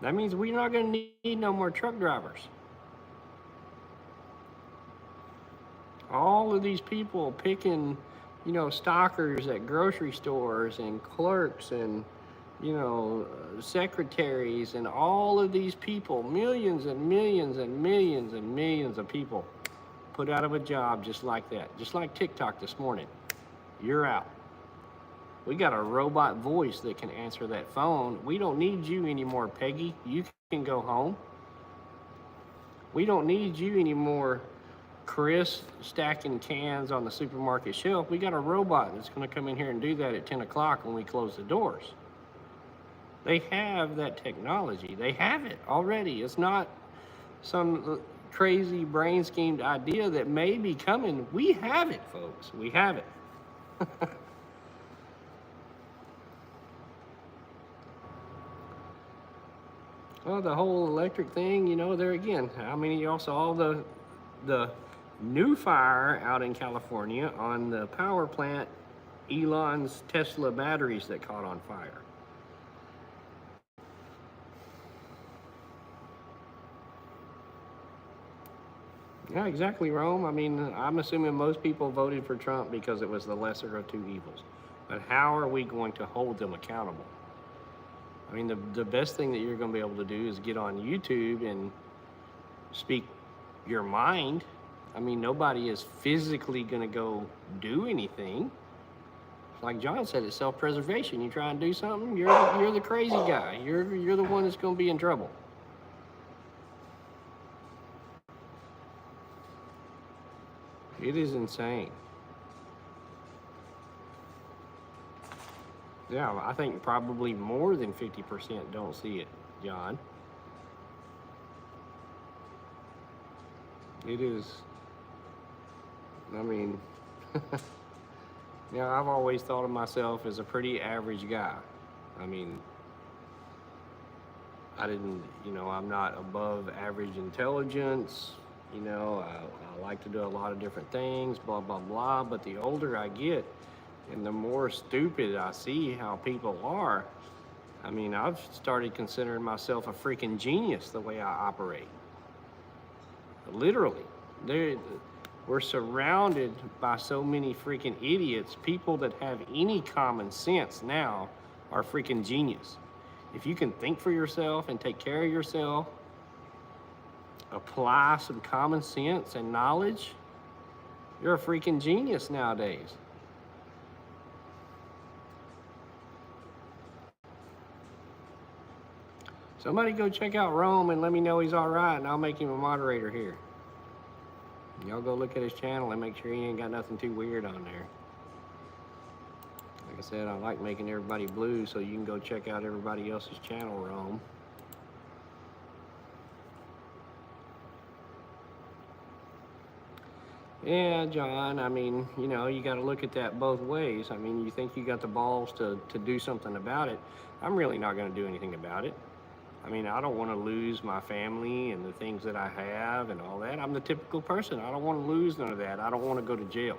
That means we're not going to need no more truck drivers. All of these people picking, you know, stockers at grocery stores and clerks and, you know, secretaries and all of these people, millions and millions and millions and millions of people put out of a job just like that. Just like TikTok this morning. You're out. We got a robot voice that can answer that phone. We don't need you anymore, Peggy. You can go home. We don't need you anymore, Chris, stacking cans on the supermarket shelf. We got a robot that's going to come in here and do that at 10 o'clock when we close the doors. They have that technology. They have it already. It's not some crazy brain-schemed idea that may be coming. We have it, folks. We have it. Well, the whole electric thing, you know, there again, how many of y'all saw the new fire out in California on the power plant, Elon's Tesla batteries that caught on fire? Yeah, exactly, Rome. I mean, I'm assuming most people voted for Trump because it was the lesser of two evils. But how are we going to hold them accountable? I mean, the best thing that you're going to be able to do is get on YouTube and speak your mind. I mean, nobody is physically going to go do anything. Like John said, it's self-preservation. You try and do something, you're the crazy guy. You're the one that's going to be in trouble. It is insane. Yeah, I think probably more than 50% don't see it, John. It is, I mean, yeah, I've always thought of myself as a pretty average guy. I mean, I didn't, you know, I'm not above average intelligence. You know, I like to do a lot of different things, blah, blah, blah. But the older I get and the more stupid I see how people are, I mean, I've started considering myself a freaking genius the way I operate. Literally. We're surrounded by so many freaking idiots. People that have any common sense now are freaking genius. If you can think for yourself and take care of yourself, apply some common sense and knowledge, you're a freaking genius nowadays. Somebody go check out Rome and let me know he's all right, and I'll make him a moderator here. Y'all go look at his channel and make sure he ain't got nothing too weird on there. Like I said, I like making everybody blue, so you can go check out everybody else's channel, Rome. Yeah, John, I mean, you know, you got to look at that both ways. I mean, you think you got the balls to do something about it. I'm really not going to do anything about it. I mean, I don't want to lose my family and the things that I have and all that. I'm the typical person. I don't want to lose none of that. I don't want to go to jail.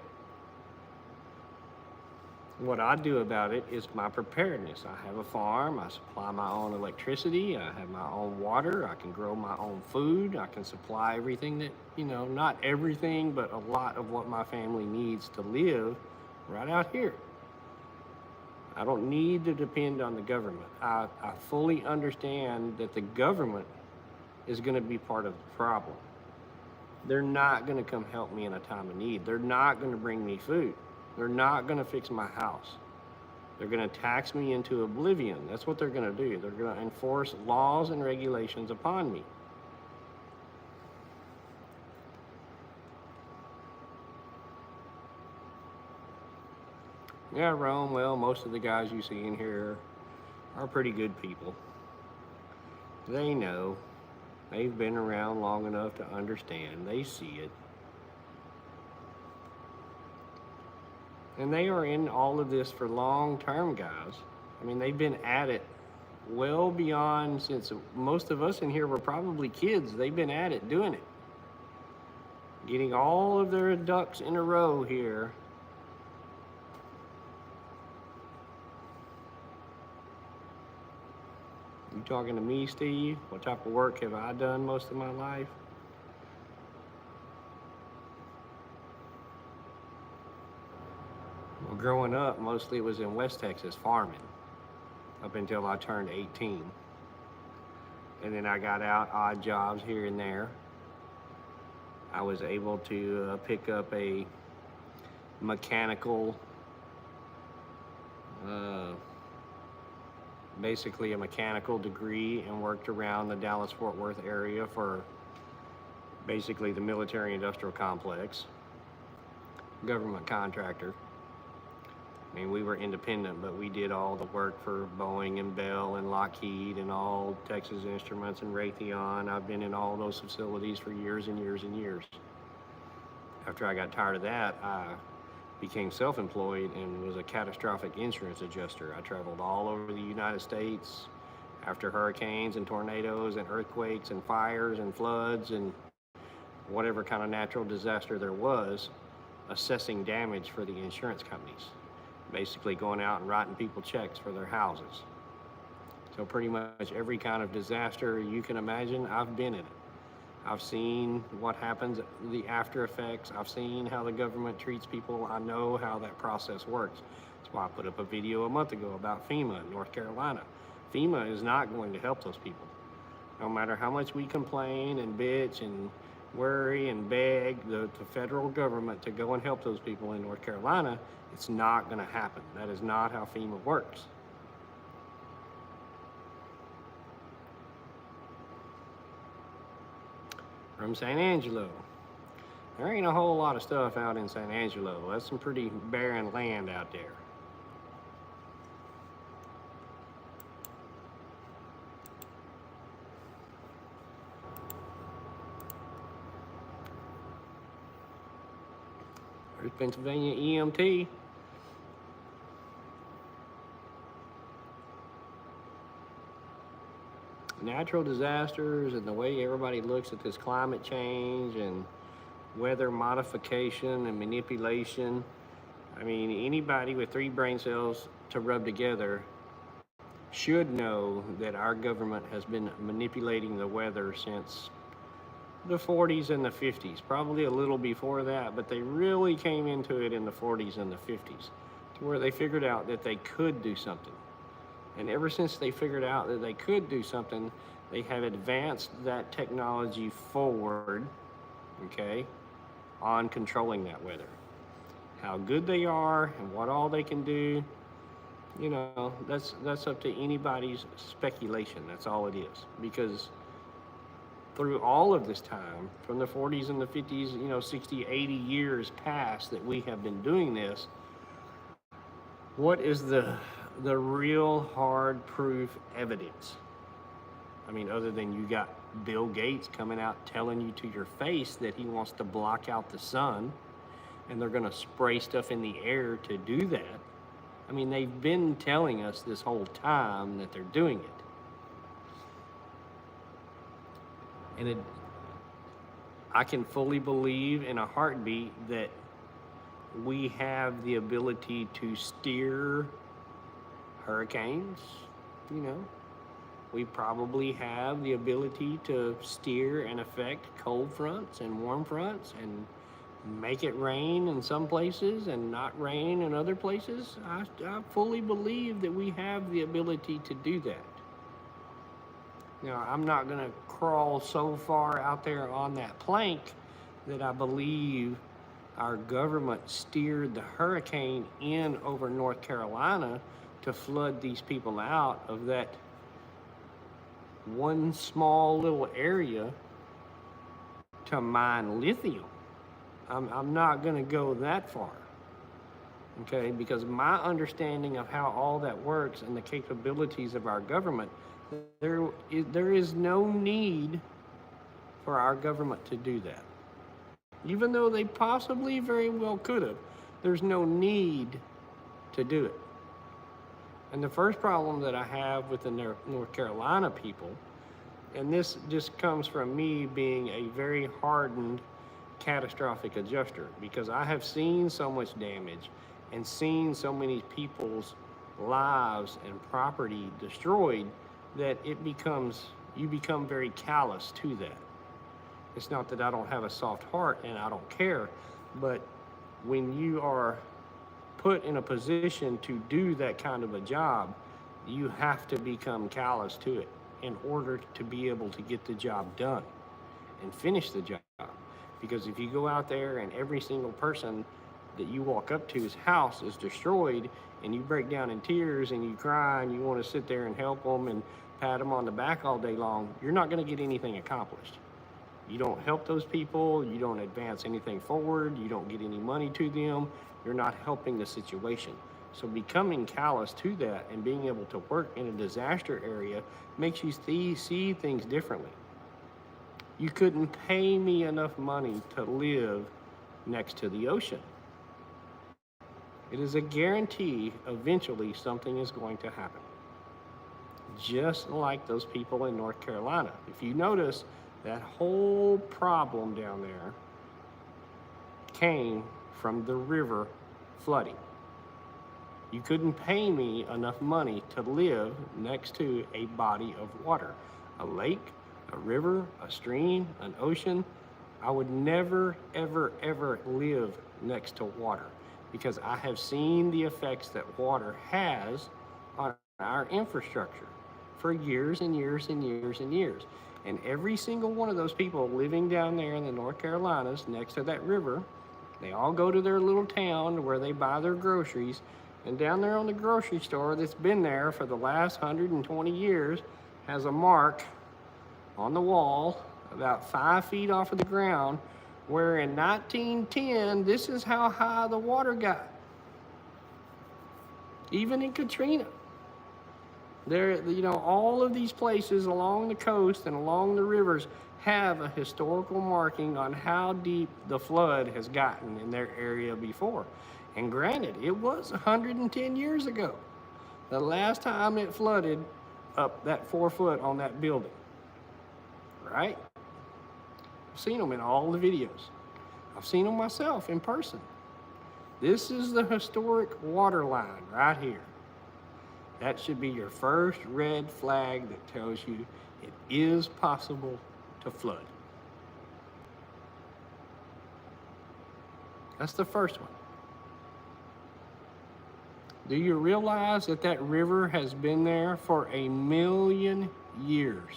What I do about it is my preparedness. I have a farm. I supply my own electricity. I have my own water. I can grow my own food. I can supply everything that, you know, not everything, but a lot of what my family needs to live right out here. I don't need to depend on the government. I fully understand that the government is going to be part of the problem. They're not going to come help me in a time of need. They're not going to bring me food. They're not going to fix my house. They're going to tax me into oblivion. That's what they're going to do. They're going to enforce laws and regulations upon me. Yeah, Rome, well, most of the guys you see in here are pretty good people. They know. They've been around long enough to understand. They see it. And they are in all of this for long term, guys. I mean, they've been at it well beyond, since most of us in here were probably kids. They've been at it, doing it. Getting all of their ducks in a row here. You talking to me, Steve? What type of work have I done most of my life? Well, growing up, mostly it was in West Texas farming up until I turned 18. And then I got out odd jobs here and there. I was able to pick up a mechanical, basically a mechanical degree, and worked around the Dallas-Fort Worth area for basically the military-industrial complex, government contractor. I mean, we were independent, but we did all the work for Boeing and Bell and Lockheed and all Texas Instruments and Raytheon. I've been in all those facilities for years and years and years. After I got tired of that, I became self-employed and was a catastrophic insurance adjuster. I traveled all over the United States. after hurricanes and tornadoes and earthquakes and fires and floods and whatever kind of natural disaster there was, assessing damage for the insurance companies, basically going out and writing people checks for their houses. So pretty much every kind of disaster you can imagine, I've been in it. I've seen what happens, the after effects. I've seen how the government treats people. I know how that process works. That's why I put up a video a month ago about FEMA in North Carolina. FEMA is not going to help those people. No matter how much we complain and bitch and worry and beg the federal government to go and help those people in North Carolina, it's not going to happen. That is not how FEMA works. From San Angelo. There ain't a whole lot of stuff out in San Angelo. That's some pretty barren land out there. There's Pennsylvania EMT. Natural disasters and the way everybody looks at this climate change and weather modification and manipulation. I mean, anybody with 3 brain cells to rub together should know that our government has been manipulating the weather since the 40s and the 50s, probably a little before that, but they really came into it in the 40s and the 50s, to where they figured out that they could do something. And ever since they figured out that they could do something, they have advanced that technology forward, okay, on controlling that weather. How good they are and what all they can do, you know, that's up to anybody's speculation. That's all it is. Because through all of this time, from the 40s and the 50s, you know, 60, 80 years past that we have been doing this, what is the real hard proof evidence? I mean, other than you got Bill Gates coming out telling you to your face that he wants to block out the sun and they're going to spray stuff in the air to do that. I mean, they've been telling us this whole time that they're doing it. And I can fully believe in a heartbeat that we have the ability to steer hurricanes, you know. We probably have the ability to steer and affect cold fronts and warm fronts and make it rain in some places and not rain in other places. I fully believe that we have the ability to do that. Now, I'm not going to crawl so far out there on that plank that I believe our government steered the hurricane in over North Carolina to flood these people out of that one small little area to mine lithium. I'm not going to go that far, okay? Because my understanding of how all that works and the capabilities of our government, there is no need for our government to do that. Even though they possibly very well could have, there's no need to do it. And the first problem that I have with the North Carolina people, and this just comes from me being a very hardened catastrophic adjuster, because I have seen so much damage and seen so many people's lives and property destroyed that you become very callous to that. It's not that I don't have a soft heart and I don't care, but when you are put in a position to do that kind of a job, you have to become callous to it in order to be able to get the job done and finish the job. Because if you go out there and every single person that you walk up to's house is destroyed and you break down in tears and you cry and you want to sit there and help them and pat them on the back all day long, you're not going to get anything accomplished. You don't help those people, you don't advance anything forward, you don't get any money to them, you're not helping the situation. So becoming callous to that and being able to work in a disaster area makes you see things differently. You couldn't pay me enough money to live next to the ocean. It is a guarantee eventually something is going to happen. just like those people in North Carolina. If you notice, that whole problem down there came from the river flooding. You couldn't pay me enough money to live next to a body of water, a lake, a river, a stream, an ocean. I would never, ever, ever live next to water because I have seen the effects that water has on our infrastructure for years and years and years and years. And every single one of those people living down there in the North Carolinas next to that river, they all go to their little town where they buy their groceries. And down there on the grocery store that's been there for the last 120 years has a mark on the wall about 5 feet off of the ground where in 1910, this is how high the water got. Even in Katrina. There, all of these places along the coast and along the rivers have a historical marking on how deep the flood has gotten in their area before. And granted, it was 110 years ago. The last time it flooded up that 4 foot on that building, right? I've seen them in all the videos. I've seen them myself in person. This is the historic water line right here. That should be your first red flag that tells you it is possible to flood. That's the first one. Do you realize that that river has been there for 1,000,000 years?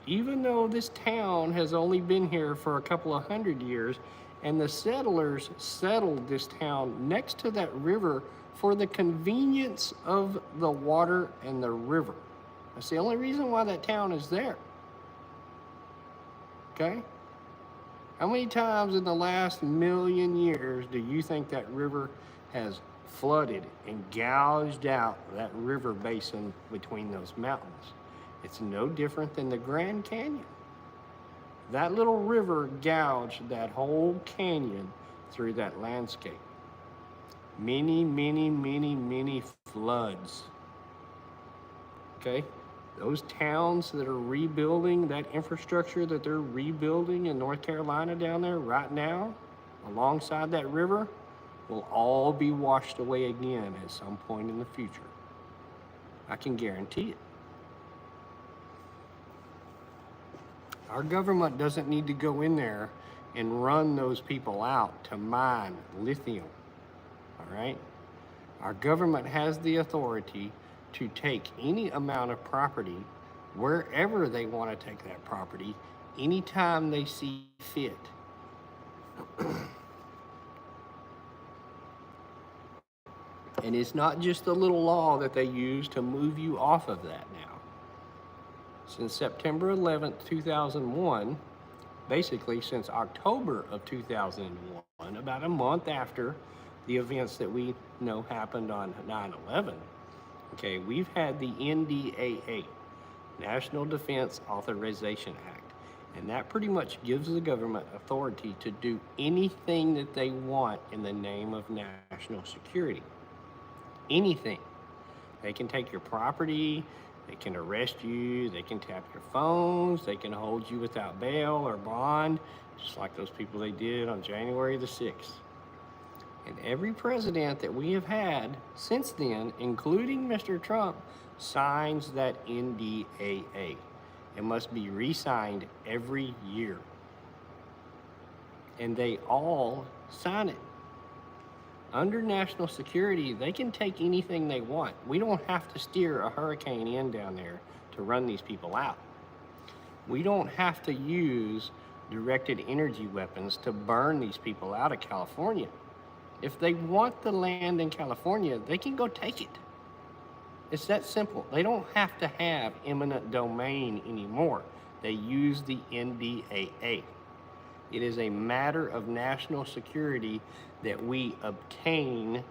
Even though this town has only been here for a couple of 100 years, and the settlers settled this town next to that river for the convenience of the water and the river. That's the only reason why that town is there. Okay? How many times in the last 1,000,000 years do you think that river has flooded and gouged out that river basin between those mountains? It's no different than the Grand Canyon. That little river gouged that whole canyon through that landscape. Many, many, many, many floods. Okay? Those towns that are rebuilding, that infrastructure that they're rebuilding in North Carolina down there right now, alongside that river, will all be washed away again at some point in the future. I can guarantee it. Our government doesn't need to go in there and run those people out to mine lithium, all right? Our government has the authority to take any amount of property wherever they want to take that property, anytime they see fit. And it's not just the little law that they use to move you off of that now. Since September 11th, 2001, basically since October of 2001, about a month after the events that we know happened on 9/11, okay, we've had the NDAA, National Defense Authorization Act, and that pretty much gives the government authority to do anything that they want in the name of national security. Anything. They can take your property, they can arrest you, they can tap your phones, they can hold you without bail or bond, just like those people they did on January the 6th. And every president that we have had since then, including Mr. Trump, signs that NDAA. It must be re-signed every year. And they all sign it. Under national security, they can take anything they want. We don't have to steer a hurricane in down there to run these people out. We don't have to use directed energy weapons to burn these people out of California. If they want the land in California, they can go take it. It's that simple. They don't have to have eminent domain anymore. They use the NDAA. It is a matter of national security that we obtain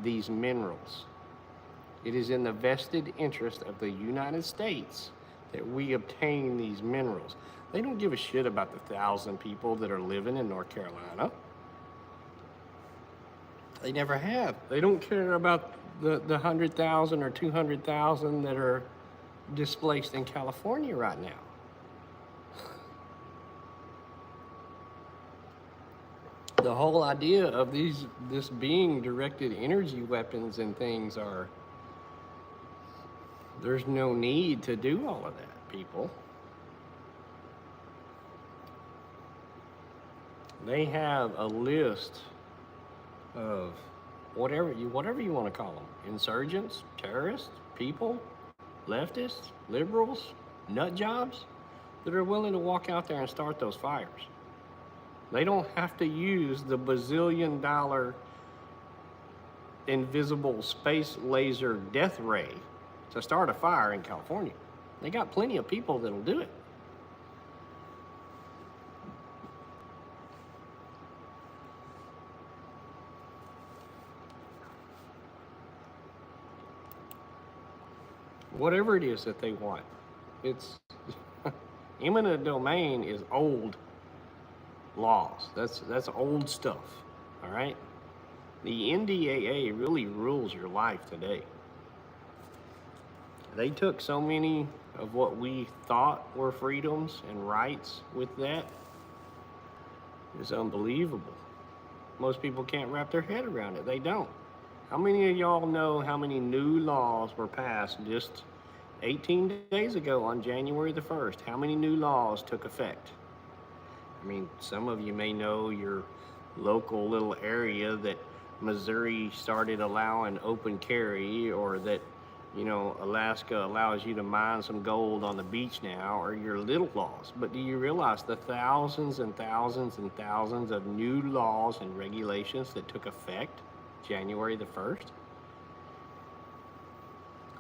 these minerals. It is in the vested interest of the United States that we obtain these minerals. They don't give a shit about the 1,000 people that are living in North Carolina. They never have. They don't care about the 100,000 or 200,000 that are displaced in California right now. The whole idea of this being directed energy weapons and things are, there's no need to do all of that, people. They have a list of whatever you want to call them: insurgents, terrorists, people, leftists, liberals, nut jobs that are willing to walk out there and start those fires. They don't have to use the bazillion-dollar invisible space laser death ray to start a fire in California. They got plenty of people that'll do it. Whatever it is that they want. It's eminent domain is old laws. That's old stuff. All right? The NDAA really rules your life today. They took so many of what we thought were freedoms and rights with that. It's unbelievable. Most people can't wrap their head around it. They don't. How many of y'all know how many new laws were passed just 18 days ago on January the 1st? How many new laws took effect? I mean, some of you may know your local little area that Missouri started allowing open carry, or that, you know, Alaska allows you to mine some gold on the beach now, or your little laws. But do you realize the thousands and thousands and thousands of new laws and regulations that took effect January the 1st?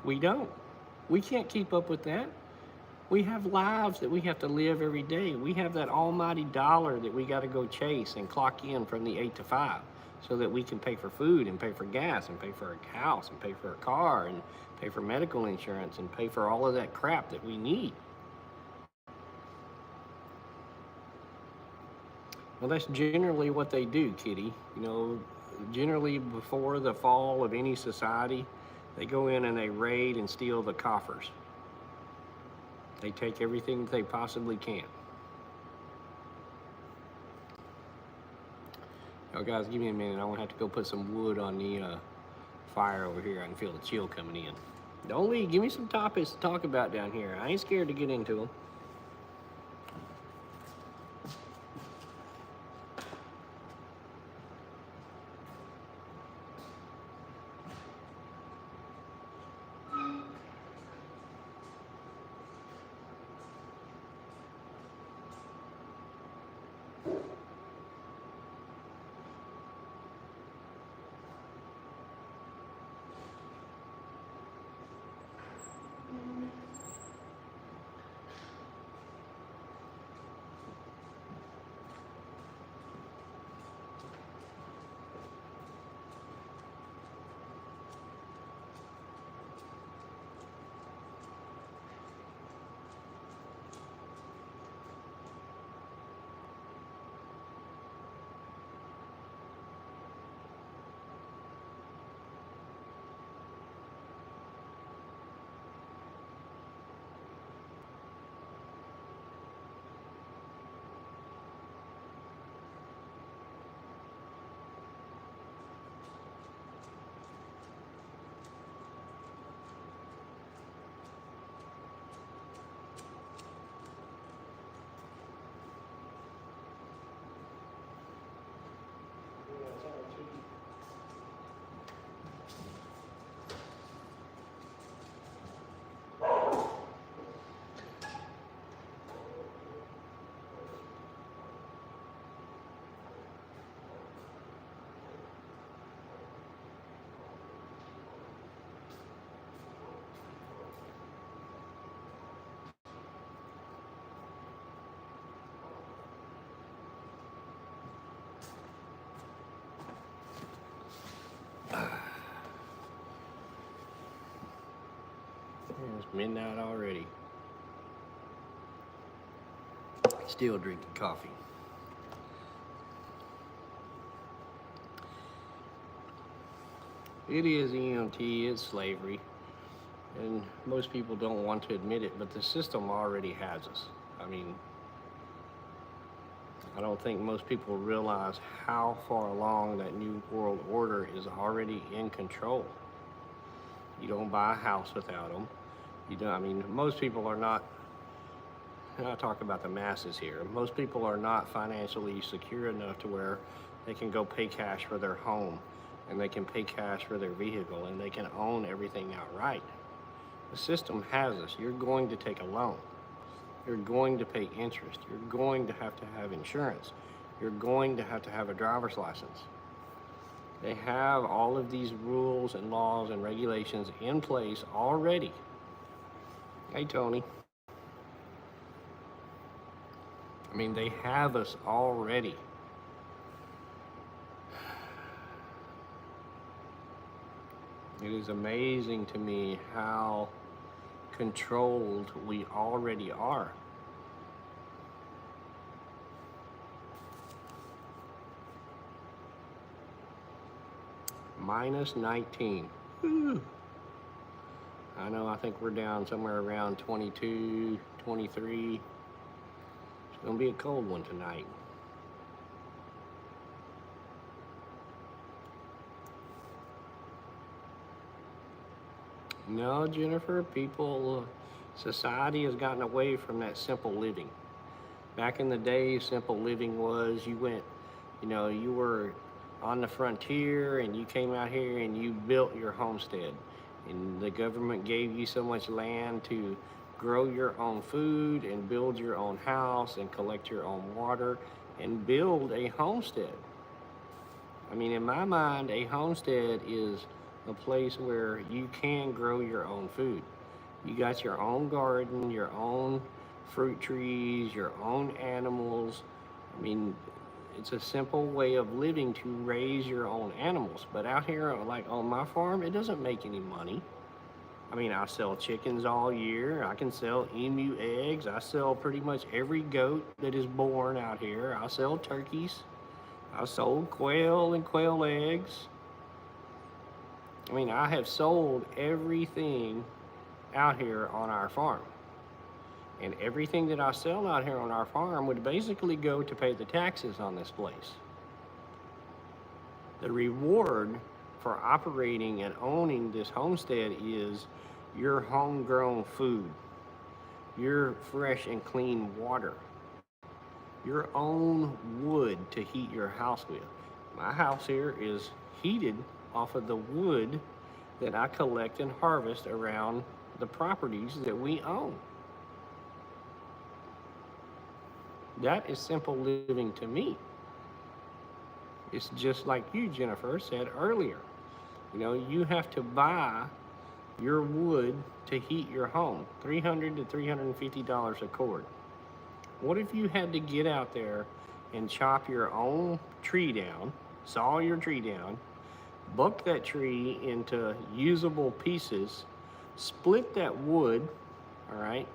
We don't. We can't keep up with that. We have lives that we have to live every day. We have that almighty dollar that we got to go chase and clock in from the 8 to 5 so that we can pay for food and pay for gas and pay for a house and pay for a car and pay for medical insurance and pay for all of that crap that we need. Well, that's generally what they do, kitty. You know, generally before the fall of any society, they go in and they raid and steal the coffers. They take everything they possibly can. Oh, guys, give me a minute. I'm gonna have to go put some wood on the fire over here. I can feel the chill coming in. Don't leave. Give me some topics to talk about down here. I ain't scared to get into them. It's midnight already. Still drinking coffee. It is EMT, it's slavery. And most people don't want to admit it, but the system already has us. I mean, I don't think most people realize how far along that New World Order is already in control. You don't buy a house without them. You don't, I mean, most people are not, and I talk about the masses here, most people are not financially secure enough to where they can go pay cash for their home and they can pay cash for their vehicle and they can own everything outright. The system has us. You're going to take a loan. You're going to pay interest. You're going to have insurance. You're going to have a driver's license. They have all of these rules and laws and regulations in place already. Hey, Tony. I mean, they have us already. It is amazing to me how controlled we already are. Minus 19. Whew. I know, I think we're down somewhere around 22, 23. It's gonna be a cold one tonight. No, Jennifer, society has gotten away from that simple living. Back in the day, simple living was you went, you were on the frontier and you came out here and you built your homestead. And the government gave you so much land to grow your own food and build your own house and collect your own water and build a homestead. I mean, in my mind, a homestead is a place where you can grow your own food. You got your own garden, your own fruit trees, your own animals. I mean, it's a simple way of living to raise your own animals. But out here, like on my farm, it doesn't make any money. I mean, I sell chickens all year. I can sell emu eggs. I sell pretty much every goat that is born out here. I sell turkeys. I sold quail and quail eggs. I mean, I have sold everything out here on our farm. And everything that I sell out here on our farm would basically go to pay the taxes on this place. The reward for operating and owning this homestead is your homegrown food, your fresh and clean water, your own wood to heat your house with. My house here is heated off of the wood that I collect and harvest around the properties that we own. That is simple living to me. It's just like you, Jennifer, said earlier. You have to buy your wood to heat your home, $300 to $350 a cord. What if you had to get out there and chop your own tree down, saw your tree down, buck that tree into usable pieces, split that wood, all right,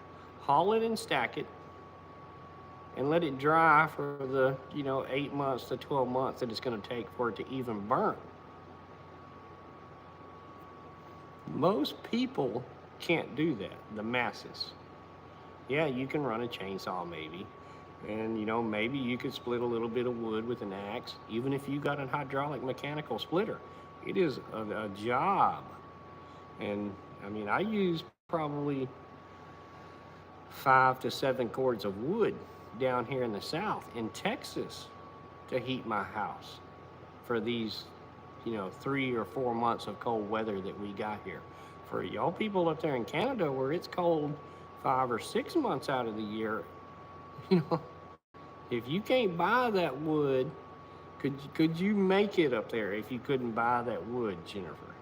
haul it and stack it, and let it dry for the 8 months to 12 months that it's going to take for it to even burn. Most people can't do that, the masses. Yeah, you can run a chainsaw maybe, and maybe you could split a little bit of wood with an axe, even if you got a hydraulic mechanical splitter. It is a job. And I mean, I use probably 5 to 7 cords of wood down here in the South, in Texas, to heat my house for these 3 or 4 months of cold weather that we got here. For y'all people up there in Canada where it's cold 5 or 6 months out of the year, if you can't buy that wood, could you make it up there if you couldn't buy that wood, Jennifer?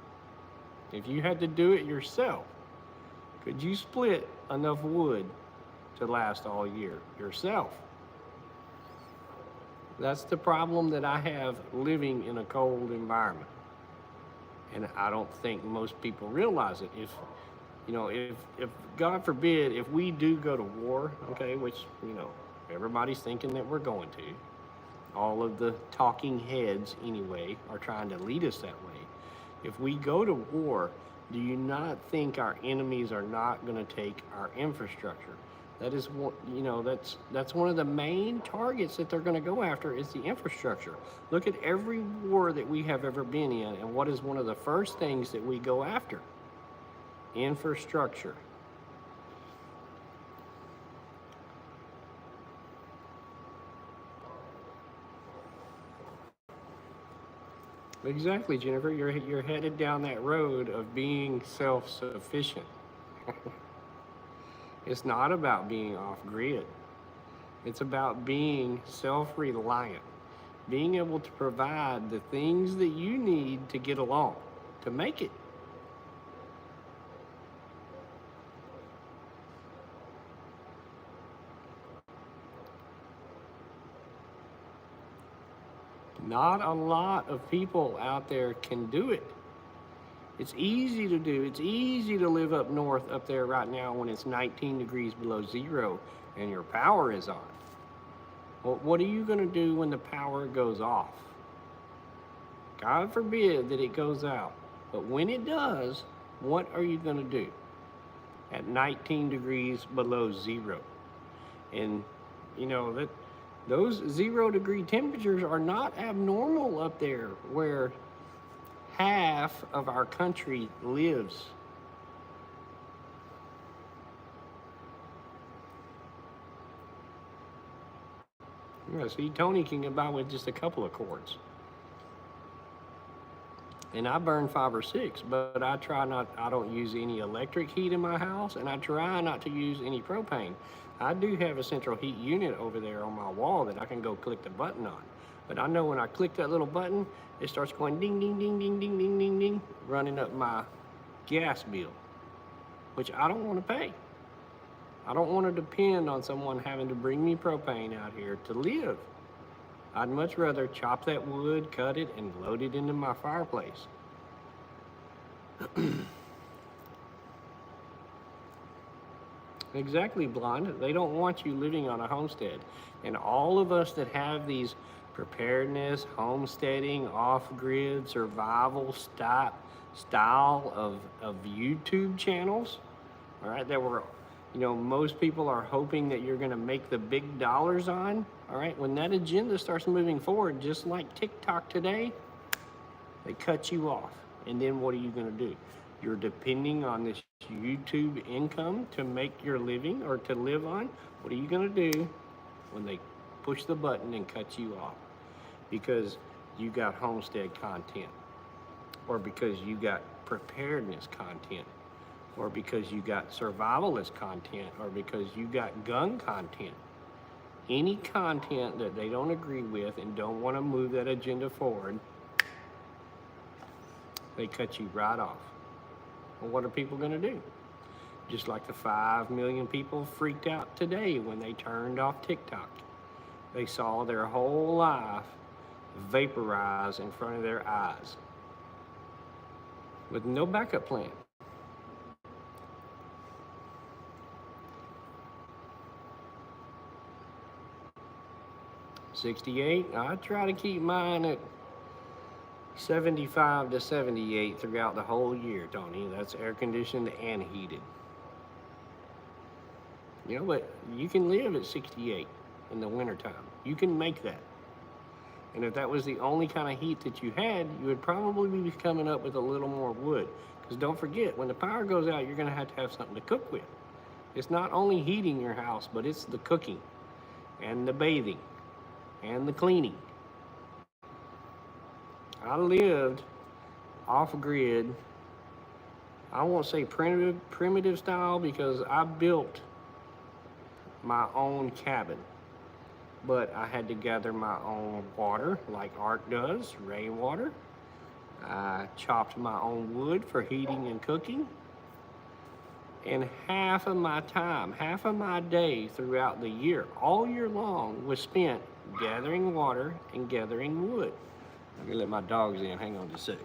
If you had to do it yourself, could you split enough wood to last all year yourself? That's the problem that I have living in a cold environment. And I don't think most people realize it. If God forbid, if we do go to war, okay, which, everybody's thinking that we're going to, all of the talking heads anyway are trying to lead us that way. If we go to war, do you not think our enemies are not going to take our infrastructure? That is what, that's one of the main targets that they're going to go after is the infrastructure. Look at every war that we have ever been in, and what is one of the first things that we go after? Infrastructure. Exactly, Jennifer. You're headed down that road of being self-sufficient. It's not about being off grid. It's about being self-reliant, being able to provide the things that you need to get along, to make it. Not a lot of people out there can do it. It's easy to do. It's easy to live up north up there right now when it's 19 degrees below zero and your power is on. Well, what are you going to do when the power goes off? God forbid that it goes out. But when it does, what are you going to do at 19 degrees below zero? And that those 0 degree temperatures are not abnormal up there where half of our country lives. Yeah, see, Tony can get by with just a couple of cords. And I burn 5 or 6, but I don't use any electric heat in my house, and I try not to use any propane. I do have a central heat unit over there on my wall that I can go click the button on. But I know when I click that little button, it starts going ding, ding, ding, ding, ding, ding, ding, ding, running up my gas bill, which I don't want to pay. I don't want to depend on someone having to bring me propane out here to live. I'd much rather chop that wood, cut it, and load it into my fireplace. Exactly, Blonde. They don't want you living on a homestead. And all of us that have these preparedness, homesteading, off-grid, survival style of YouTube channels, all right, that we're, most people are hoping that you're going to make the big dollars on, all right? When that agenda starts moving forward, just like TikTok today, they cut you off. And then what are you going to do? You're depending on this YouTube income to make your living or to live on. What are you going to do when they push the button and cut you off? Because you got homestead content, or because you got preparedness content, or because you got survivalist content, or because you got gun content. Any content that they don't agree with and don't want to move that agenda forward, they cut you right off. Well, what are people going to do? Just like the 5 million people freaked out today when they turned off TikTok. They saw their whole life vaporize in front of their eyes with no backup plan. '68, I try to keep mine at 75 to 78 throughout the whole year, Tony. That's air conditioned and heated. But you can live at 68 in the wintertime. You can make that. And if that was the only kind of heat that you had, you would probably be coming up with a little more wood. Because don't forget, when the power goes out, you're going to have something to cook with. It's not only heating your house, but it's the cooking and the bathing and the cleaning. I lived off-grid. I won't say primitive style because I built my own cabin. But I had to gather my own water like Art does, rainwater. I chopped my own wood for heating and cooking. And half of my time, half of my day throughout the year, all year long, was spent gathering water and gathering wood. Let me let my dogs in. Hang on just a sec.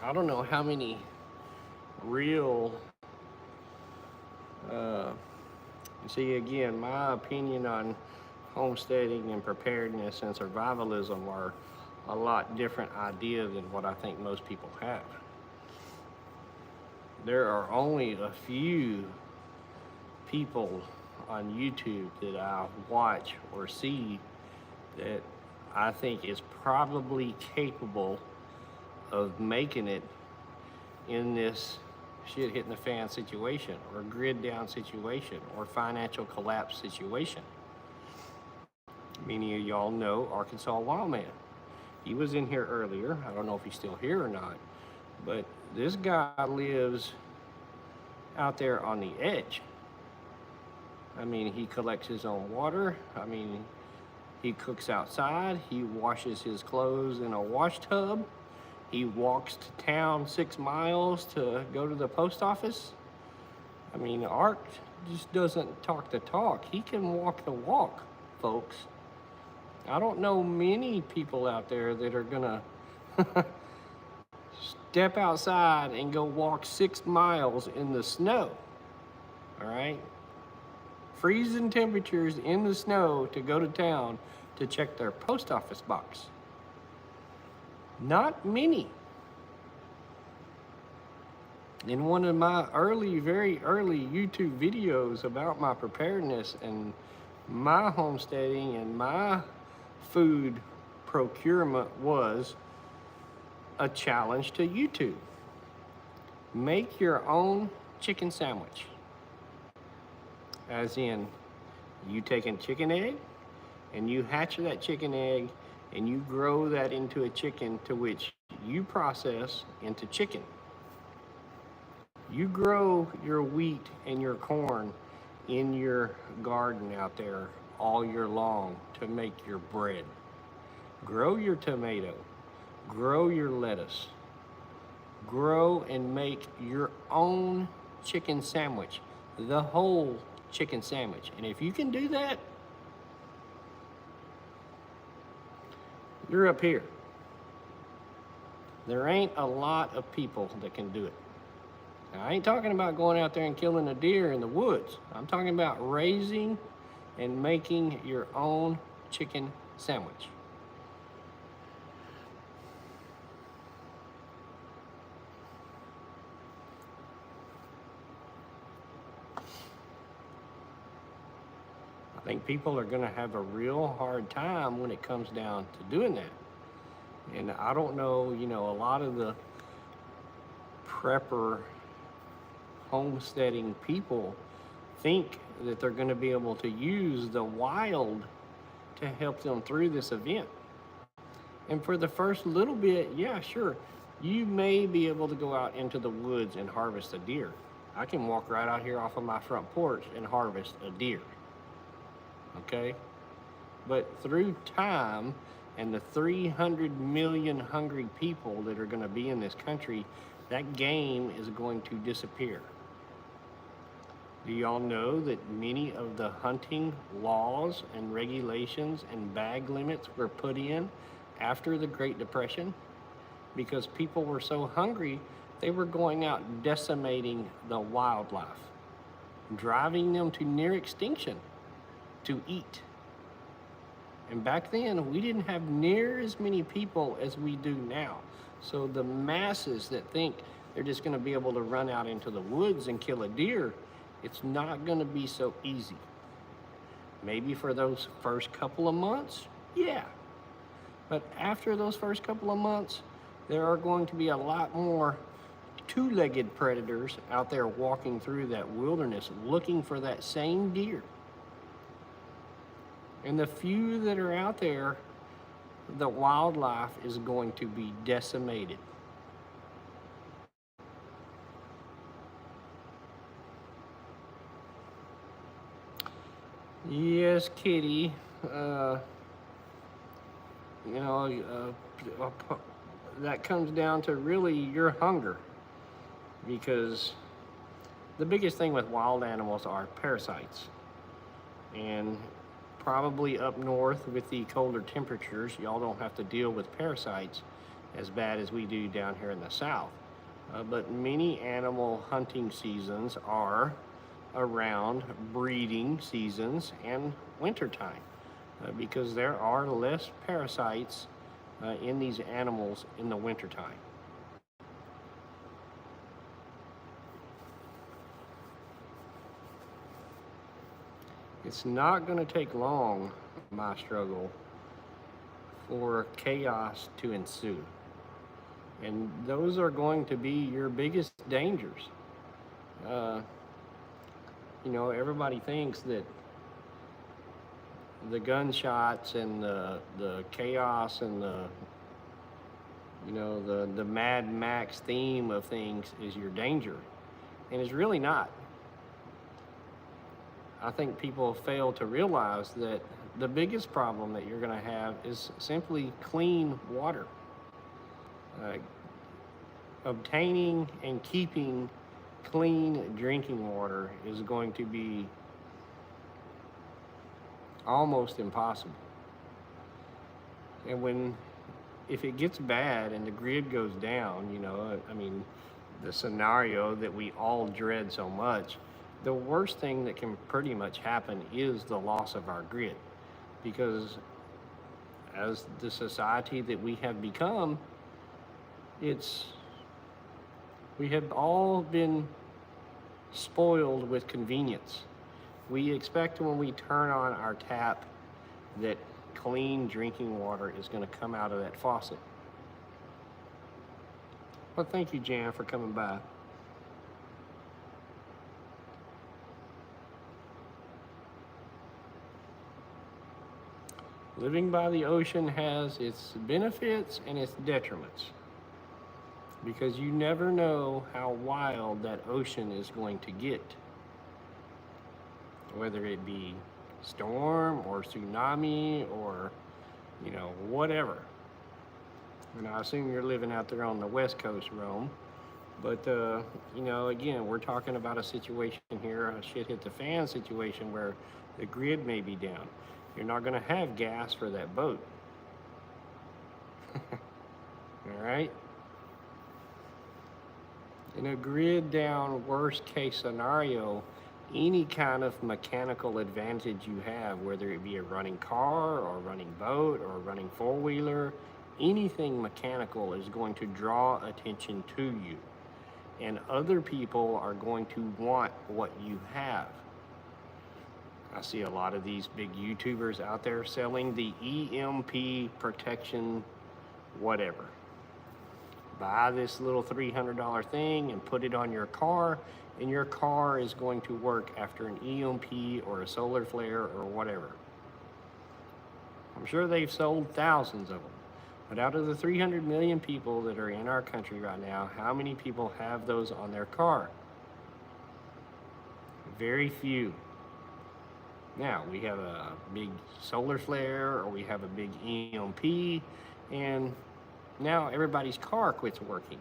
I don't know how many real, uh, see again, my opinion on homesteading and preparedness and survivalism are a lot different idea than what I think most people have. There are only a few people on YouTube that I watch or see that I think is probably capable of making it in this shit hitting the fan situation or grid down situation or financial collapse situation. Many of y'all know Arkansas Wildman. He was in here earlier. I don't know if he's still here or not, but this guy lives out there on the edge. I mean, he collects his own water. I mean, he cooks outside. He washes his clothes in a wash tub. He walks to town 6 miles to go to the post office. I mean, Art just doesn't talk the talk. He can walk the walk, folks. I don't know many people out there that are gonna step outside and go walk 6 miles in the snow, all right? Freezing temperatures in the snow to go to town to check their post office box. Not many. In one of my very early YouTube videos about my preparedness and my homesteading and my food procurement was a challenge to YouTube. Make your own chicken sandwich. As in, you take a chicken egg and you hatch that chicken egg and you grow that into a chicken to which you process into chicken. You grow your wheat and your corn in your garden out there all year long to make your bread. Grow your tomato, grow your lettuce, grow and make your own chicken sandwich, the whole chicken sandwich. And if you can do that, you're up here. There ain't a lot of people that can do it. Now, I ain't talking about going out there and killing a deer in the woods. I'm talking about raising and making your own chicken sandwich. I think people are going to have a real hard time when it comes down to doing that. And I don't know, you know, a lot of the prepper homesteading people think that they're going to be able to use the wild to help them through this event. And for the first little bit, yeah, sure, you may be able to go out into the woods and harvest a deer. I can walk right out here off of my front porch and harvest a deer. Okay? But through time and the 300 million hungry people that are going to be in this country, that game is going to disappear. Do y'all know that many of the hunting laws and regulations and bag limits were put in after the Great Depression? Because people were so hungry, they were going out decimating the wildlife, driving them to near extinction to eat. And back then, we didn't have near as many people as we do now. So the masses that think they're just going to be able to run out into the woods and kill a deer, it's not going to be so easy. Maybe for those first couple of months, yeah. But after those first couple of months, there are going to be a lot more two-legged predators out there walking through that wilderness looking for that same deer. And the few that are out there, the wildlife is going to be decimated. Yes, Kitty. That comes down to really your hunger. Because the biggest thing with wild animals are parasites. And probably up north with the colder temperatures, y'all don't have to deal with parasites. as bad as we do down here in the South. But many animal hunting seasons are around breeding seasons and wintertime because there are less parasites in these animals in the wintertime. It's not going to take long, my struggle, for chaos to ensue. And those are going to be your biggest dangers. Everybody thinks that the gunshots and the chaos and the Mad Max theme of things is your danger. And it's really not. I think people fail to realize that the biggest problem that you're going to have is simply clean water. Obtaining and keeping clean drinking water is going to be almost impossible. And if it gets bad and the grid goes down, the scenario that we all dread so much, the worst thing that can pretty much happen is the loss of our grid. Because as the society that we have become, we have all been spoiled with convenience. We expect when we turn on our tap that clean drinking water is going to come out of that faucet. Well, thank you, Jan, for coming by. Living by the ocean has its benefits and its detriments, because you never know how wild that ocean is going to get. Whether it be storm or tsunami or, whatever. And I assume you're living out there on the West Coast, Rome. But, again, we're talking about a situation here, a shit hit the fan situation where the grid may be down. You're not going to have gas for that boat. All right? In a grid down worst case scenario, any kind of mechanical advantage you have, whether it be a running car or a running boat or a running four-wheeler, anything mechanical is going to draw attention to you. And other people are going to want what you have. I see a lot of these big YouTubers out there selling the EMP protection whatever. Buy this little $300 thing and put it on your car, and your car is going to work after an EMP or a solar flare or whatever. I'm sure they've sold thousands of them. But out of the 300 million people that are in our country right now, how many people have those on their car? Very few. Now, we have a big solar flare or we have a big EMP, and now everybody's car quits working,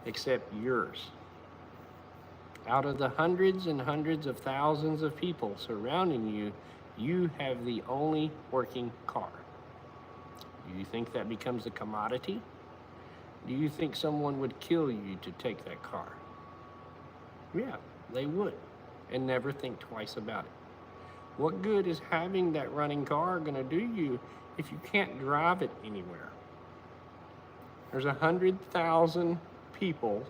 except yours. Out of the hundreds and hundreds of thousands of people surrounding you, you have the only working car. Do you think that becomes a commodity? Do you think someone would kill you to take that car? Yeah, they would, and never think twice about it. What good is having that running car going to do you if you can't drive it anywhere? There's 100,000 people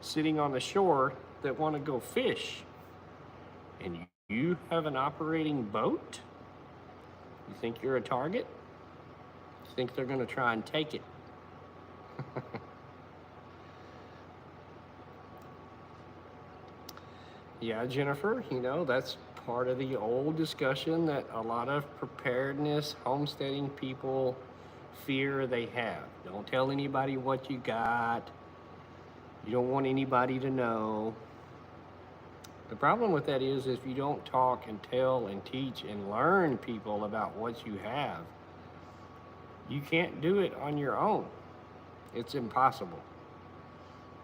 sitting on the shore that want to go fish, and you have an operating boat? You think you're a target? You think they're going to try and take it? Yeah, Jennifer, that's part of the old discussion that a lot of preparedness, homesteading people fear they have. Don't tell anybody what you got. You don't want anybody to know. The problem with that is if you don't talk and tell and teach and learn people about what you have, you can't do it on your own. It's impossible.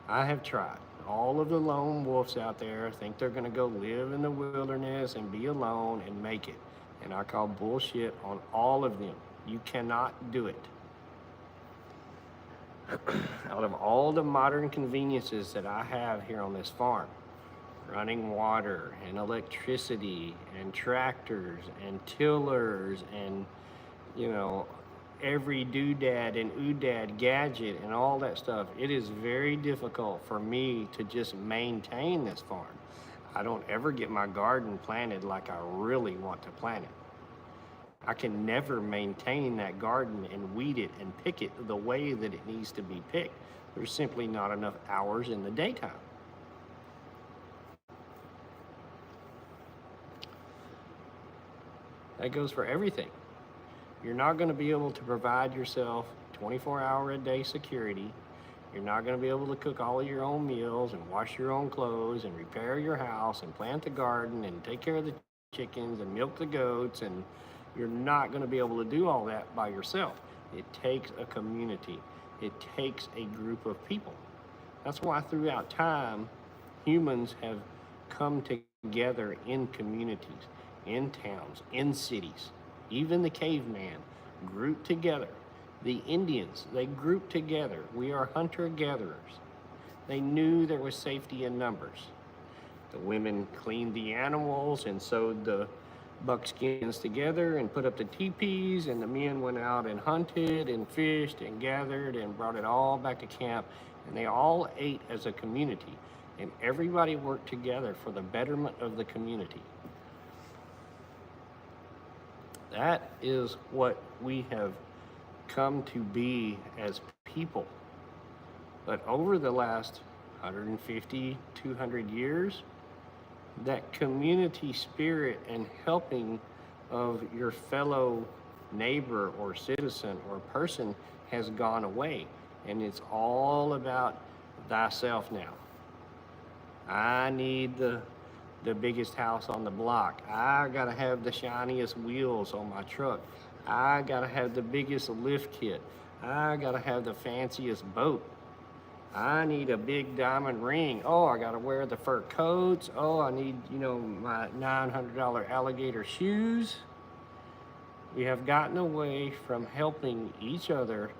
I have tried. All of the lone wolves out there think they're going to go live in the wilderness and be alone and make it. And I call bullshit on all of them. You cannot do it. Out of all the modern conveniences that I have here on this farm, running water and electricity and tractors and tillers and, you know, every doodad and oodad gadget and all that stuff, it is very difficult for me to just maintain this farm. I don't ever get my garden planted like I really want to plant it. I can never maintain that garden and weed it and pick it the way that it needs to be picked. There's simply not enough hours in the daytime. That goes for everything. You're not going to be able to provide yourself 24-hour-a-day security. You're not going to be able to cook all of your own meals and wash your own clothes and repair your house and plant the garden and take care of the chickens and milk the goats, and you're not going to be able to do all that by yourself. It takes a community. It takes a group of people. That's why throughout time, humans have come together in communities, in towns, in cities. Even the caveman grouped together. The Indians, they grouped together. We are hunter-gatherers. They knew there was safety in numbers. The women cleaned the animals and sewed the buckskins together and put up the teepees, and the men went out and hunted and fished and gathered and brought it all back to camp, and they all ate as a community, and everybody worked together for the betterment of the community. That is what we have come to be as people. But over the last 150, 200 years, that community spirit and helping of your fellow neighbor or citizen or person has gone away. And it's all about thyself now. I need the biggest house on the block. I gotta have the shiniest wheels on my truck. I gotta have the biggest lift kit. I gotta have the fanciest boat. I need a big diamond ring. Oh, I gotta wear the fur coats. Oh, I need, my $900 alligator shoes. We have gotten away from helping each other,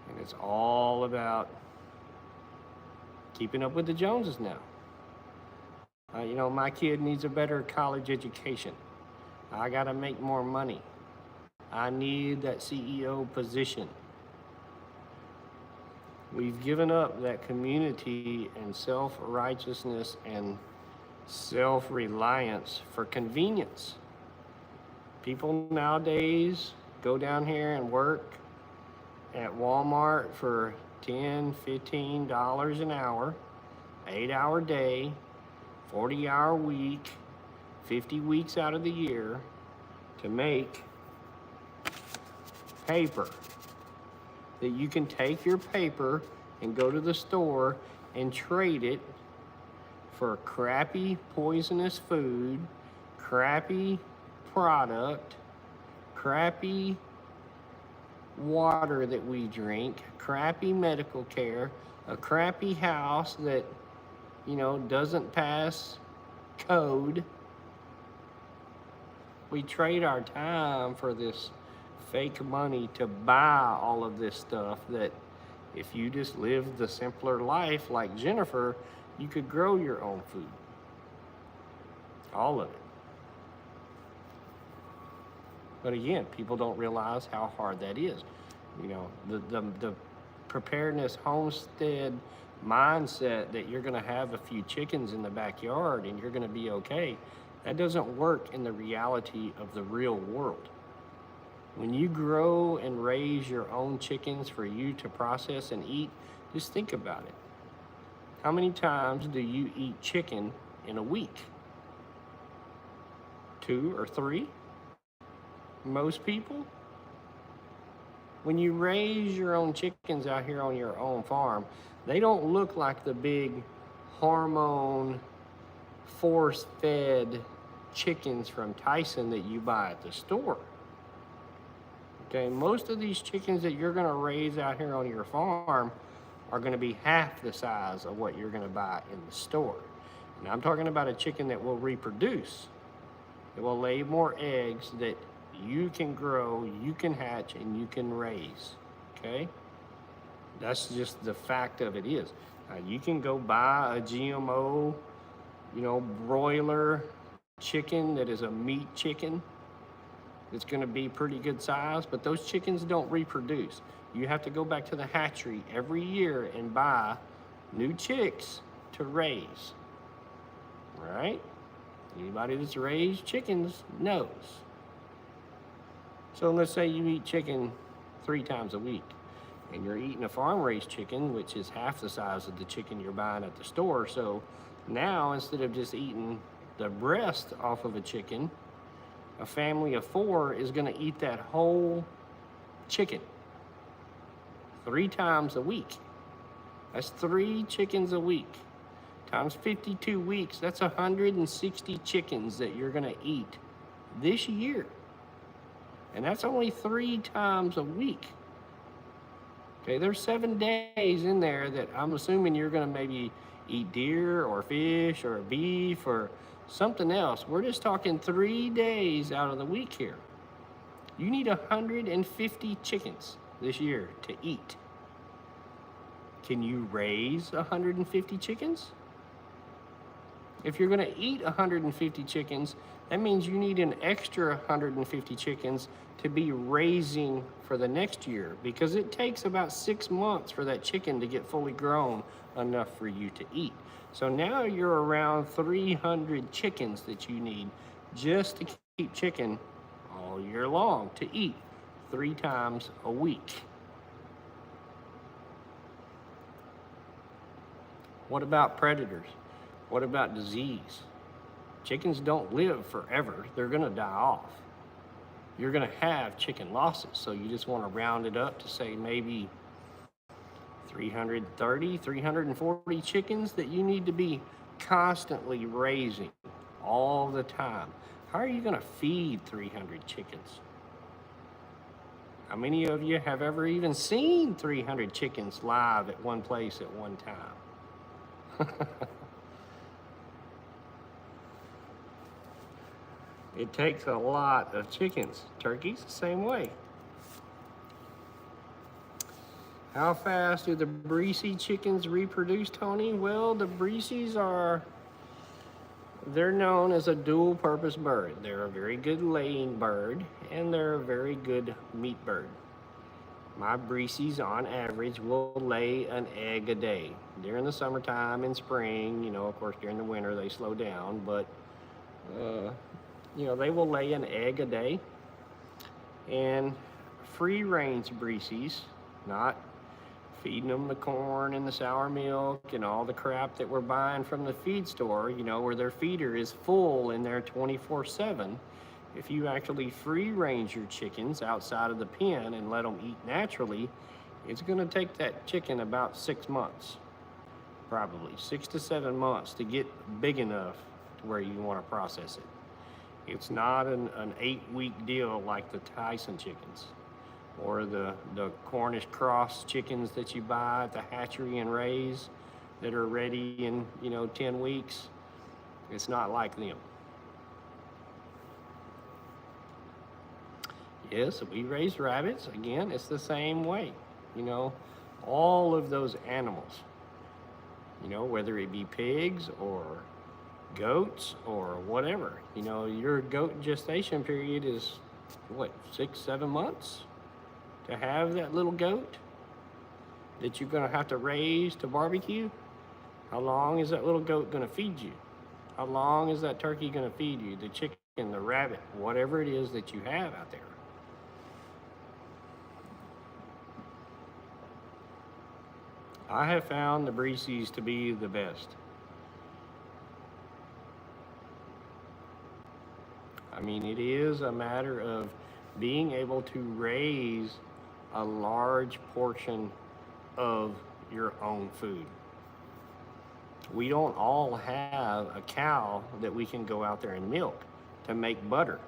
and it's all about keeping up with the Joneses now. My kid needs a better college education. I gotta make more money. I need that CEO position. We've given up that community and self-righteousness and self-reliance for convenience. People nowadays go down here and work at Walmart for $10, $15 an hour, 8-hour day, 40-hour week, 50 weeks out of the year to make paper. That you can take your paper and go to the store and trade it for crappy poisonous food, crappy product, crappy water that we drink, crappy medical care, a crappy house that, doesn't pass code. We trade our time for this fake money to buy all of this stuff that if you just lived the simpler life like Jennifer, you could grow your own food. All of it. But again, people don't realize how hard that is. The preparedness homestead mindset that you're going to have a few chickens in the backyard and you're going to be okay, that doesn't work in the reality of the real world. When you grow and raise your own chickens for you to process and eat, just think about it. How many times do you eat chicken in a week? 2 or 3? Most people? When you raise your own chickens out here on your own farm, they don't look like the big hormone, force-fed chickens from Tyson that you buy at the store. Okay, most of these chickens that you're going to raise out here on your farm are going to be half the size of what you're going to buy in the store. And I'm talking about a chicken that will reproduce. It will lay more eggs that you can grow, you can hatch, and you can raise. Okay? That's just the fact of it is. You can go buy a GMO, broiler chicken that is a meat chicken. It's going to be pretty good size, but those chickens don't reproduce. You have to go back to the hatchery every year and buy new chicks to raise, right? Anybody that's raised chickens knows. So let's say you eat chicken 3 times a week, and you're eating a farm-raised chicken, which is half the size of the chicken you're buying at the store. So now, instead of just eating the breast off of a chicken, a family of 4 is going to eat that whole chicken 3 times a week. That's 3 chickens a week. Times 52 weeks, that's 160 chickens that you're going to eat this year. And that's only 3 times a week. Okay, there's 7 days in there that I'm assuming you're going to maybe eat deer or fish or beef or something else. We're just talking 3 days out of the week here. You need 150 chickens this year to eat. Can you raise 150 chickens? If you're going to eat 150 chickens, that means you need an extra 150 chickens to be raising for the next year, because it takes about 6 months for that chicken to get fully grown enough for you to eat. So now you're around 300 chickens that you need just to keep chicken all year long to eat 3 times a week. What about predators? What about disease? Chickens don't live forever. They're going to die off. You're going to have chicken losses. So you just want to round it up to say maybe 330, 340 chickens that you need to be constantly raising all the time. How are you going to feed 300 chickens? How many of you have ever even seen 300 chickens live at one place at one time? It takes a lot of chickens. Turkeys, the same way. How fast do the Breese chickens reproduce, Tony? Well, the Breeses they're known as a dual-purpose bird. They're a very good laying bird, and they're a very good meat bird. My Breeses, on average, will lay an egg a day. During the summertime and spring, of course, during the winter, they slow down, but they will lay an egg a day. And free-range Breeses, not feeding them the corn and the sour milk and all the crap that we're buying from the feed store, where their feeder is full in there 24/7. If you actually free-range your chickens outside of the pen and let them eat naturally, it's going to take that chicken about 6 months, probably 6 to 7 months to get big enough to where you want to process it. It's not an 8-week deal like the Tyson chickens or the Cornish cross chickens that you buy at the hatchery and raise that are ready in 10 weeks. It's not like them. Yes, we raise rabbits. Again, it's the same way. All of those animals, whether it be pigs or goats or whatever, your goat gestation period is what, 6-7 months to have that little goat that you're going to have to raise to barbecue. How long is that little goat going to feed you? How long is that turkey going to feed you? The chicken, the rabbit, whatever it is that you have out there. I have found the Breeses to be the best. I mean, it is a matter of being able to raise a large portion of your own food. We don't all have a cow that we can go out there and milk to make butter.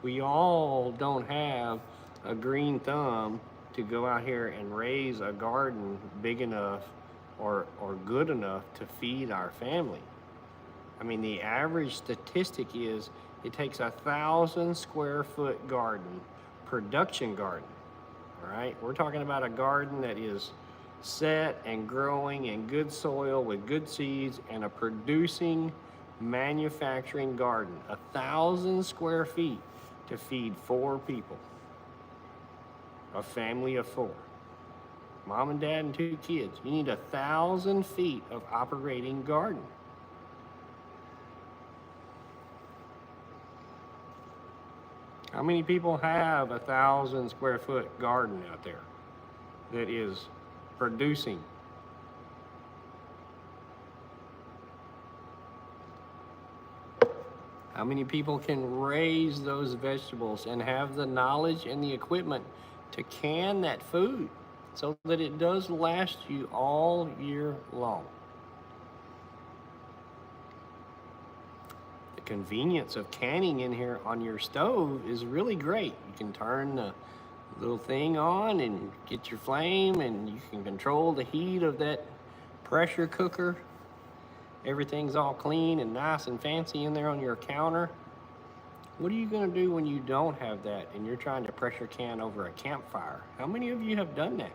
We all don't have a green thumb to go out here and raise a garden big enough or good enough to feed our family. I mean, the average statistic is it takes 1,000 square foot garden production garden. All right, we're talking about a garden that is set and growing in good soil with good seeds and a producing manufacturing garden. 1,000 square feet to feed 4 people, a family of 4, mom and dad and 2 kids. You need 1,000 feet of operating garden. How many people have 1,000 square foot garden out there that is producing? How many people can raise those vegetables and have the knowledge and the equipment to can that food so that it does last you all year long? The convenience of canning in here on your stove is really great. You can turn the little thing on and get your flame, and you can control the heat of that pressure cooker. Everything's all clean and nice and fancy in there on your counter. What are you going to do when you don't have that and you're trying to pressure can over a campfire? How many of you have done that?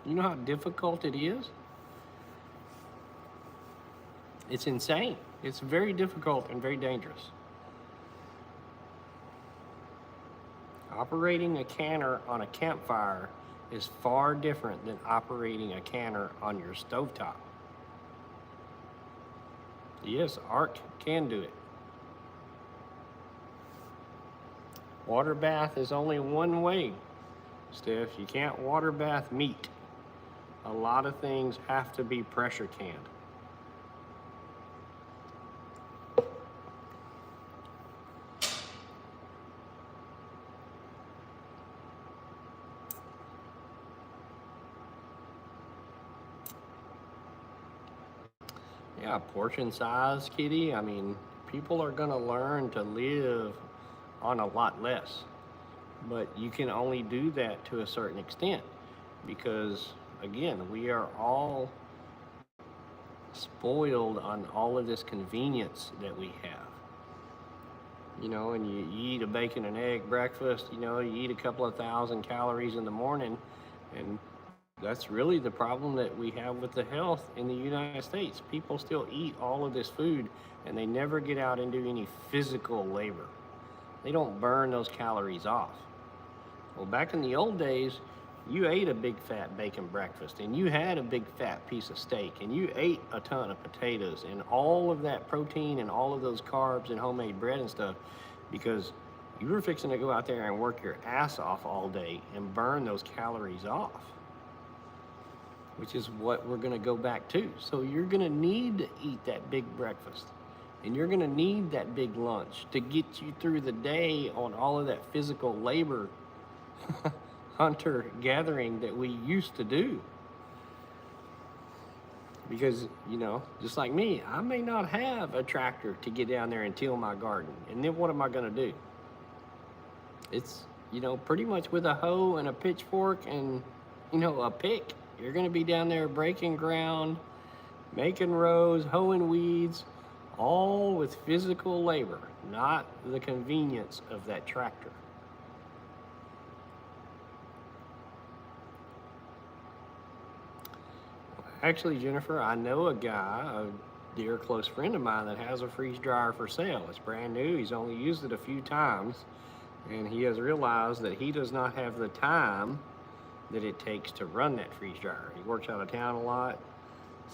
You know how difficult it is? It's insane. It's very difficult and very dangerous. Operating a canner on a campfire is far different than operating a canner on your stovetop. Yes, ARC can do it. Water bath is only one way, Steph. You can't water bath meat. A lot of things have to be pressure canned. Yeah, portion size, Kitty. I mean, people are going to learn to live on a lot less. But you can only do that to a certain extent because, again, we are all spoiled on all of this convenience that we have. You know, and you eat a bacon and egg breakfast, you know, you eat a couple of 1,000 calories in the morning, and that's really the problem that we have with the health in the United States. People still eat all of this food and they never get out and do any physical labor. They don't burn those calories off. Well, back in the old days, you ate a big fat bacon breakfast and you had a big fat piece of steak and you ate a ton of potatoes and all of that protein and all of those carbs and homemade bread and stuff because you were fixing to go out there and work your ass off all day and burn those calories off, which is what we're going to go back to. So you're going to need to eat that big breakfast and you're going to need that big lunch to get you through the day on all of that physical labor hunter gathering that we used to do. Because, you know, just like me, I may not have a tractor to get down there and till my garden. And then what am I going to do? It's, you know, pretty much with a hoe and a pitchfork and, you know, a pick. You're going to be down there breaking ground, making rows, hoeing weeds, all with physical labor, not the convenience of that tractor. Actually, Jennifer, I know a guy, a dear close friend of mine, that has a freeze dryer for sale. It's brand new. He's only used it a few times, and he has realized that he does not have the time that it takes to run that freeze dryer. He works out of town a lot,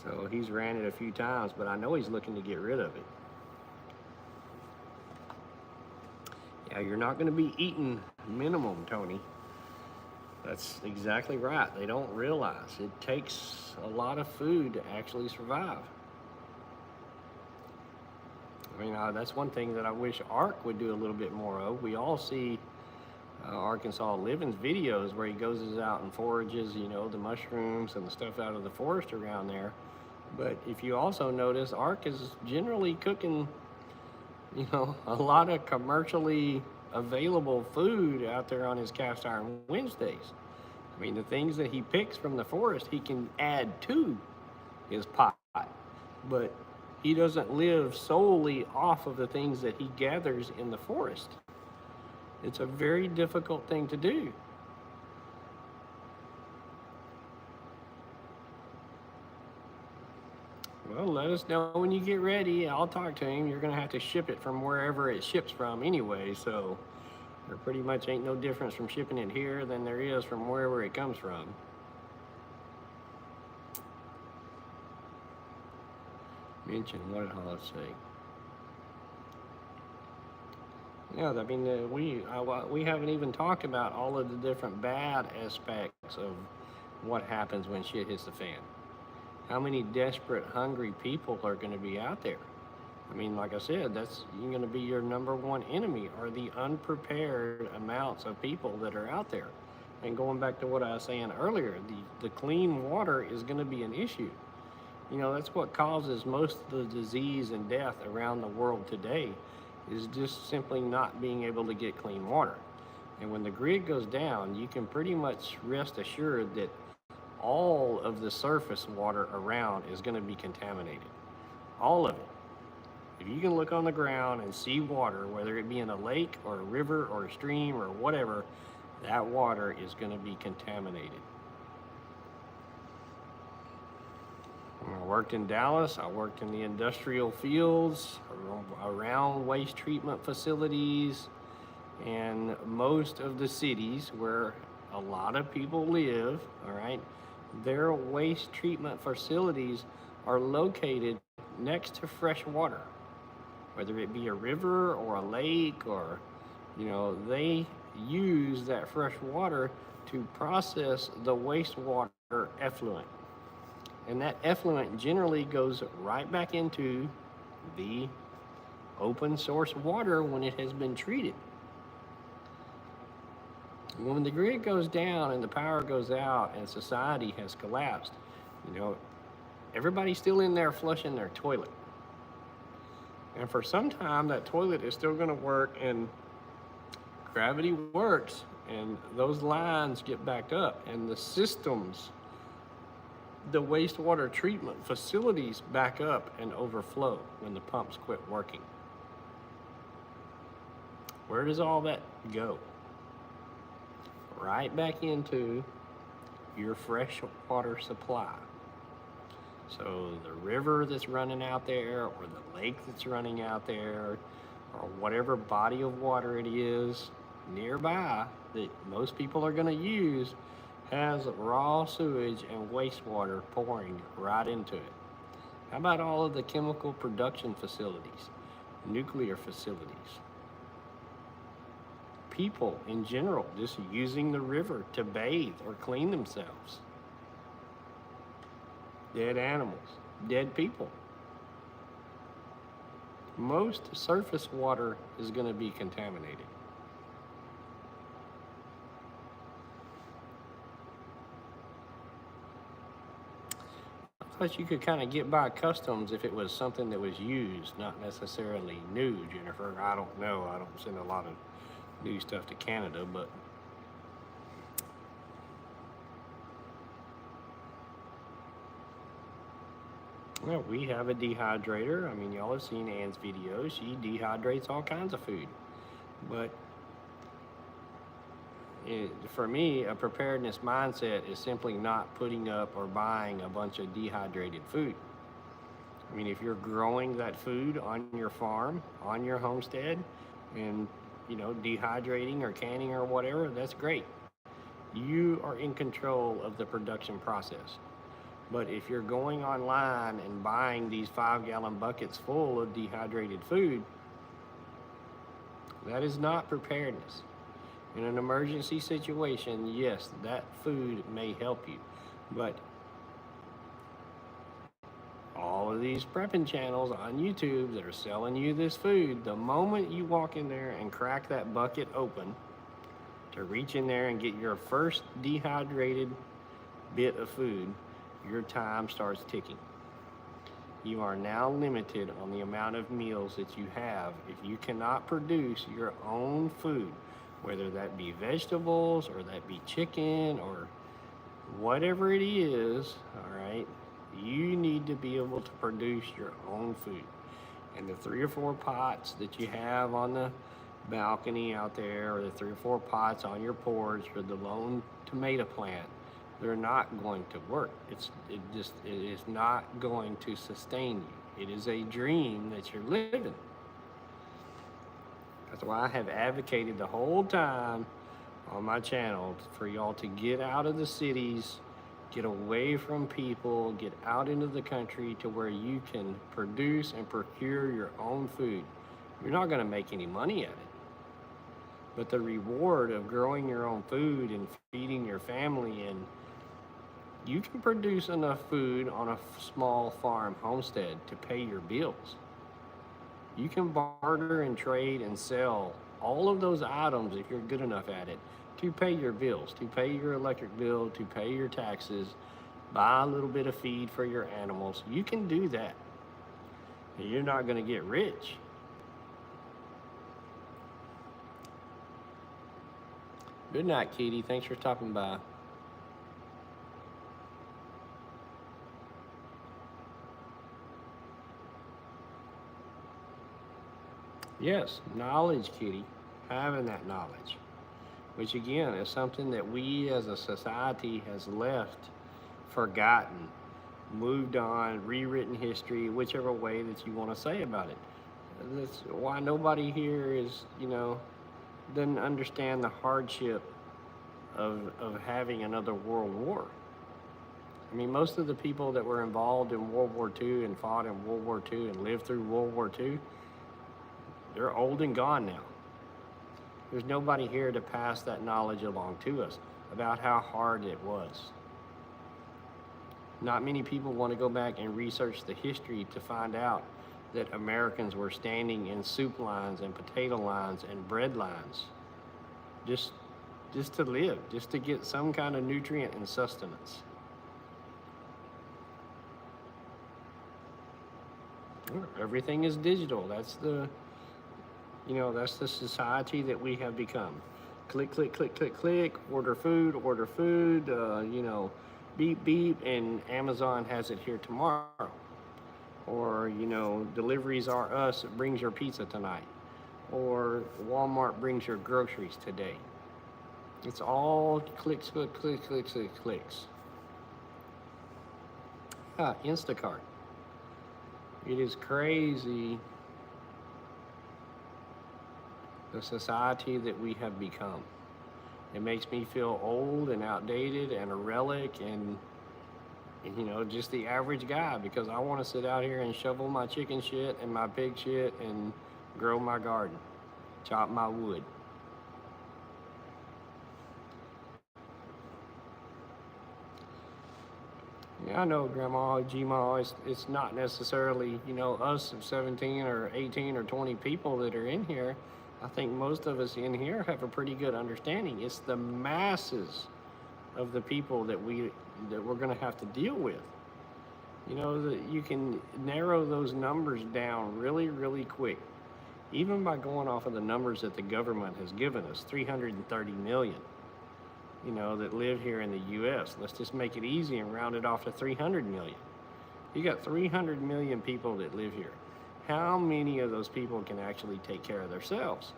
so he's ran it a few times, but I know he's looking to get rid of it. Yeah, you're not going to be eating minimum, Tony. That's exactly right. They don't realize it takes a lot of food to actually survive. I mean, that's one thing that I wish ARC would do a little bit more of. We all see Arkansas Living's videos where he goes out and forages, you know, the mushrooms and the stuff out of the forest around there. But if you also notice, ARC is generally cooking, you know, a lot of commercially available food out there on his cast iron Wednesdays. I mean, the things that he picks from the forest, he can add to his pot, but he doesn't live solely off of the things that he gathers in the forest. It's a very difficult thing to do. Well, let us know when you get ready. I'll talk to him. You're going to have to ship it from wherever it ships from anyway, so there pretty much ain't no difference from shipping it here than there is from wherever it comes from. Mention, what did Hollis say? Yeah, I mean, we haven't even talked about all of the different bad aspects of what happens when shit hits the fan. How many desperate, hungry people are going to be out there? I mean, like I said, that's going to be your number one enemy, are the unprepared amounts of people that are out there. And going back to what I was saying earlier, the clean water is going to be an issue. You know, that's what causes most of the disease and death around the world today, is just simply not being able to get clean water. And when the grid goes down, you can pretty much rest assured that all of the surface water around is going to be contaminated. All of it. If you can look on the ground and see water, whether it be in a lake or a river or a stream or whatever, that water is going to be contaminated. When I worked in Dallas, I worked in the industrial fields, around waste treatment facilities, and most of the cities where a lot of people live, all right, their waste treatment facilities are located next to fresh water, whether it be a river or a lake, or, you know, they use that fresh water to process the wastewater effluent. And that effluent generally goes right back into the open source water when it has been treated. When the grid goes down and the power goes out and society has collapsed, you know, everybody's still in there flushing their toilet. And for some time, that toilet is still going to work, and gravity works, and those lines get backed up, and the systems, the wastewater treatment facilities back up and overflow when the pumps quit working. Where does all that go? Right back into your fresh water supply. So the river that's running out there, or the lake that's running out there, or whatever body of water it is nearby that most people are going to use, has raw sewage and wastewater pouring right into it. How about all of the chemical production facilities, nuclear facilities? People in general just using the river to bathe or clean themselves. Dead animals, dead people. Most surface water is going to be contaminated. I thought you could kind of get by customs if it was something that was used, not necessarily new, Jennifer. I don't know. I don't send a lot of new stuff to Canada, but well, we have a dehydrator. I mean, y'all have seen Ann's videos. She dehydrates all kinds of food. But for me, a preparedness mindset is simply not putting up or buying a bunch of dehydrated food. I mean, if you're growing that food on your farm, on your homestead, and, you know, dehydrating or canning or whatever, that's great. You are in control of the production process. But if you're going online and buying these 5-gallon buckets full of dehydrated food, that is not preparedness. In an emergency situation, yes, that food may help you, but all of these prepping channels on YouTube that are selling you this food, the moment you walk in there and crack that bucket open to reach in there and get your first dehydrated bit of food, your time starts ticking. You are now limited on the amount of meals that you have. If you cannot produce your own food, whether that be vegetables or that be chicken or whatever it is, all right, you need to be able to produce your own food. And the 3 or 4 pots that you have on the balcony out there, or the 3 or 4 pots on your porch, or the lone tomato plant, they're not going to work. It is not going to sustain you. It is a dream that you're living. That's why I have advocated the whole time on my channel for y'all to get out of the cities, get away from people, get out into the country to where you can produce and procure your own food. You're not going to make any money at it, but the reward of growing your own food and feeding your family, and you can produce enough food on a small farm homestead to pay your bills. You can barter and trade and sell all of those items if you're good enough at it to pay your bills, to pay your electric bill, to pay your taxes, buy a little bit of feed for your animals. You can do that. You're not going to get rich. Good night, Kitty. Thanks for stopping by. Yes, knowledge, Kitty. Having that knowledge, which again is something that we as a society has left, forgotten, moved on, rewritten history, whichever way that you want to say about it. That's why nobody here is, doesn't understand the hardship of having another world war. I mean, most of the people that were involved in World War II and fought in World War II and lived through World War II, they're old and gone now. There's nobody here to pass that knowledge along to us about how hard it was. Not many people want to go back and research the history to find out that Americans were standing in soup lines and potato lines and bread lines just to live, just to get some kind of nutrient and sustenance. Everything is digital. That's the society that we have become. Click, click, click, click, click, order food, beep, beep, and Amazon has it here tomorrow. Or, deliveries are us, it brings your pizza tonight. Or Walmart brings your groceries today. It's all clicks, clicks, clicks, clicks, clicks, clicks. Instacart. It is crazy, the society that we have become. It makes me feel old and outdated and a relic and just the average guy, because I want to sit out here and shovel my chicken shit and my pig shit and grow my garden, chop my wood. Yeah, I know, Grandma, G-Ma, it's not necessarily, us of 17 or 18 or 20 people that are in here. I think most of us in here have a pretty good understanding. It's the masses of the people that we're going to have to deal with. That you can narrow those numbers down really, really quick. Even by going off of the numbers that the government has given us, 330 million. That live here in the U.S. Let's just make it easy and round it off to 300 million. You got 300 million people that live here. How many of those people can actually take care of themselves?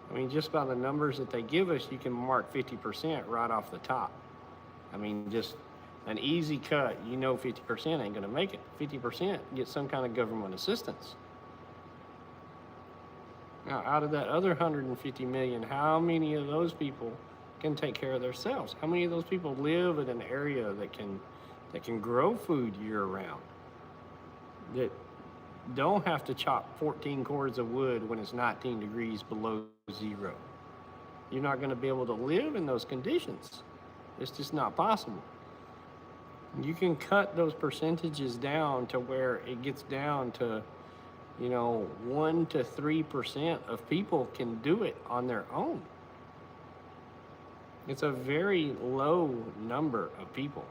I mean, just by the numbers that they give us, you can mark 50% right off the top. I mean, just an easy cut, 50% ain't gonna make it. 50% get some kind of government assistance. Now, out of that other 150 million, how many of those people can take care of themselves? How many of those people live in an area that can grow food year round, that don't have to chop 14 cords of wood when it's 19 degrees below zero? You're not going to be able to live in those conditions. It's just not possible. You can cut those percentages down to where it gets down to 1 to 3% of people can do it on their own. It's a very low number of people.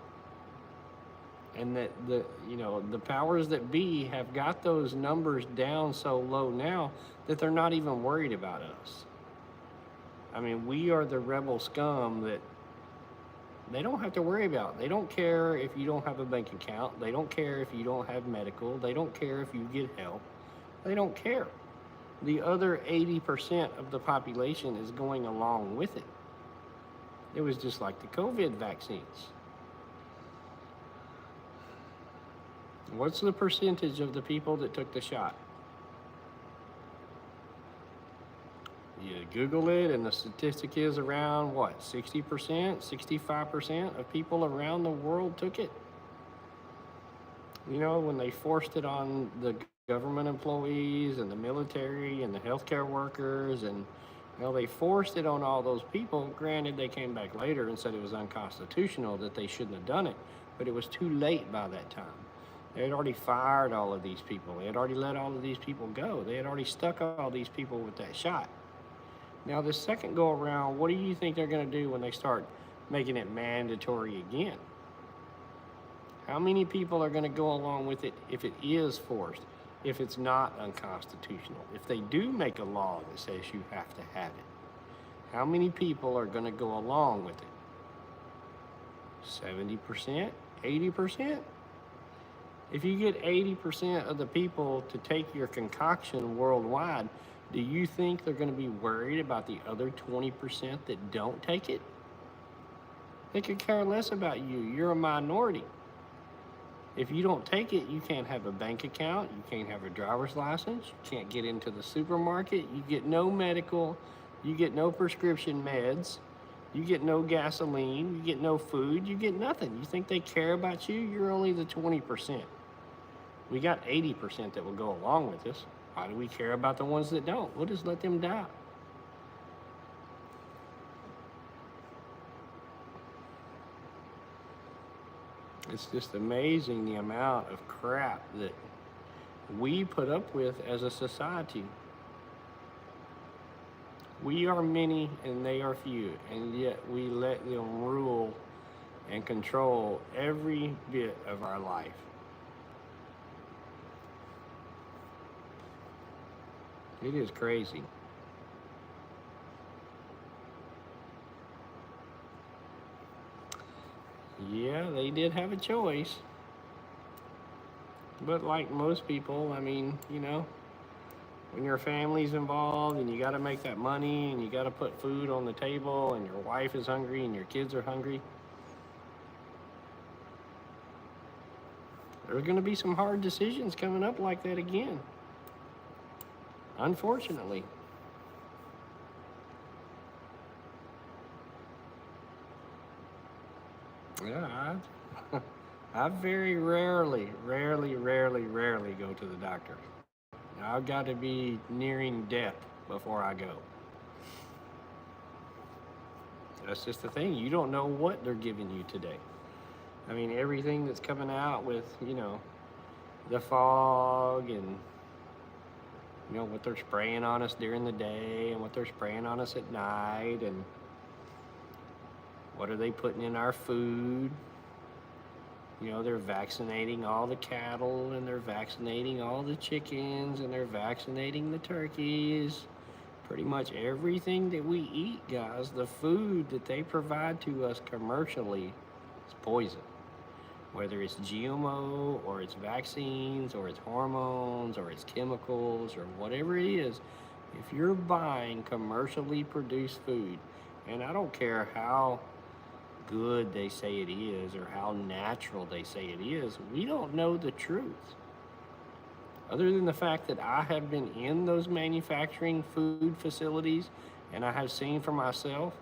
And that the powers that be have got those numbers down so low now that they're not even worried about us. I mean, we are the rebel scum that they don't have to worry about. They don't care if you don't have a bank account. They don't care if you don't have medical. They don't care if you get help. They don't care. The other 80% of the population is going along with it. It was just like the COVID vaccines. What's the percentage of the people that took the shot? You Google it, and the statistic is around what, 60%, 65% of people around the world took it. You know, when they forced it on the government employees and the military and the healthcare workers, and you know, they forced it on all those people. Granted, they came back later and said it was unconstitutional, that they shouldn't have done it, but it was too late by that time. They had already fired all of these people. They had already let all of these people go. They had already stuck all these people with that shot. Now, the second go around, what do you think they're going to do when they start making it mandatory again? How many people are going to go along with it if it is forced, if it's not unconstitutional? If they do make a law that says you have to have it, how many people are going to go along with it? 70%? 80%? If you get 80% of the people to take your concoction worldwide, do you think they're going to be worried about the other 20% that don't take it? They could care less about you. You're a minority. If you don't take it, you can't have a bank account, you can't have a driver's license, you can't get into the supermarket, you get no medical, you get no prescription meds, you get no gasoline, you get no food, you get nothing. You think they care about you? You're only the 20%. We got 80% that will go along with this. Why do we care about the ones that don't? We'll just let them die. It's just amazing the amount of crap that we put up with as a society. We are many and they are few, and yet we let them rule and control every bit of our life. It is crazy. Yeah, they did have a choice. But like most people, I mean, you know, when your family's involved and you got to make that money and you got to put food on the table and your wife is hungry and your kids are hungry, there's going to be some hard decisions coming up like that again. Unfortunately. Yeah, I very rarely go to the doctor. I've got to be nearing death before I go. That's just the thing. You don't know what they're giving you today. I mean, everything that's coming out with, you know, the fog and, you know, what they're spraying on us during the day and what they're spraying on us at night, and what are they putting in our food. You know, they're vaccinating all the cattle, and they're vaccinating all the chickens, and they're vaccinating the turkeys. Pretty much everything that we eat, guys, the food that they provide to us commercially is poison. Whether it's GMO or it's vaccines or it's hormones or it's chemicals or whatever it is, if you're buying commercially produced food, and I don't care how good they say it is or how natural they say it is, we don't know the truth. Other than the fact that I have been in those manufacturing food facilities and I have seen for myself,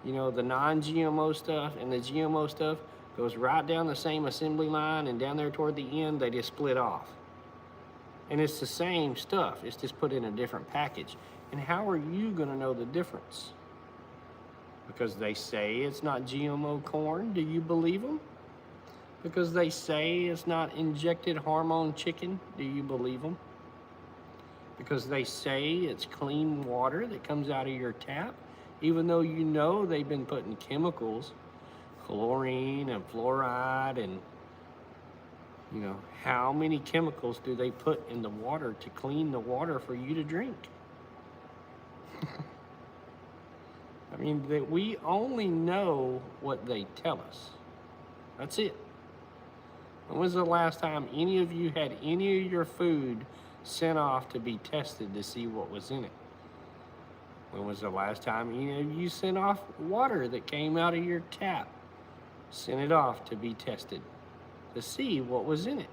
you know, the non-GMO stuff and the GMO stuff goes right down the same assembly line, and down there toward the end, they just split off. And it's the same stuff, it's just put in a different package. And how are you gonna know the difference? Because they say it's not GMO corn, do you believe them? Because they say it's not injected hormone chicken, do you believe them? Because they say it's clean water that comes out of your tap, even though you know they've been putting chemicals, chlorine and fluoride, and you know, how many chemicals do they put in the water to clean the water for you to drink? I mean, that we only know what they tell us. That's it. When was the last time any of you had any of your food sent off to be tested to see what was in it. When was the last time you sent off water that came out of your tap? Sent it off to be tested to see what was in it.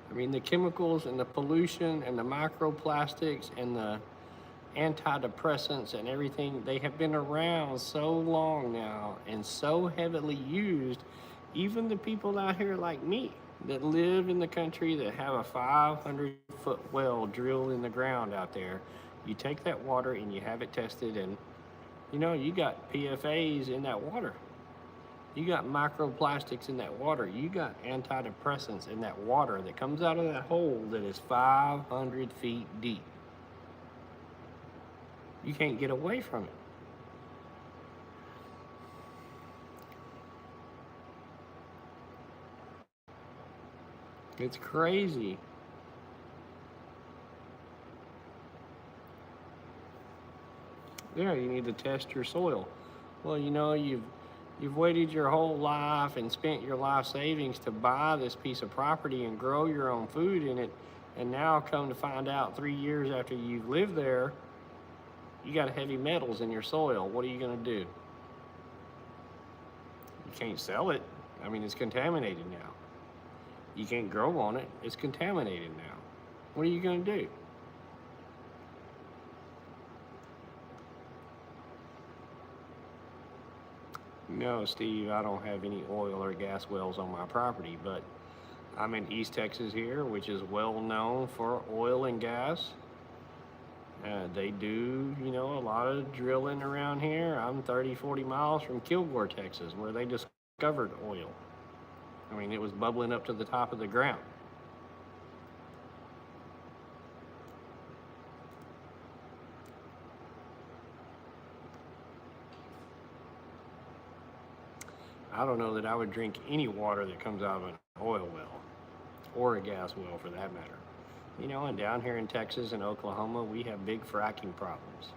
I mean, the chemicals and the pollution and the microplastics and the antidepressants and everything, they have been around so long now and so heavily used. Even the people out here like me that live in the country that have a 500-foot well drilled in the ground out there, you take that water and you have it tested, and you got PFAs in that water. You got microplastics in that water. You got antidepressants in that water that comes out of that hole that is 500 feet deep. You can't get away from it. It's crazy. Yeah, you need to test your soil. Well, you've waited your whole life and spent your life savings to buy this piece of property and grow your own food in it, and now come to find out 3 years after you've lived there, you got heavy metals in your soil. What are you going to do? You can't sell it. I mean, it's contaminated now. You can't grow on it. It's contaminated now. What are you going to do? No, Steve, I don't have any oil or gas wells on my property, but I'm in East Texas here, which is well known for oil and gas. They do, a lot of drilling around here. I'm 30, 40 miles from Kilgore, Texas, where they discovered oil. I mean, it was bubbling up to the top of the ground. I don't know that I would drink any water that comes out of an oil well or a gas well for that matter. And down here in Texas and Oklahoma, we have big fracking problems.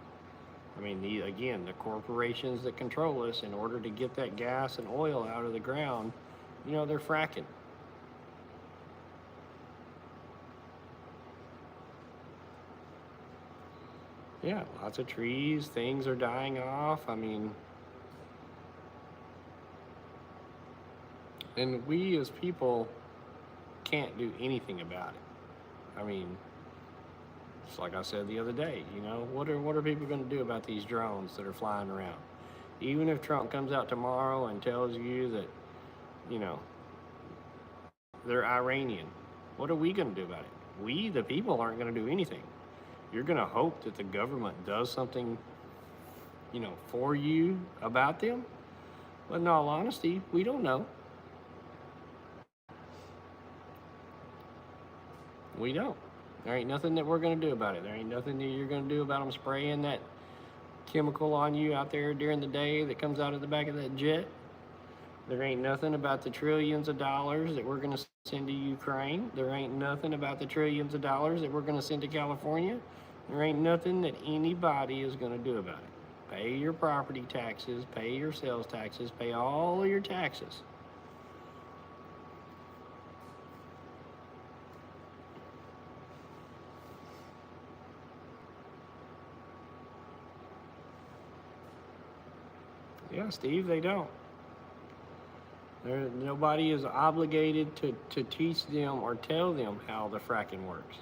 I mean, the corporations that control us, in order to get that gas and oil out of the ground, they're fracking. Yeah, lots of trees, things are dying off. I mean, and we as people can't do anything about it. I mean, it's like I said the other day, what are people going to do about these drones that are flying around? Even if Trump comes out tomorrow and tells you that, they're Iranian, what are we going to do about it? We, the people, aren't going to do anything. You're going to hope that the government does something, for you about them? But in all honesty, we don't know. We don't. There ain't nothing that we're going to do about it. There ain't nothing that you're going to do about them spraying that chemical on you out there during the day that comes out of the back of that jet. There ain't nothing about the trillions of dollars that we're going to send to Ukraine. There ain't nothing about the trillions of dollars that we're going to send to California. There ain't nothing that anybody is going to do about it. Pay your property taxes, pay your sales taxes, pay all of your taxes. Yeah, Steve, they don't. Nobody is obligated to teach them or tell them how the fracking works.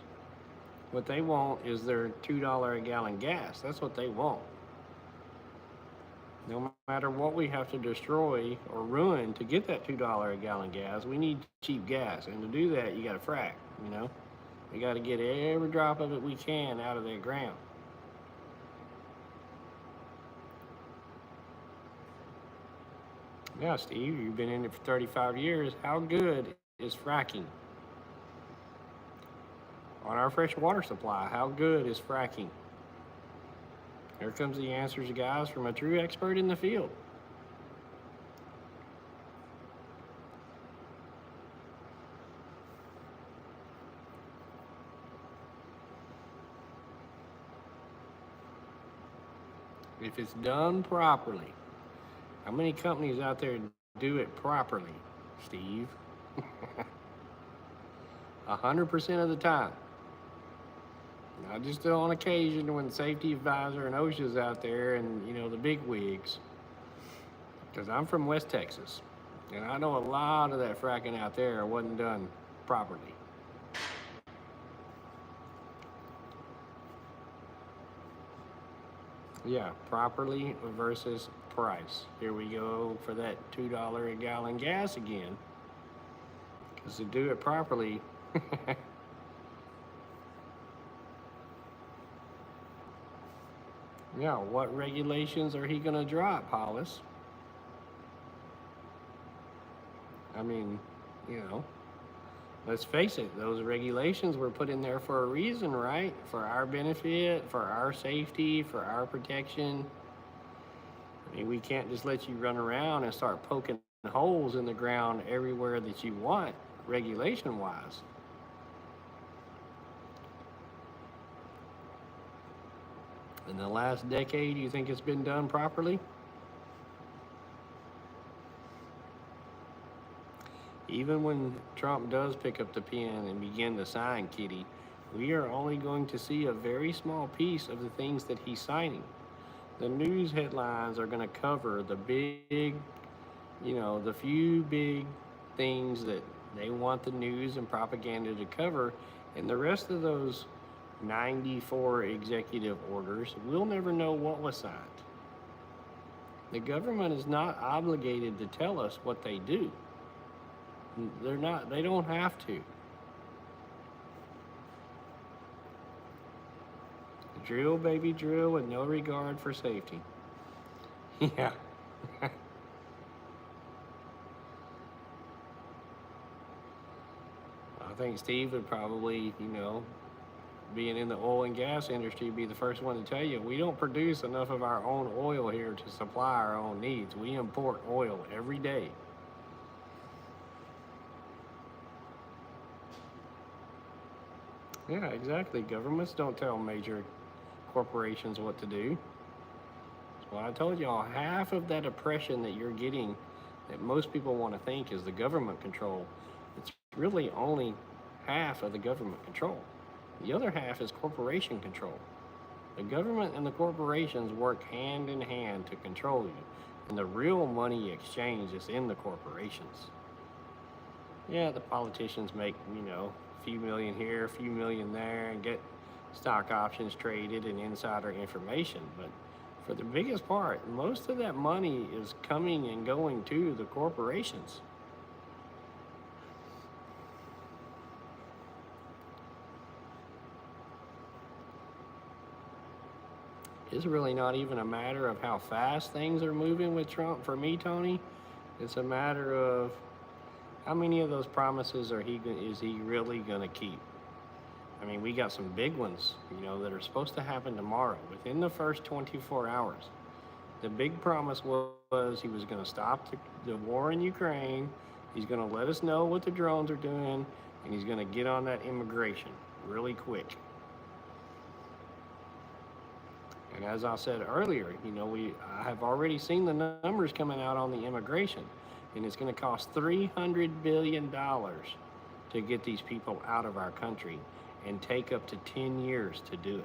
What they want is their $2 a gallon gas. That's what they want. No matter what we have to destroy or ruin to get that $2 a gallon gas, we need cheap gas. And to do that, you got to frack, We got to get every drop of it we can out of that ground. Yeah, Steve, you've been in it for 35 years. How good is fracking? On our fresh water supply, how good is fracking? Here comes the answers, guys, from a true expert in the field. If it's done properly. How many companies out there do it properly, Steve? 100% of the time. Not just on occasion when the safety advisor and OSHA's out there and, the big wigs. Because I'm from West Texas, and I know a lot of that fracking out there wasn't done properly. Yeah, properly versus price. Here we go for that $2 a gallon gas again. Because to do it properly, yeah, what regulations are he going to drop, Hollis? I mean, let's face it, those regulations were put in there for a reason, right? For our benefit, for our safety, for our protection. I mean, we can't just let you run around and start poking holes in the ground everywhere that you want, regulation-wise. In the last decade, you think it's been done properly? Even when Trump does pick up the pen and begin to sign, Kitty, we are only going to see a very small piece of the things that he's signing. The news headlines are going to cover the big, the few big things that they want the news and propaganda to cover, and the rest of those 94 executive orders, we'll never know what was signed. The government is not obligated to tell us what they do. They don't have to. Drill, baby, drill with no regard for safety. Yeah. I think Steve would probably, being in the oil and gas industry, be the first one to tell you, we don't produce enough of our own oil here to supply our own needs. We import oil every day. Yeah, exactly. Governments don't tell major corporations what to do. That's why I told y'all, half of that oppression that you're getting, that most people want to think is the government control, it's really only half of the government control. The other half is corporation control. The government and the corporations work hand in hand to control you, and the real money exchange is in the corporations. Yeah, the politicians make, a few million here, a few million there, and get stock options traded and insider information. But for the biggest part, most of that money is coming and going to the corporations. It's really not even a matter of how fast things are moving with Trump for me, Tony. It's a matter of how many of those promises is he really going to keep? I mean, we got some big ones, that are supposed to happen tomorrow, within the first 24 hours. The big promise was he was going to stop the war in Ukraine. He's going to let us know what the drones are doing, and he's going to get on that immigration really quick. And as I said earlier, I have already seen the numbers coming out on the immigration. And it's going to cost $300 billion to get these people out of our country, and take up to 10 years to do it.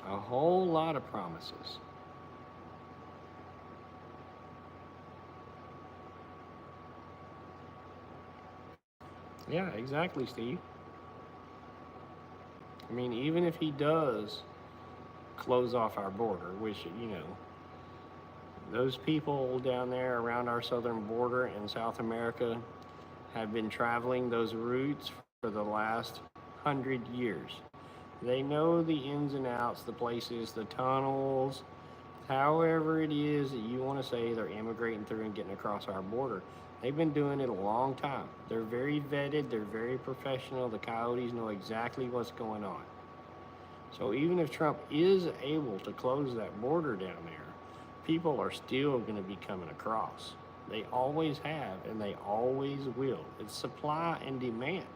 A whole lot of promises. Yeah, exactly, Steve. I mean, even if he does close off our border, which, those people down there around our southern border in South America have been traveling those routes for the last 100 years. They know the ins and outs, the places, the tunnels, however it is that you want to say they're immigrating through and getting across our border. They've been doing it a long time. They're very vetted, they're very professional. The coyotes know exactly what's going on. So even if Trump is able to close that border down there, people are still going to be coming across. They always have, and they always will. It's supply and demand.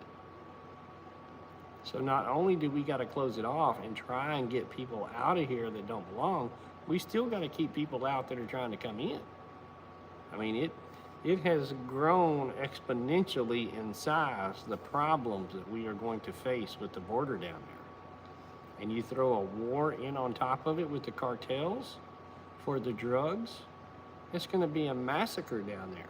So not only do we got to close it off and try and get people out of here that don't belong, we still got to keep people out that are trying to come in. I mean, It has grown exponentially in size, the problems that we are going to face with the border down there. And you throw a war in on top of it with the cartels for the drugs, it's going to be a massacre down there.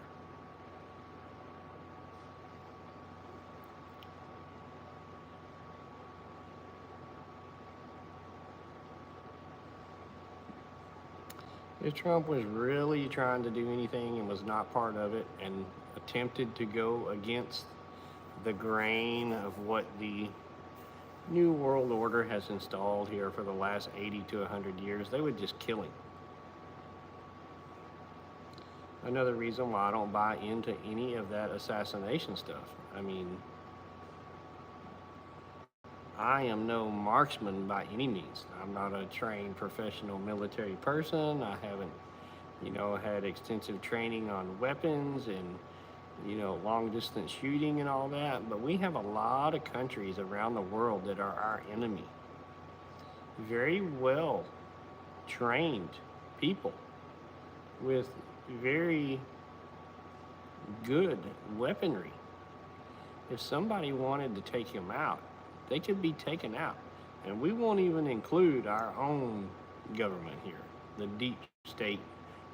If Trump was really trying to do anything and was not part of it and attempted to go against the grain of what the New World Order has installed here for the last 80 to 100 years, they would just kill him. Another reason why I don't buy into any of that assassination stuff. I mean, I am no marksman by any means. I'm not a trained professional military person. I haven't, had extensive training on weapons and, long distance shooting and all that. But we have a lot of countries around the world that are our enemy. Very well trained people with very good weaponry. If somebody wanted to take him out, they could be taken out. And we won't even include our own government here, the deep state,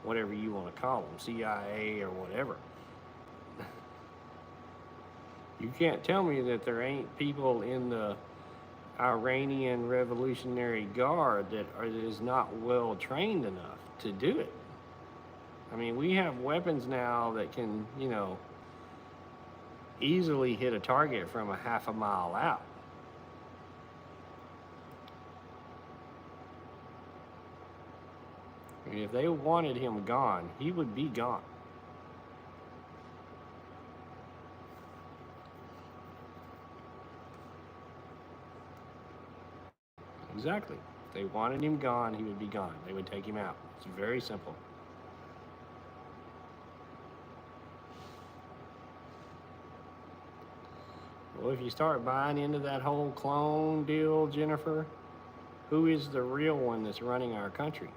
whatever you want to call them, CIA or whatever. You can't tell me that there ain't people in the Iranian Revolutionary Guard that is not well trained enough to do it. I mean, we have weapons now that can, easily hit a target from a half a mile out. And if they wanted him gone, he would be gone. Exactly. If they wanted him gone, he would be gone. They would take him out. It's very simple. Well, if you start buying into that whole clone deal, Jennifer, who is the real one that's running our country?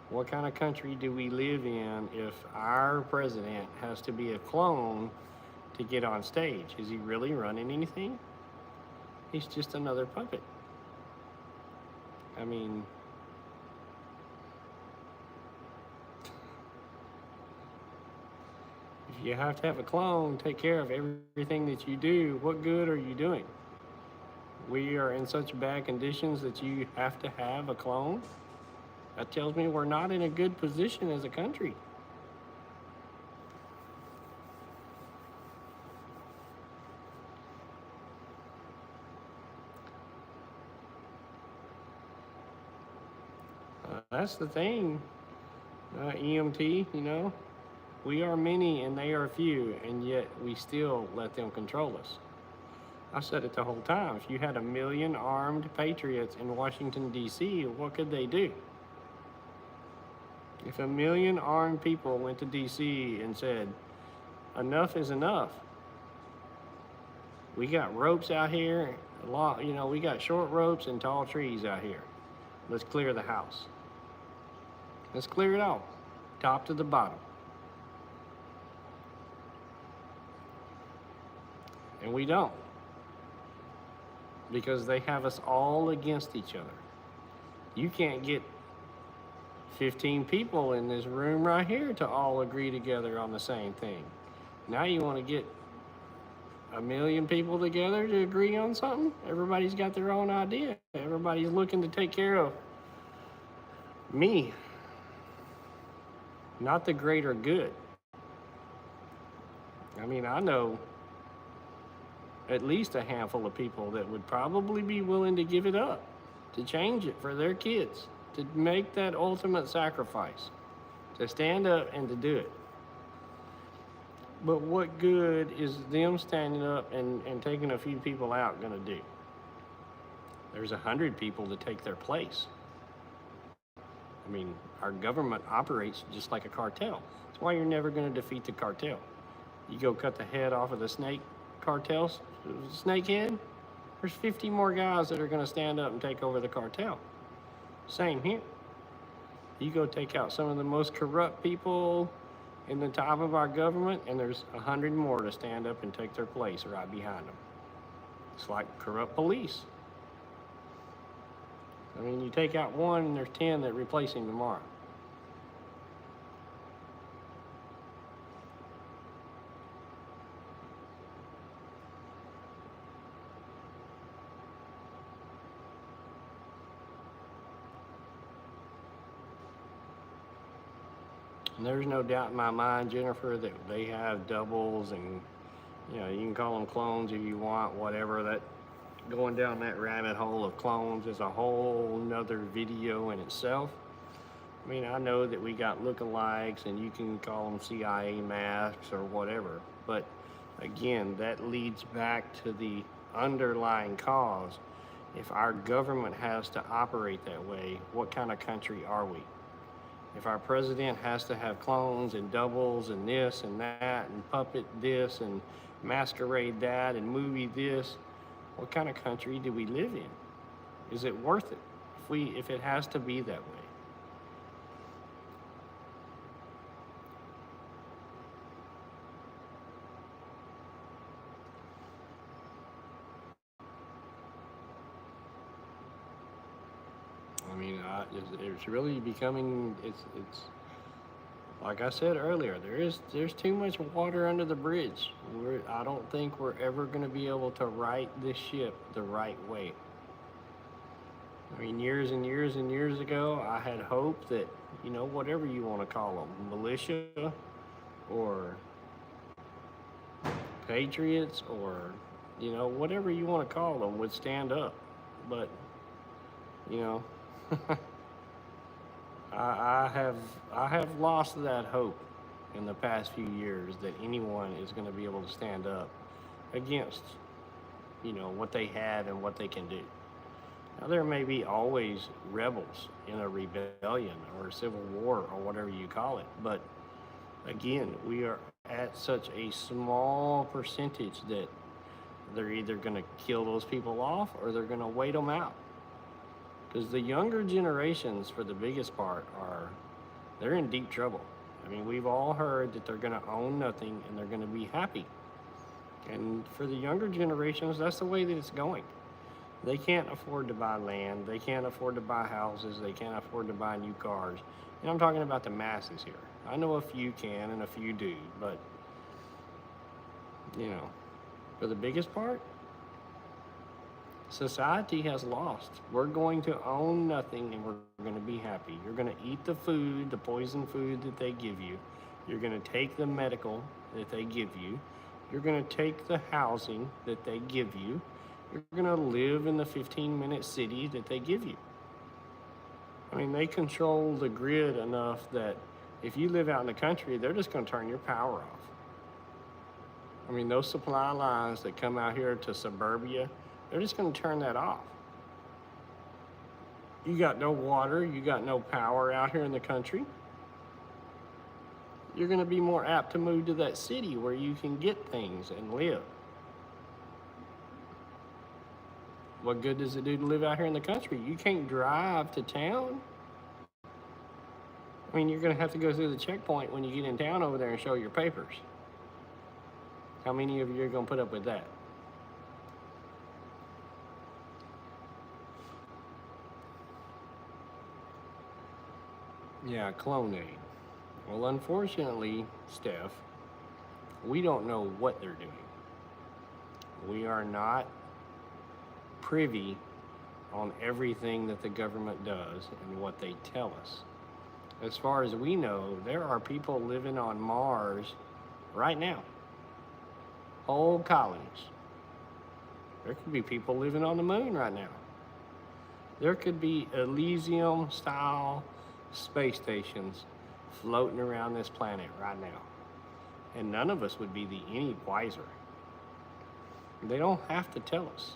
What kind of country do we live in if our president has to be a clone to get on stage? Is he really running anything? He's just another puppet. I mean, if you have to have a clone take care of everything that you do, what good are you doing? We are in such bad conditions that you have to have a clone? That tells me we're not in a good position as a country. That's the thing, EMT, we are many and they are few, and yet we still let them control us. I said it the whole time. If you had 1 million armed patriots in Washington, D.C., what could they do? If 1 million armed people went to D.C. and said, enough is enough. We got ropes out here, we got short ropes and tall trees out here. Let's clear the house. Let's clear it all, top to the bottom. And we don't, because they have us all against each other. You can't get 15 people in this room right here to all agree together on the same thing. Now you want to get 1 million people together to agree on something? Everybody's got their own idea. Everybody's looking to take care of me, not the greater good. I mean, I know at least a handful of people that would probably be willing to give it up, to change it for their kids, to make that ultimate sacrifice, to stand up and to do it. But what good is them standing up and taking a few people out going to do? There's 100 people to take their place. I mean, our government operates just like a cartel. That's why you're never going to defeat the cartel. You go cut the head off of the snake cartel, snakehead, there's 50 more guys that are going to stand up and take over the cartel. Same here. You go take out some of the most corrupt people in the top of our government, and there's 100 more to stand up and take their place right behind them. It's like corrupt police. I mean, you take out one, and there's 10 that replace him tomorrow. And there's no doubt in my mind, Jennifer, that they have doubles, and you can call them clones if you want, whatever. That going down that rabbit hole of clones is a whole nother video in itself. I mean, I know that we got lookalikes, and you can call them CIA masks or whatever, but again, that leads back to the underlying cause. If our government has to operate that way, what kind of country are we? If our president has to have clones and doubles and this and that and puppet this and masquerade that and movie this, what kind of country do we live in? Is it worth it if it has to be that way? I mean, it's really becoming, it's like I said earlier, there's too much water under the bridge. I don't think we're ever going to be able to right this ship the right way. I mean, years and years and years ago, I had hope that, whatever you want to call them, militia or patriots or, whatever you want to call them, would stand up. But, I have lost that hope in the past few years that anyone is going to be able to stand up against, what they had and what they can do. Now, there may be always rebels in a rebellion or a civil war or whatever you call it, but again, we are at such a small percentage that they're either going to kill those people off or they're going to wait them out. Because the younger generations, for the biggest part, they're in deep trouble. I mean, we've all heard that they're going to own nothing and they're going to be happy. And for the younger generations, that's the way that it's going. They can't afford to buy land. They can't afford to buy houses. They can't afford to buy new cars. And I'm talking about the masses here. I know a few can and a few do, but, for the biggest part, society has lost. We're going to own nothing and we're going to be happy. You're going to eat the food, the poison food that they give you. You're going to take the medical that they give you. You're going to take the housing that they give you. You're going to live in the 15-minute city that they give you. I mean, they control the grid enough that if you live out in the country, they're just going to turn your power off. I mean, those supply lines that come out here to suburbia, they're just going to turn that off. You got no water, you got no power out here in the country. You're going to be more apt to move to that city where you can get things and live. What good does it do to live out here in the country? You can't drive to town. I mean, you're going to have to go through the checkpoint when you get in town over there and show your papers. How many of you are going to put up with that? Yeah, clonade. Well, unfortunately, Steph, we don't know what they're doing. We are not privy on everything that the government does and what they tell us. As far as we know, there are people living on Mars right now. Whole colonies. There could be people living on the moon right now. There could be Elysium-style space stations floating around this planet right now. And none of us would be any wiser. They don't have to tell us.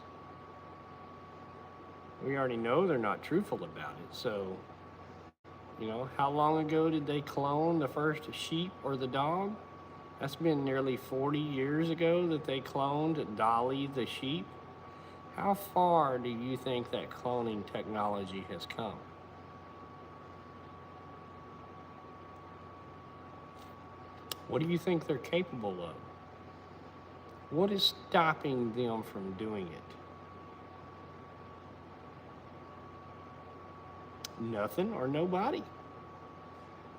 We already know they're not truthful about it. So, how long ago did they clone the first sheep or the dog? That's been nearly 40 years ago that they cloned Dolly the sheep. How far do you think that cloning technology has come? What do you think they're capable of? What is stopping them from doing it? Nothing or nobody.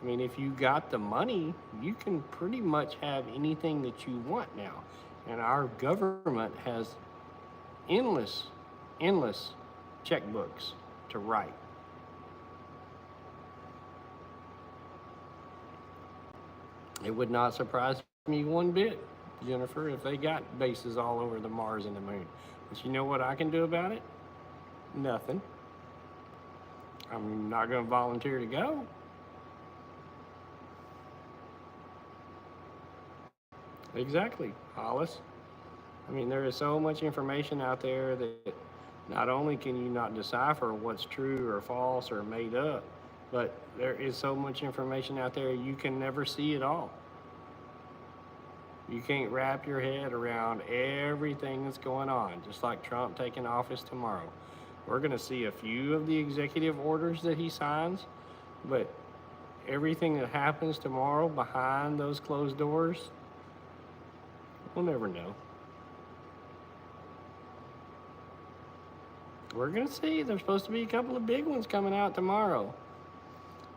I mean, if you got the money, you can pretty much have anything that you want now. And our government has endless, endless checkbooks to write. It would not surprise me one bit, Jennifer, if they got bases all over the Mars and the moon. But you know what I can do about it? Nothing. I'm not going to volunteer to go. Exactly, Hollis. I mean, there is so much information out there that not only can you not decipher what's true or false or made up, but there is so much information out there you can never see it all. You can't wrap your head around everything that's going on, just like Trump taking office tomorrow. We're going to see a few of the executive orders that he signs, but everything that happens tomorrow behind those closed doors, we'll never know. We're going to see. There's supposed to be a couple of big ones coming out tomorrow.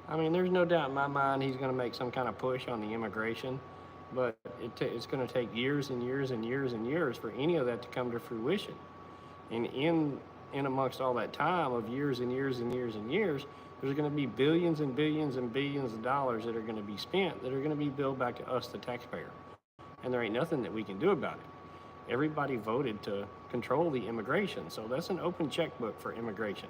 I mean, there's no doubt in my mind he's going to make some kind of push on the immigration, but it's going to take years and years and years and years for any of that to come to fruition. And in amongst all that time of years and years and years and years, there's going to be billions and billions and billions of dollars that are going to be spent that are going to be billed back to us, the taxpayer. And there ain't nothing that we can do about it. Everybody voted to control the immigration, so that's an open checkbook for immigration.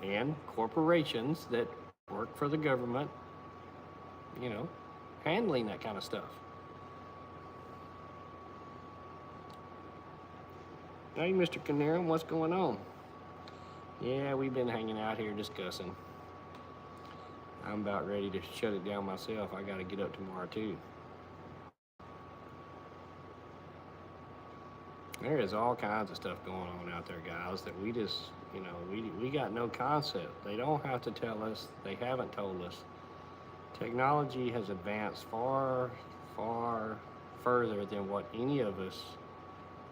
And corporations that work for the government, you know, handling that kind of stuff. Hey, Mr. Canarum, what's going on? Yeah, we've been hanging out here discussing. I'm about ready to shut it down myself. I got to get up tomorrow, too. There is all kinds of stuff going on out there, guys, that we just, you know, we got no concept. They don't have to tell us. They haven't told us. Technology has advanced far, far further than what any of us,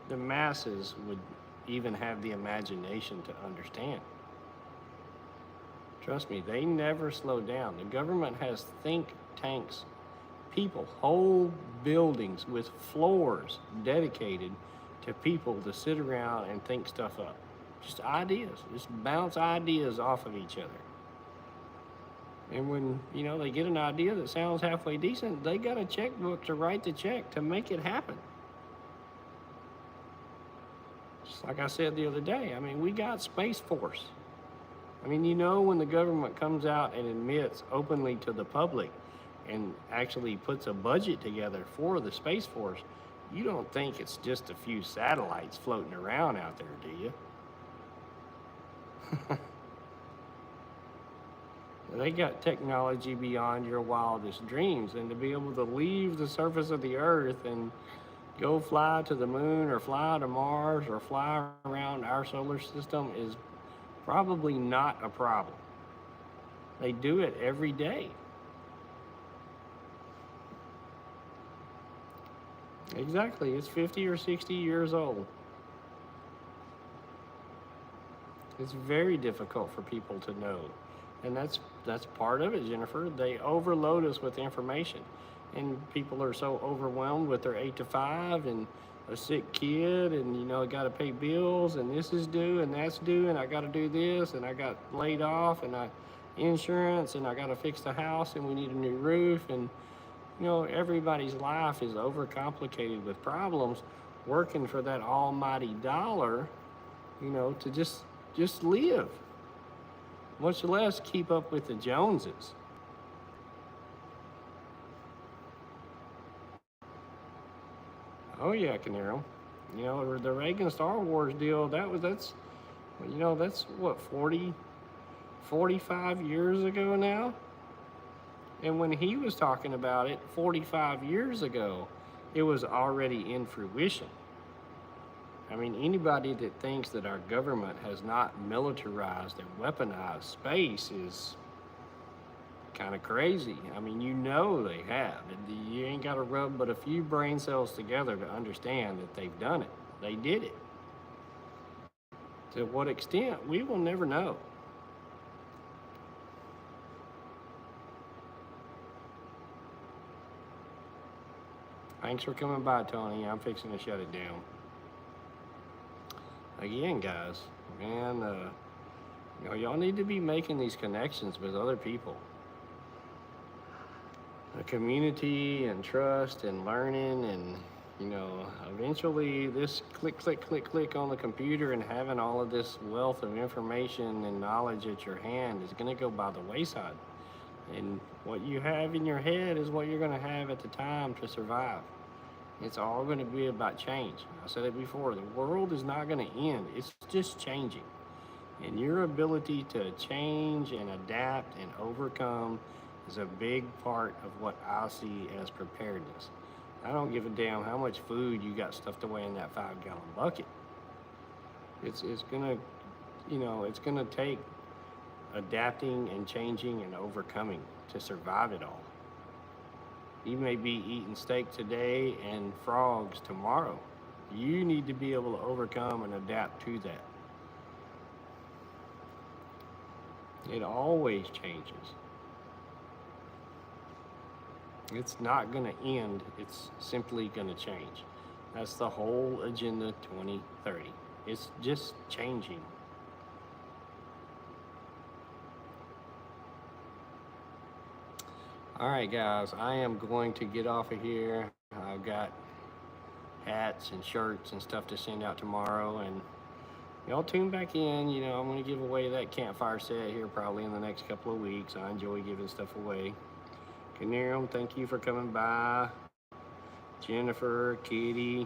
the masses, would even have the imagination to understand. Trust me, they never slow down. The government has think tanks, people, whole buildings with floors dedicated to people to sit around and think stuff up. Just ideas, just bounce ideas off of each other. And when, you know, they get an idea that sounds halfway decent, they got a checkbook to write the check to make it happen. Just like I said the other day, I mean, we got Space Force. I mean, you know, when the government comes out and admits openly to the public and actually puts a budget together for the Space Force, you don't think it's just a few satellites floating around out there, do you? They got technology beyond your wildest dreams, and to be able to leave the surface of the earth and go fly to the moon or fly to Mars or fly around our solar system is probably not a problem. They do it every day. Exactly, it's 50 or 60 years old. It's very difficult for people to know. And that's part of it, Jennifer. They overload us with information. And people are so overwhelmed with their 8 to 5 and a sick kid and, you know, got to pay bills and this is due and that's due and I got to do this and I got laid off and insurance and I got to fix the house and we need a new roof. And, you know, everybody's life is overcomplicated with problems, working for that almighty dollar, you know, to just live, much less keep up with the Joneses. Oh yeah, Canaro. You know, the Reagan Star Wars deal, that's what, 45 years ago now? And when he was talking about it 45 years ago, it was already in fruition. I mean, anybody that thinks that our government has not militarized and weaponized space is kind of crazy. I mean, you know they have. You ain't got to rub but a few brain cells together to understand that they've done it. They did it. To what extent, we will never know. Thanks for coming by, Tony. I'm fixing to shut it down. Again, guys, man, y'all need to be making these connections with other people. A community and trust and learning, and eventually this click on the computer and having all of this wealth of information and knowledge at your hand is going to go by the wayside. And what you have in your head is what you're going to have at the time to survive. It's all going to be about change. I said it before, the world is not going to end. It's just changing. And your ability to change and adapt and overcome is a big part of what I see as preparedness. I don't give a damn how much food you got stuffed away in that 5-gallon bucket. It's gonna, it's gonna take adapting and changing and overcoming to survive it all. You may be eating steak today and frogs tomorrow. You need to be able to overcome and adapt to that. It always changes. It's not going to end, it's simply going to change. That's the whole Agenda 2030. It's just changing. All right, guys, I am going to get off of here. I've got hats and shirts and stuff to send out tomorrow, and y'all tune back in. I'm going to give away that campfire set here probably in the next couple of weeks. I enjoy giving stuff away. Kaniram, thank you for coming by. Jennifer, Kitty,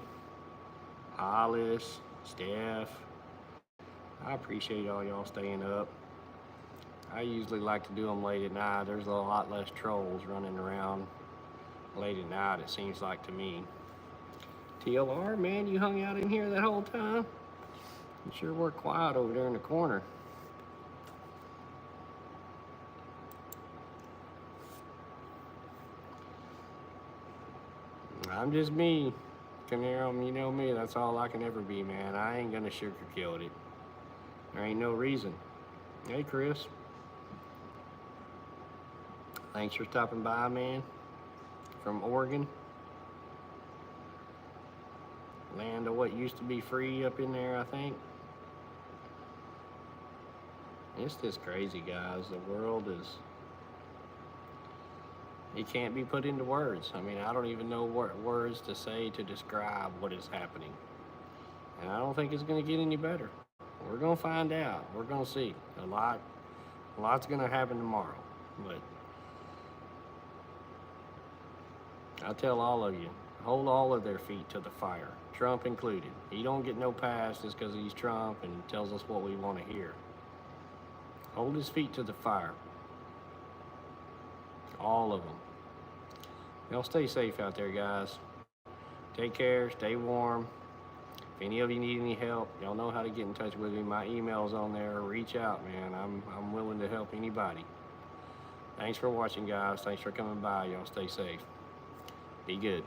Alice, Steph. I appreciate all y'all staying up. I usually like to do them late at night. There's a lot less trolls running around late at night, it seems like to me. TLR, man, you hung out in here that whole time? You sure were quiet over there in the corner. I'm just me, Canarum, you know me, that's all I can ever be, man. I ain't gonna sugarcoat it. There ain't no reason. Hey, Chris. Thanks for stopping by, man. From Oregon. Land of what used to be free up in there, I think. It's just crazy, guys. The world is... It can't be put into words. I mean, I don't even know what words to say to describe what is happening. And I don't think it's going to get any better. We're going to find out. We're going to see. A lot's going to happen tomorrow. But I tell all of you, hold all of their feet to the fire, Trump included. He don't get no pass just because he's Trump and tells us what we want to hear. Hold his feet to the fire. All of them. Y'all stay safe out there, guys. Take care, stay warm. If any of you need any help, y'all know how to get in touch with me. My email's on there. Reach out, man. I'm willing to help anybody. Thanks for watching, guys. Thanks for coming by. Y'all stay safe. Be good.